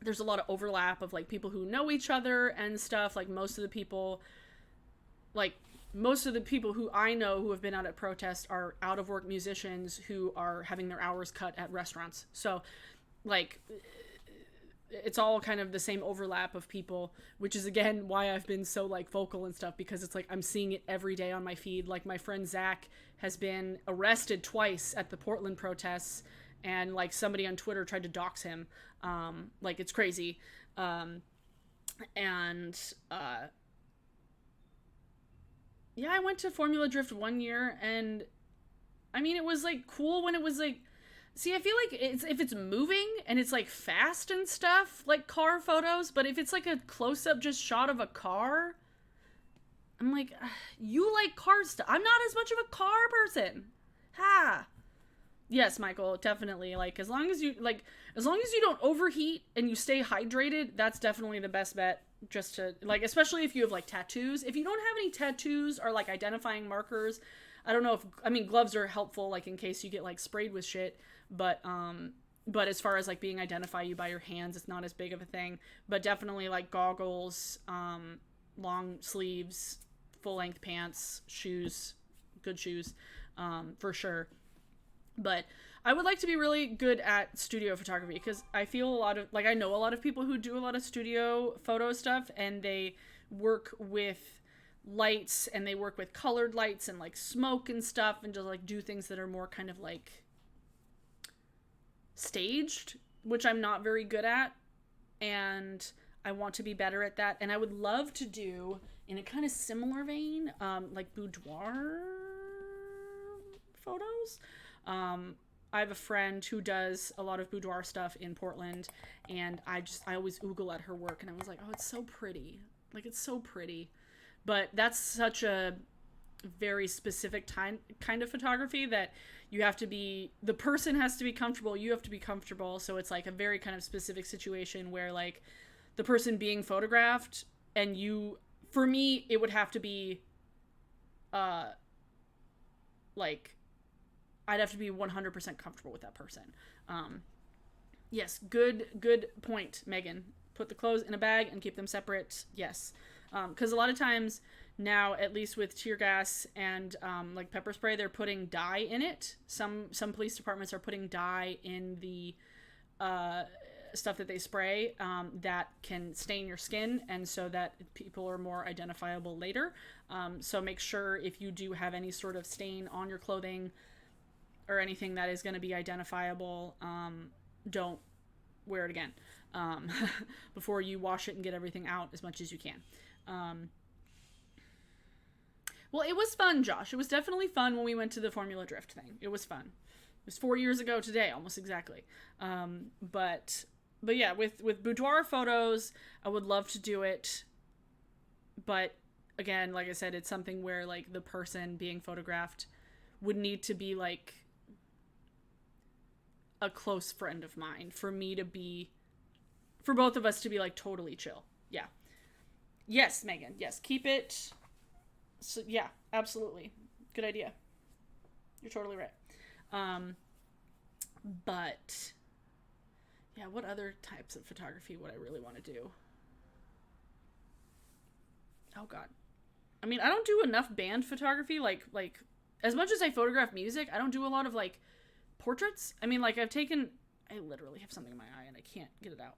there's a lot of overlap of like people who know each other and stuff. Like most of the people who I know who have been out at protests are out of work musicians who are having their hours cut at restaurants. So like it's all kind of the same overlap of people, which is again why I've been so like vocal and stuff, because it's like I'm seeing it every day on my feed. Like my friend Zach has been arrested twice at the Portland protests, and like somebody on Twitter tried to dox him. Like it's crazy. Yeah, I went to Formula Drift one year, and I mean, it was like cool when it was like, see, I feel like if it's moving and it's like fast and stuff, like car photos, but if it's like a close up just shot of a car, I'm like, you like car stuff. I'm not as much of a car person. Ha. Yes, Michael, definitely. Like as long as you don't overheat and you stay hydrated, that's definitely the best bet. Just to like, especially if you have like tattoos. If you don't have any tattoos or like identifying markers, I don't know if, I mean, gloves are helpful like in case you get like sprayed with shit, but as far as like being identify you by your hands, it's not as big of a thing. But definitely like goggles, long sleeves, full length pants, shoes, good shoes, for sure. But I would like to be really good at studio photography, because I feel I know a lot of people who do a lot of studio photo stuff, and they work with lights and they work with colored lights and like smoke and stuff, and just like do things that are more kind of like staged, which I'm not very good at, and I want to be better at that. And I would love to do, in a kind of similar vein, like boudoir photos. I have a friend who does a lot of boudoir stuff in Portland, and I always oogle at her work, and I was like, oh, it's so pretty. Like, it's so pretty. But that's such a very specific kind of photography that you have to be, the person has to be comfortable, you have to be comfortable. So it's like a very kind of specific situation where like the person being photographed and you, for me, it would have to be, like, I'd have to be 100% comfortable with that person. Yes, good point, Megan. Put the clothes in a bag and keep them separate. Yes. Because a lot of times now, at least with tear gas and like pepper spray, they're putting dye in it. Some police departments are putting dye in the stuff that they spray that can stain your skin, and so that people are more identifiable later. So make sure if you do have any sort of stain on your clothing or anything that is going to be identifiable, don't wear it again before you wash it and get everything out as much as you can. Well, it was fun, Josh. It was definitely fun when we went to the Formula Drift thing. It was fun. It was 4 years ago today, almost exactly. But yeah, with boudoir photos, I would love to do it. But again, like I said, it's something where like the person being photographed would need to be like a close friend of mine for both of us to be like totally chill. Yeah. Yes, Megan. Yes, keep it. So yeah, absolutely. Good idea. You're totally right. But yeah, what other types of photography would I really want to do? Oh God. I mean, I don't do enough band photography. Like as much as I photograph music, I don't do a lot of like portraits. I mean, like I literally have something in my eye and I can't get it out.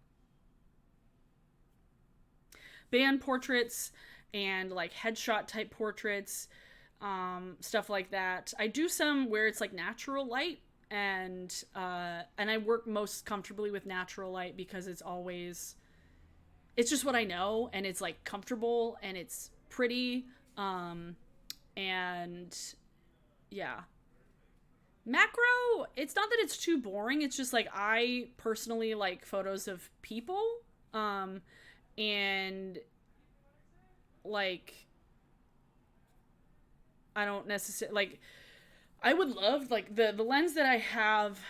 Band portraits and like headshot type portraits, stuff like that. I do some where it's like natural light, and I work most comfortably with natural light because it's just what I know, and it's like comfortable and it's pretty, and yeah. Macro, it's not that it's too boring, it's just like I personally like photos of people, and like I don't necessarily like I would love like the lens that I have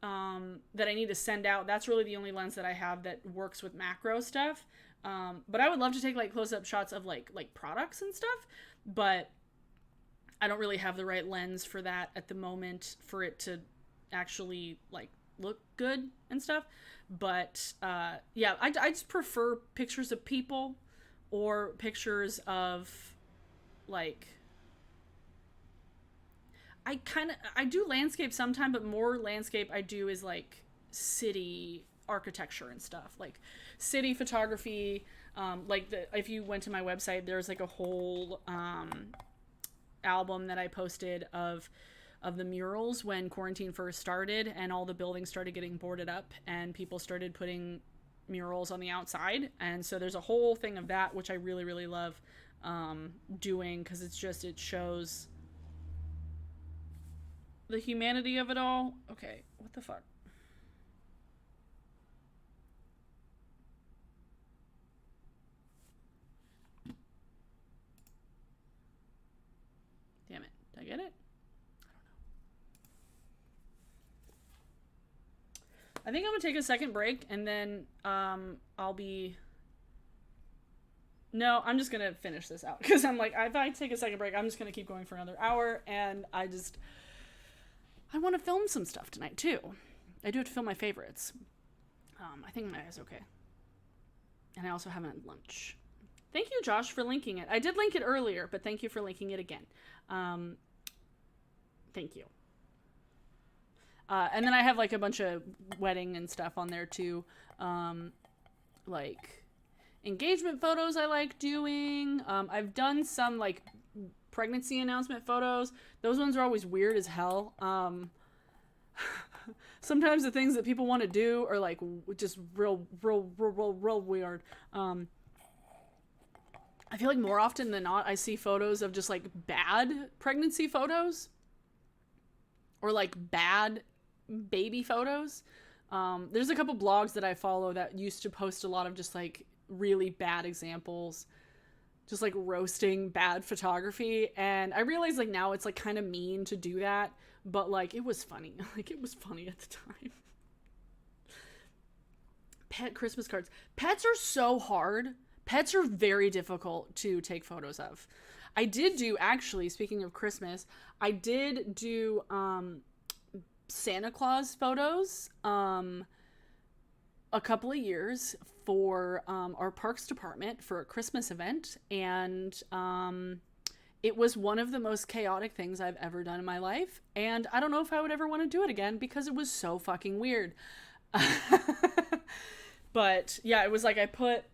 that I need to send out. That's really the only lens that I have that works with macro stuff. But I would love to take like close-up shots of like products and stuff, but I don't really have the right lens for that at the moment for it to actually like look good and stuff. But yeah, I just prefer pictures of people or pictures of like I do landscape sometime, but more landscape I do is like city architecture and stuff, like city photography. If you went to my website, there's like a whole album that I posted of the murals when quarantine first started and all the buildings started getting boarded up and people started putting murals on the outside. And so there's a whole thing of that, which I really, really love doing, because it shows the humanity of it all. Okay, what the fuck? Damn it. Did I get it? I think I'm gonna take a second break and then I'll be... No, I'm just gonna finish this out because I'm like, if I take a second break, I'm just gonna keep going for another hour, and I want to film some stuff tonight too. I do have to film my favorites. I think my eye's okay. And I also haven't had lunch. Thank you, Josh, for linking it. I did link it earlier, but thank you for linking it again. Thank you. And then I have like a bunch of wedding and stuff on there too. Like engagement photos I like doing. I've done some like pregnancy announcement photos. Those ones are always weird as hell. Sometimes the things that people want to do are like just real weird. I feel like more often than not, I see photos of just like bad pregnancy photos or like bad baby photos. There's a couple blogs that I follow that used to post a lot of just like really bad examples, just like roasting bad photography, and I realize like now it's like kind of mean to do that, but like it was funny. Like it was funny at the time. Pet Christmas cards. Pets are so hard. Pets are very difficult to take photos of. I did do, actually, speaking of Christmas, I did do Santa Claus photos a couple of years for our parks department for a Christmas event, and it was one of the most chaotic things I've ever done in my life, and I don't know if I would ever want to do it again because it was so fucking weird. But yeah, it was like I put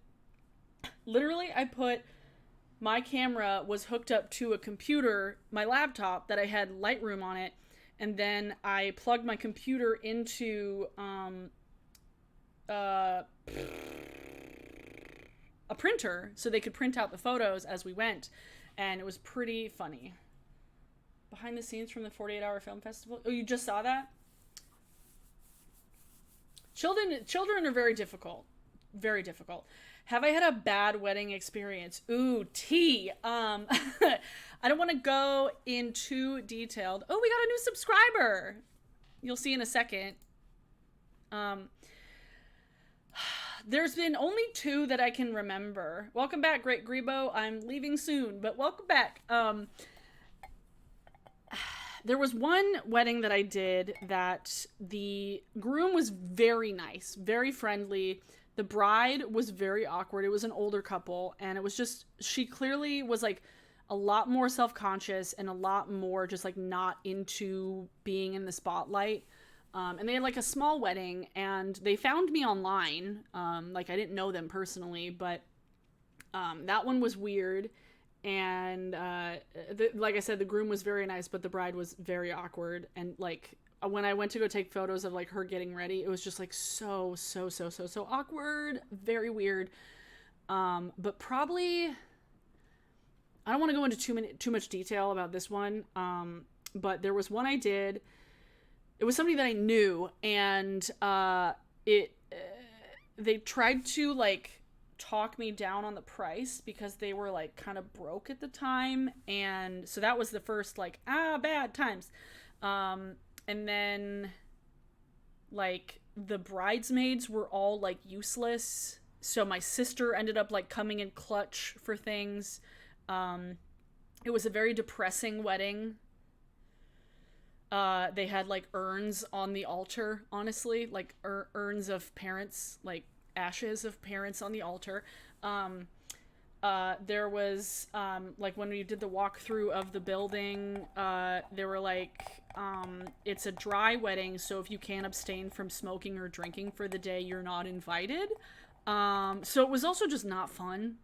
my camera was hooked up to a computer, my laptop that I had Lightroom on it, and then I plugged my computer into uh, a printer so they could print out the photos as we went, and it was pretty funny. Behind the scenes from the 48-hour film festival. Oh, you just saw that? Children are very difficult. Very difficult. Have I had a bad wedding experience? Ooh, tea. I don't want to go into detailed. Oh, we got a new subscriber. You'll see in a second. There's been only 2 that I can remember. Welcome back, Great Grebo. I'm leaving soon, but welcome back. There was one wedding that I did that the groom was very nice, very friendly. The bride was very awkward. It was an older couple, and it was just, she clearly was like a lot more self-conscious and a lot more just like not into being in the spotlight. And they had like a small wedding, and they found me online. Like I didn't know them personally, but that one was weird. And like I said, the groom was very nice, but the bride was very awkward. And like when I went to go take photos of like her getting ready, it was just like so awkward, very weird. But probably I don't want to go into too much detail about this one. But there was one I did. It was somebody that I knew, and they tried to like talk me down on the price because they were like kind of broke at the time, and so that was the first like bad times. And then like the bridesmaids were all like useless, so my sister ended up like coming in clutch for things. It was a very depressing wedding. They had like urns on the altar, honestly, like urns of parents, like ashes of parents on the altar. There was like when we did the walkthrough of the building, they were like, it's a dry wedding, so if you can't abstain from smoking or drinking for the day, you're not invited. So it was also just not fun,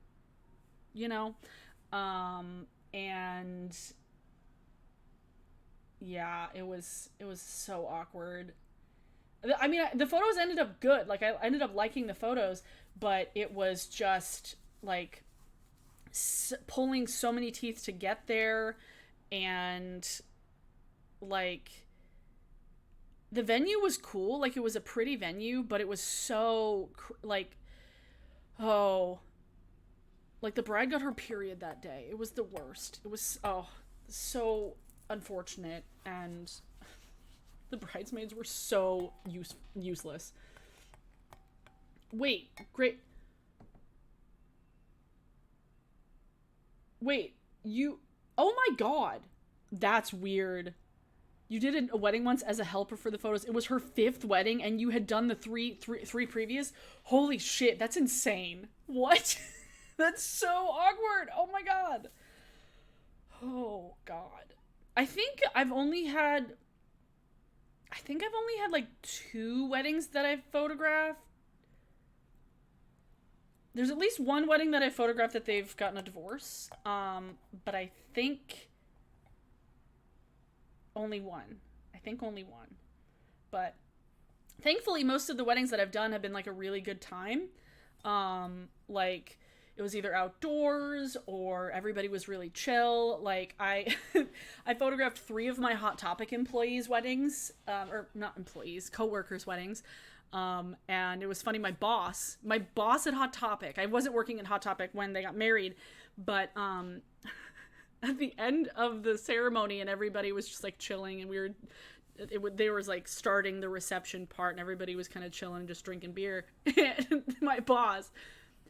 you know? And yeah, it was so awkward. I mean, the photos ended up good. Like, I ended up liking the photos, but it was just, like, pulling so many teeth to get there, and, like, the venue was cool. Like, it was a pretty venue, but it was so, like, oh, like, the bride got her period that day. It was the worst. It was, so unfortunate, and the bridesmaids were so useless. Wait, great. Wait, you... Oh my god. That's weird. You did a wedding once as a helper for the photos. It was her 5th wedding, and you had done the three previous? Holy shit, that's insane. What? That's so awkward. Oh my god. Oh god. I think I've only had like 2 weddings that I've photographed. There's at least one wedding that I photographed that they've gotten a divorce. But I think only one. But thankfully, most of the weddings that I've done have been like a really good time. Like, it was either outdoors or everybody was really chill. Like, I photographed 3 of my Hot Topic employees' weddings, or not employees, co-workers' weddings. And it was funny, my boss at Hot Topic, I wasn't working at Hot Topic when they got married, but at the end of the ceremony, and everybody was just like chilling, and they was like starting the reception part, and everybody was kind of chilling and just drinking beer. And my boss,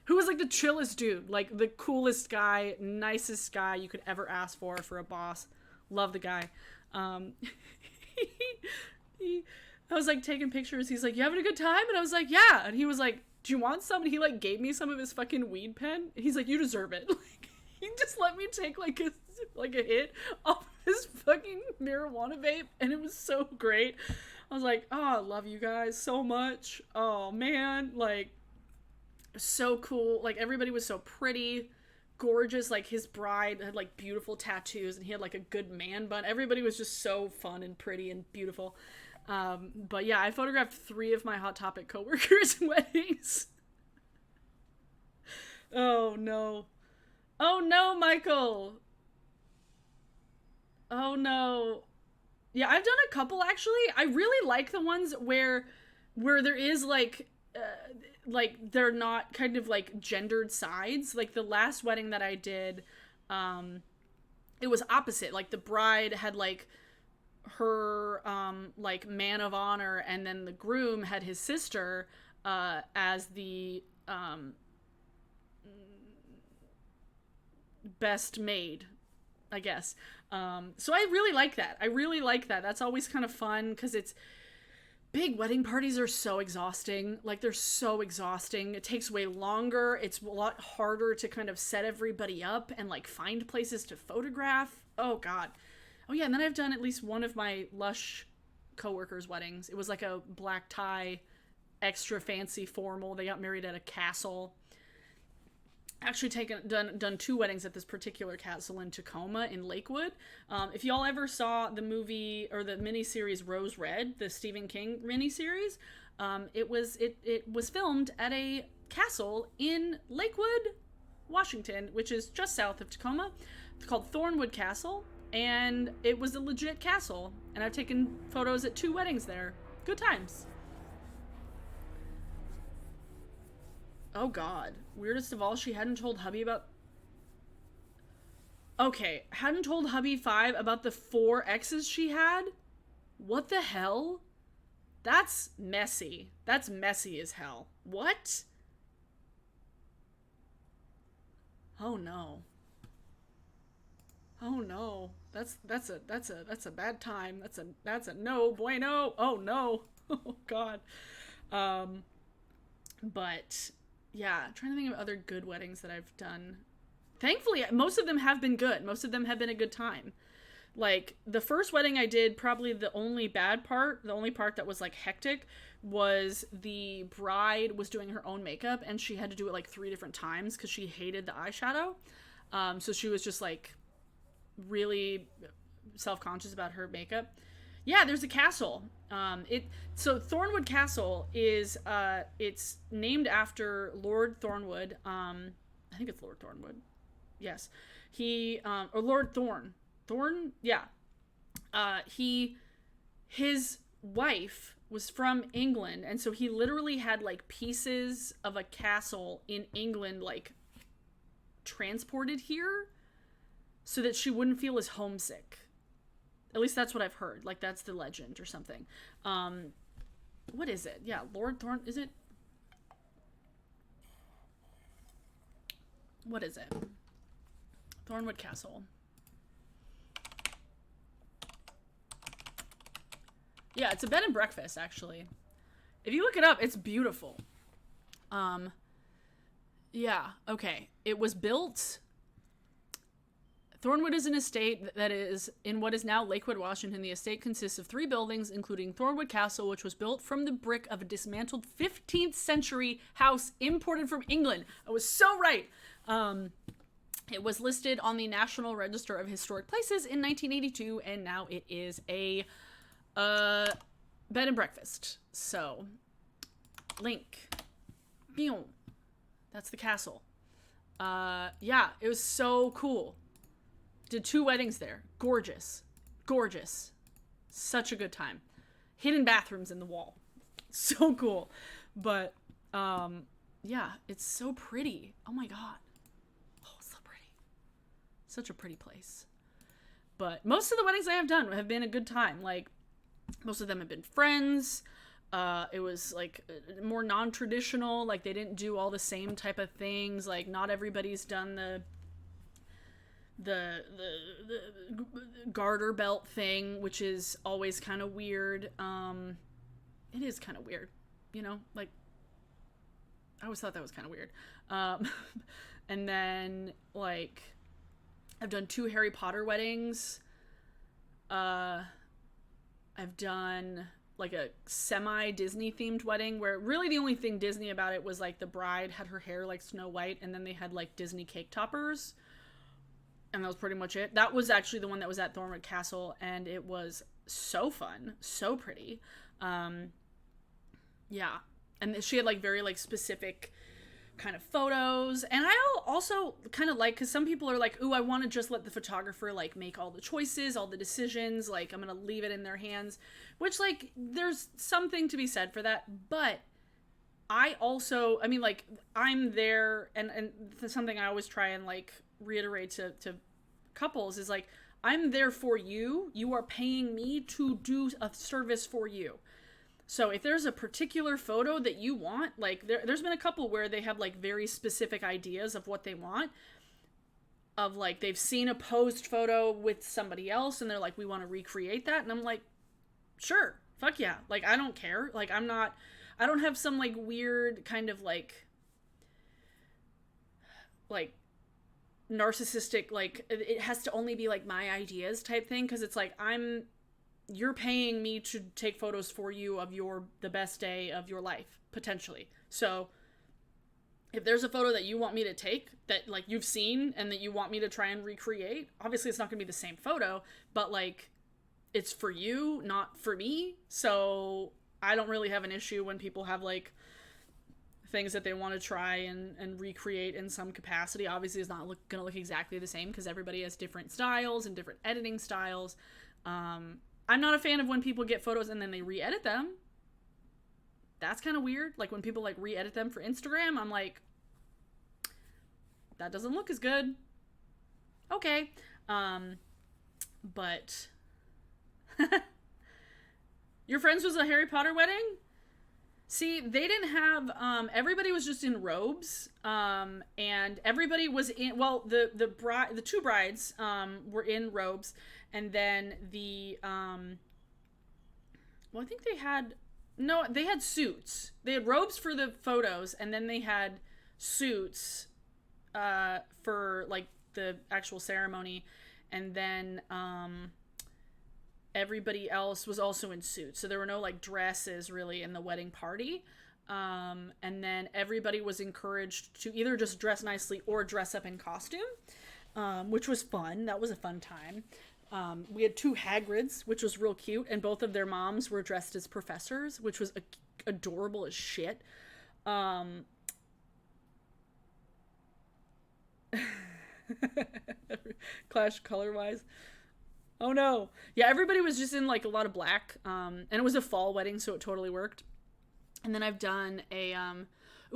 who was like the chillest dude, like the coolest guy, nicest guy you could ever ask for a boss. Love the guy. I was like taking pictures. He's like, "You having a good time?" And I was like, "Yeah." And he was like, "Do you want some?" And he like gave me some of his fucking weed pen. He's like, "You deserve it." Like, he just let me take like a hit off his fucking marijuana vape, and it was so great. I was like, "Oh, I love you guys so much. Oh man, like, so cool." Like, everybody was so pretty, gorgeous. Like, his bride had like beautiful tattoos, and he had like a good man bun. Everybody was just so fun and pretty and beautiful. But yeah, I photographed 3 of my Hot Topic coworkers' weddings. Oh no. Oh no, Michael. Oh no. Yeah, I've done a couple actually. I really like the ones where there is like they're not kind of like gendered sides. Like the last wedding that I did, it was opposite. Like the bride had like her like man of honor, and then the groom had his sister as the best maid, I guess. So I really like that. I really like that. That's always kind of fun because it's big wedding parties are so exhausting. Like they're so exhausting. It takes way longer. It's a lot harder to kind of set everybody up and like find places to photograph. Oh god. Oh yeah, and then I've done at least one of my Lush coworkers' weddings. It was like a black tie, extra fancy formal. They got married at a castle. Actually done 2 weddings at this particular castle in Tacoma in Lakewood. If y'all ever saw the movie or the miniseries Rose Red, the Stephen King miniseries, it was filmed at a castle in Lakewood, Washington, which is just south of Tacoma. It's called Thornwood Castle, and it was a legit castle. And I've taken photos at 2 weddings there. Good times. Oh god. Weirdest of all, she hadn't told hubby about... Okay, hadn't told hubby 5 about the 4 exes she had? What the hell? That's messy. That's messy as hell. What? Oh no. Oh no. That's a bad time. That's a no bueno. Oh no. Oh god. But yeah, I'm trying to think of other good weddings that I've done. Thankfully, most of them have been good. Most of them have been a good time. Like, the first wedding I did, probably the only part that was, like, hectic, was the bride was doing her own makeup, and she had to do it, like, 3 different times because she hated the eyeshadow. So she was just, like, really self-conscious about her makeup. Yeah, there's a castle. So Thornwood Castle is it's named after Lord Thornwood. I think it's Lord Thornwood. Yes, he or Lord Thorn. Yeah, his wife was from England, and so he literally had like pieces of a castle in England like transported here so that she wouldn't feel as homesick. At least that's what I've heard. Like, that's the legend or something. What is it? Yeah, Lord Thorn... Is it? What is it? Thornwood Castle. Yeah, it's a bed and breakfast, actually. If you look it up, it's beautiful. Yeah, okay. It was built... Thornwood is an estate that is in what is now Lakewood, Washington. The estate consists of 3 buildings, including Thornwood Castle, which was built from the brick of a dismantled 15th century house imported from England. I was so right. It was listed on the National Register of Historic Places in 1982, and now it is a bed and breakfast. So, link. Boom. That's the castle. Yeah, it was so cool. Did 2 weddings there. Gorgeous. Gorgeous. Such a good time. Hidden bathrooms in the wall. So cool. But, yeah, it's so pretty. Oh my god. Oh, it's so pretty. Such a pretty place. But most of the weddings I have done have been a good time. Like, most of them have been friends. It was, like, more non-traditional. Like, they didn't do all the same type of things. Like, not everybody's done the garter belt thing, which is always kind of weird. It is kind of weird, you know, like I always thought that was kind of weird. And then like I've done 2 Harry Potter weddings. I've done like a semi Disney themed wedding where really the only thing Disney about it was like the bride had her hair like Snow White, and then they had like Disney cake toppers. And that was pretty much it. That was actually the one that was at Thornwood Castle, and it was so fun, so pretty. Um, yeah. And she had like very like specific kind of photos. And I also kind of like, because some people are like, ooh, I want to just let the photographer like make all the choices, all the decisions, like I'm gonna leave it in their hands, which like there's something to be said for that. But I also, I mean, like, I'm there, and something I always try and like reiterate to couples is like, I'm there for you. You are paying me to do a service for you. So if there's a particular photo that you want, like there's been a couple where they have like very specific ideas of what they want. Of like they've seen a posed photo with somebody else and they're like, we want to recreate that. And I'm like, sure, fuck yeah. Like I don't care. Like I don't have some like weird kind of like narcissistic, like it has to only be like my ideas type thing, because it's like you're paying me to take photos for you of the best day of your life potentially. So if there's a photo that you want me to take that like you've seen and that you want me to try and recreate, obviously it's not going to be the same photo, but like it's for you, not for me. So I don't really have an issue when people have like things that they want to try and recreate in some capacity. Obviously it's not going to look exactly the same because everybody has different styles and different editing styles. I'm not a fan of when people get photos and then they re-edit them. That's kind of weird. Like when people like re-edit them for Instagram, I'm like, that doesn't look as good. Okay. But your friends was a Harry Potter wedding? See, they didn't have everybody was just in robes. And everybody was in, well, the two brides were in robes, and then well, I think they had suits. They had robes for the photos, and then they had suits for like the actual ceremony, and then everybody else was also in suits. So there were no like dresses really in the wedding party. And then everybody was encouraged to either just dress nicely or dress up in costume, which was fun. That was a fun time. We had two Hagrids, which was real cute, and both of their moms were dressed as professors, which was adorable as shit. Clash color-wise. Oh no. Yeah, everybody was just in like a lot of black. And it was a fall wedding, so it totally worked. And then I've done I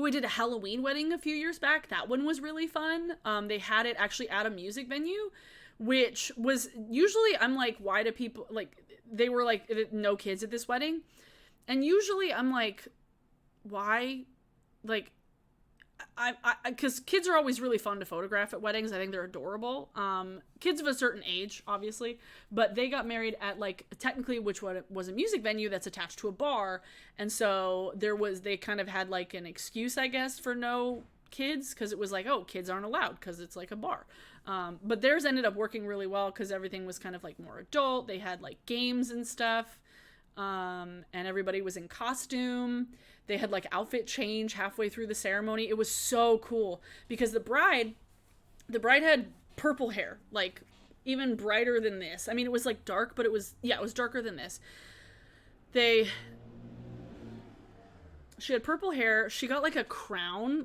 did a Halloween wedding a few years back. That one was really fun. They had it actually at a music venue, which was usually, I'm like, why do people, like, they were like, no kids at this wedding. And usually I'm like, why? Like, because kids are always really fun to photograph at weddings. I think they're adorable. Kids of a certain age, obviously, but they got married at like technically, which was a music venue that's attached to a bar, and so they kind of had like an excuse, I guess, for no kids, because it was like, oh, kids aren't allowed because it's like a bar. But theirs ended up working really well because everything was kind of like more adult. They had like games and stuff. And everybody was in costume. They had like outfit change halfway through the ceremony. It was so cool because the bride had purple hair, like even brighter than this. I mean, it was like dark, but it was darker than this. She had purple hair. She got like a crown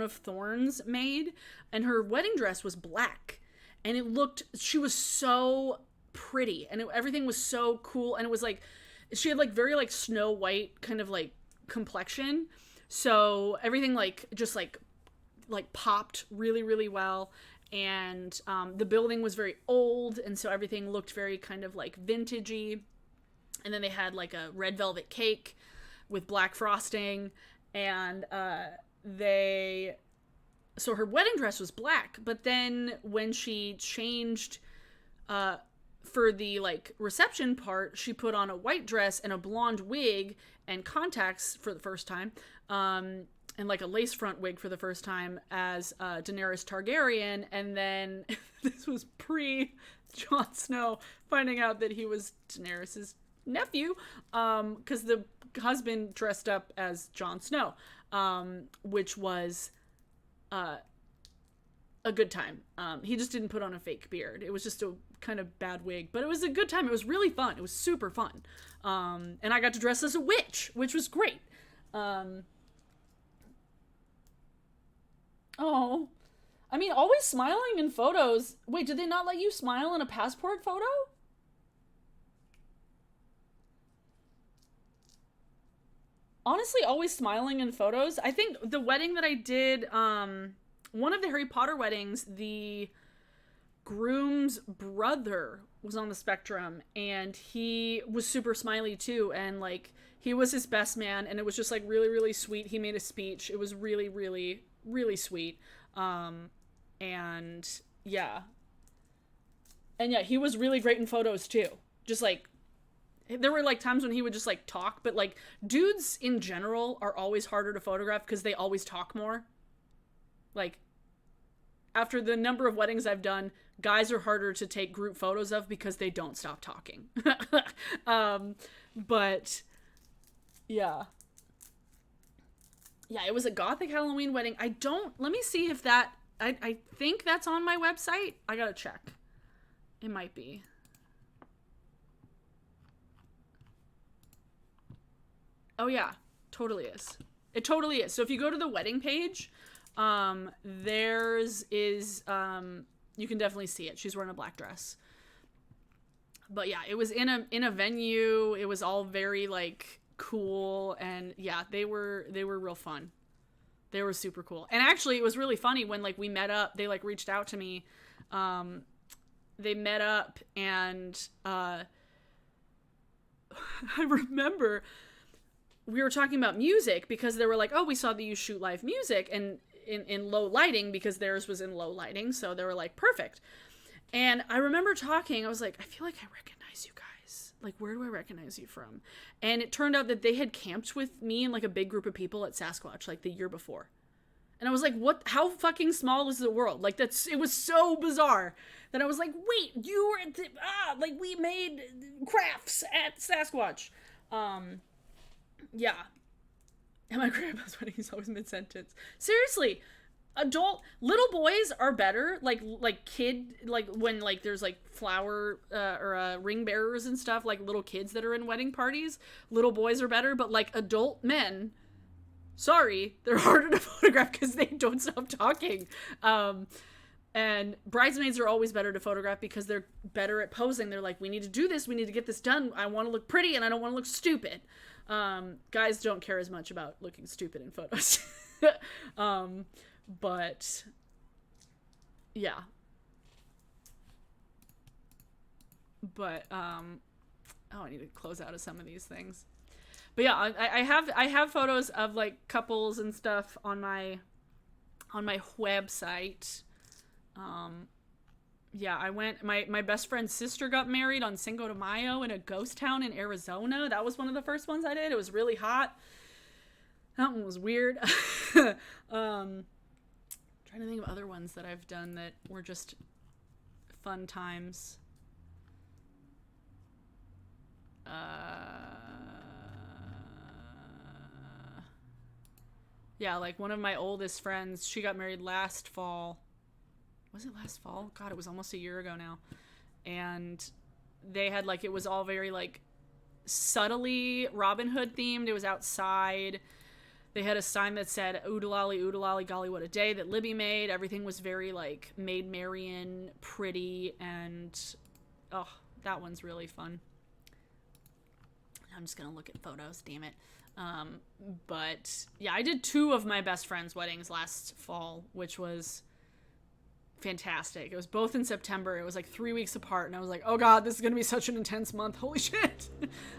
of thorns made, and her wedding dress was black. And she was so pretty, and everything was so cool. And it was like, she had like very like Snow White kind of like complexion. So everything like just like popped really, really well. And the building was very old, and so everything looked very kind of like vintagey. And then they had like a red velvet cake with black frosting, and so her wedding dress was black, but then when she changed for the like reception part, she put on a white dress and a blonde wig and contacts for the first time, and like a lace front wig for the first time as Daenerys Targaryen. And then this was pre Jon Snow finding out that he was Daenerys's nephew, because the husband dressed up as Jon Snow, which was a good time. He just didn't put on a fake beard. It was just a kind of bad wig, but it was a good time. It was really fun. It was super fun. And I got to dress as a witch, which was great. Oh, I mean, always smiling in photos. Wait, did they not let you smile in a passport photo? Honestly, always smiling in photos. I think the wedding that I did, one of the Harry Potter weddings, the groom's brother was on the spectrum, and he was super smiley too, and like he was his best man, and it was just like really, really sweet. He made a speech. It was really, really, really sweet. And yeah. And yeah, he was really great in photos too. Just like there were like times when he would just like talk, but like dudes in general are always harder to photograph because they always talk more. Like after the number of weddings I've done, guys are harder to take group photos of because they don't stop talking. But yeah. Yeah, it was a gothic Halloween wedding. Let me see if I think that's on my website. I gotta check. It might be. Oh yeah, totally is. It totally is. So if you go to the wedding page, theirs is, you can definitely see it. She's wearing a black dress. But yeah, it was in a venue. It was all very like cool, and yeah, they were real fun. They were super cool. And actually it was really funny when like we met up, they like reached out to me. They met up, and I remember we were talking about music because they were like, oh, we saw that you shoot live music and in low lighting because theirs was in low lighting. So they were like, perfect. And I remember talking, I was like, I feel like I recognize you guys. Like, where do I recognize you from? And it turned out that they had camped with me and like a big group of people at Sasquatch like the year before. And I was like, what, how fucking small is the world? Like it was so bizarre that I was like, wait, you were at like we made crafts at Sasquatch. Yeah. And my grandpa's wedding is always mid-sentence. Seriously, little boys are better. Like when like there's like flower or ring bearers and stuff, like little kids that are in wedding parties, little boys are better. But like adult men, sorry, they're harder to photograph because they don't stop talking. And bridesmaids are always better to photograph because they're better at posing. They're like, we need to do this. We need to get this done. I want to look pretty and I don't want to look stupid. Guys don't care as much about looking stupid in photos. But yeah. But oh, I need to close out of some of these things. But yeah, I have photos of like couples and stuff on my website. Yeah, I went, my best friend's sister got married on Cinco de Mayo in a ghost town in Arizona. That was one of the first ones I did. It was really hot. That one was weird. Trying to think of other ones that I've done that were just fun times. Yeah, like one of my oldest friends, she got married last fall. Was it last fall? God, it was almost a year ago now. And they had like, it was all very like subtly Robin Hood themed. It was outside. They had a sign that said, oodalali, golly, what a day, that Libby made. Everything was very like Maid Marian, pretty, and oh, that one's really fun. I'm just gonna look at photos, damn it. But yeah, I did 2 of my best friends' weddings last fall, which was fantastic. It was both in September. It was like 3 weeks apart, and I was like, oh god, this is gonna be such an intense month. Holy shit.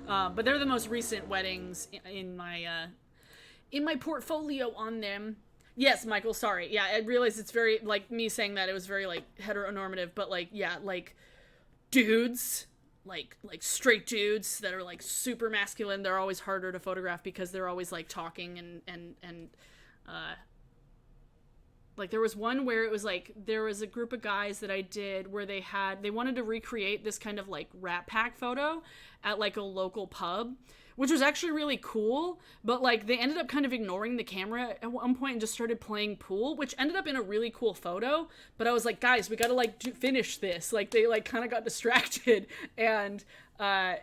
But they're the most recent weddings in my portfolio on them. Yes, Michael, sorry. Yeah, I realize it's very, like, me saying that, it was very, like, heteronormative, but, like, yeah, like, dudes, like straight dudes that are, like, super masculine, they're always harder to photograph because they're always, like, talking and like, there was one where it was, like, there was a group of guys that I did where they wanted to recreate this kind of, like, Rat Pack photo at, like, a local pub which was actually really cool. But like they ended up kind of ignoring the camera at one point and just started playing pool, which ended up in a really cool photo. But I was like, guys, we gotta like finish this. Like they like kind of got distracted, and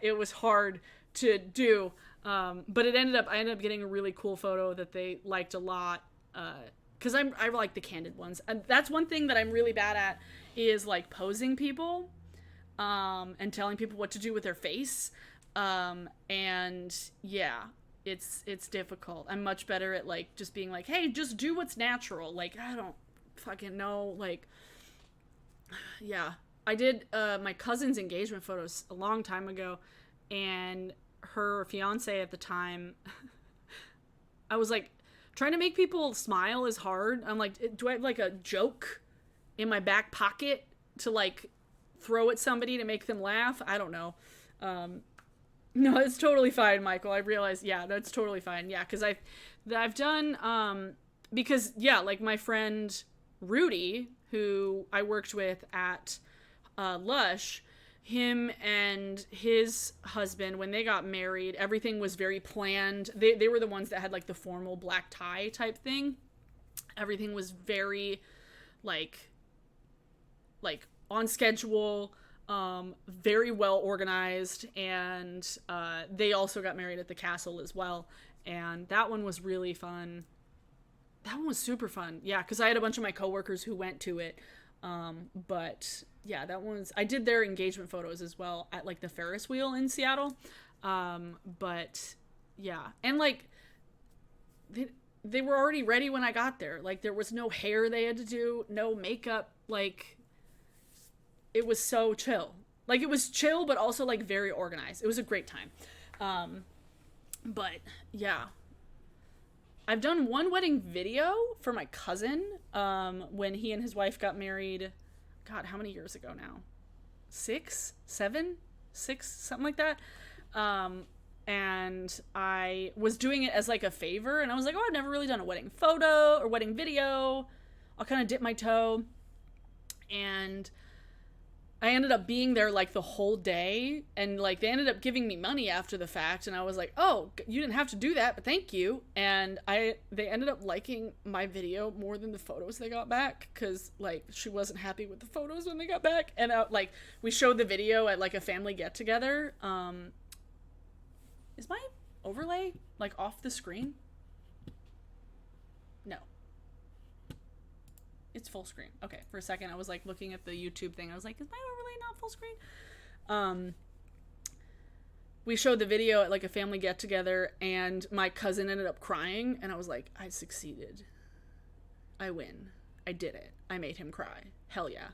it was hard to do. But I ended up getting a really cool photo that they liked a lot. Because I like the candid ones. And that's one thing that I'm really bad at is like posing people, and telling people what to do with their face. And yeah, it's difficult. I'm much better at like just being like, hey, just do what's natural. Like, I don't fucking know. Like, yeah, I did my cousin's engagement photos a long time ago, and her fiance at the time, I was like, trying to make people smile is hard. I'm like, do I have like a joke in my back pocket to like throw at somebody to make them laugh? I don't know. No, it's totally fine, Michael. I realize, yeah, that's totally fine. Yeah, because I've done, because, yeah, like my friend Rudy, who I worked with at Lush, him and his husband, when they got married, everything was very planned. They were the ones that had like the formal black tie type thing. Everything was very like on schedule, very well organized, and they also got married at the castle as well, and that one was really fun. That one was super fun. Yeah, because I had a bunch of my coworkers who went to it. But yeah, I did their engagement photos as well at like the Ferris wheel in Seattle. But yeah, and like they were already ready when I got there. Like there was no hair they had to do, no makeup. Like it was so chill. Like it was chill, but also like very organized. It was a great time. But yeah, I've done one wedding video for my cousin, when he and his wife got married. God, how many years ago now? 6, 7, 6, something like that. And I was doing it as like a favor, and I was like, oh, I've never really done a wedding photo or wedding video. I'll kind of dip my toe. And I ended up being there like the whole day, and like they ended up giving me money after the fact, and I was like, oh, you didn't have to do that, but thank you. And they ended up liking my video more than the photos they got back, because like she wasn't happy with the photos when they got back. And like we showed the video at like a family get together. Is my overlay like off the screen? No, it's full screen. Okay, for a second I was like looking at the YouTube thing. I was like, is my overlay not full screen? We showed the video at like a family get together, and my cousin ended up crying, and I was like, I succeeded. I win. I did it. I made him cry. Hell yeah.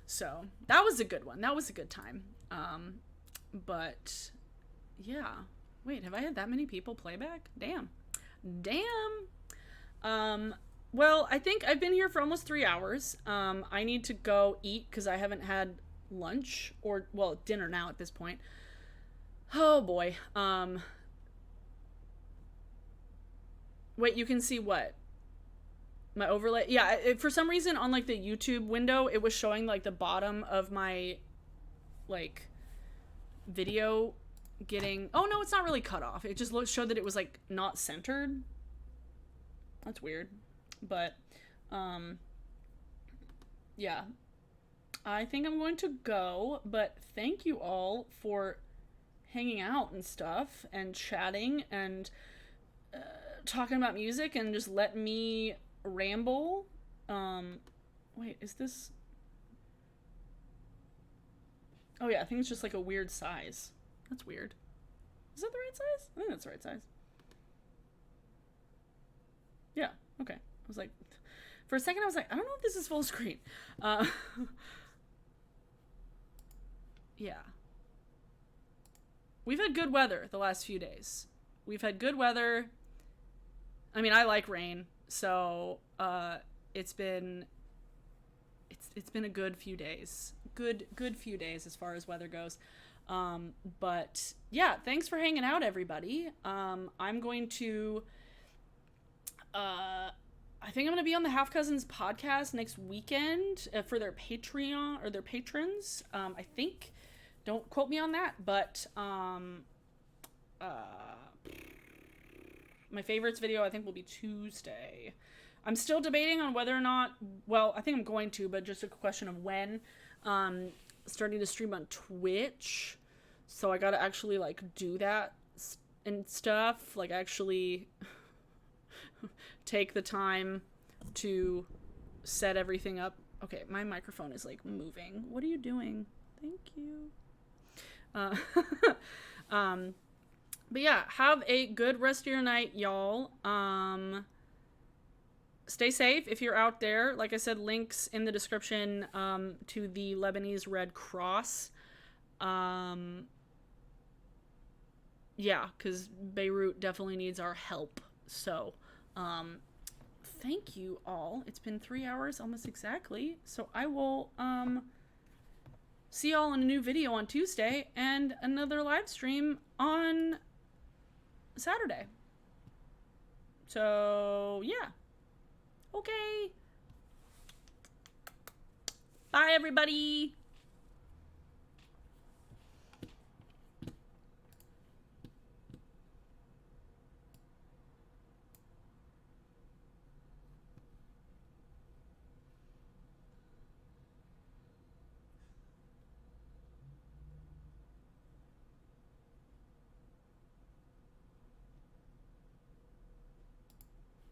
So that was a good one. That was a good time. But yeah. Wait, have I had that many people play back? Damn. Well, I think I've been here for almost 3 hours. I need to go eat because I haven't had lunch, or, well, dinner now at this point. Oh boy. Wait, you can see what? My overlay? Yeah, for some reason on like the YouTube window, it was showing like the bottom of my like video getting, oh no, it's not really cut off. It just showed that it was like not centered. That's weird. But yeah, I think I'm going to go, but thank you all for hanging out and stuff and chatting and talking about music and just let me ramble. Wait, is this, oh yeah, I think it's just like a weird size. That's weird. Is that the right size? I think that's the right size. Yeah, okay. I was like, for a second I was like, I don't know if this is full screen. Yeah. We've had good weather the last few days. We've had good weather. I mean, I like rain, so it's been a good few days. Good few days as far as weather goes. But yeah, thanks for hanging out, everybody. I'm going to I think I'm going to be on the Half Cousins podcast next weekend for their Patreon, or their patrons. I think, don't quote me on that, but My favorites video, I think, will be Tuesday. I'm still debating on whether or not, well, I think I'm going to, but just a question of when. Starting to stream on Twitch. So I gotta actually, like, do that and stuff. Like, actually take the time to set everything up. Okay, my microphone is, like, moving. What are you doing? Thank you. But yeah, have a good rest of your night, y'all. Stay safe if you're out there. Like I said, links in the description to the Lebanese Red Cross. Yeah, because Beirut definitely needs our help. So, thank you all. It's been 3 hours almost exactly. So I will see y'all in a new video on Tuesday and another live stream on Saturday. So, yeah. Okay. Bye, everybody.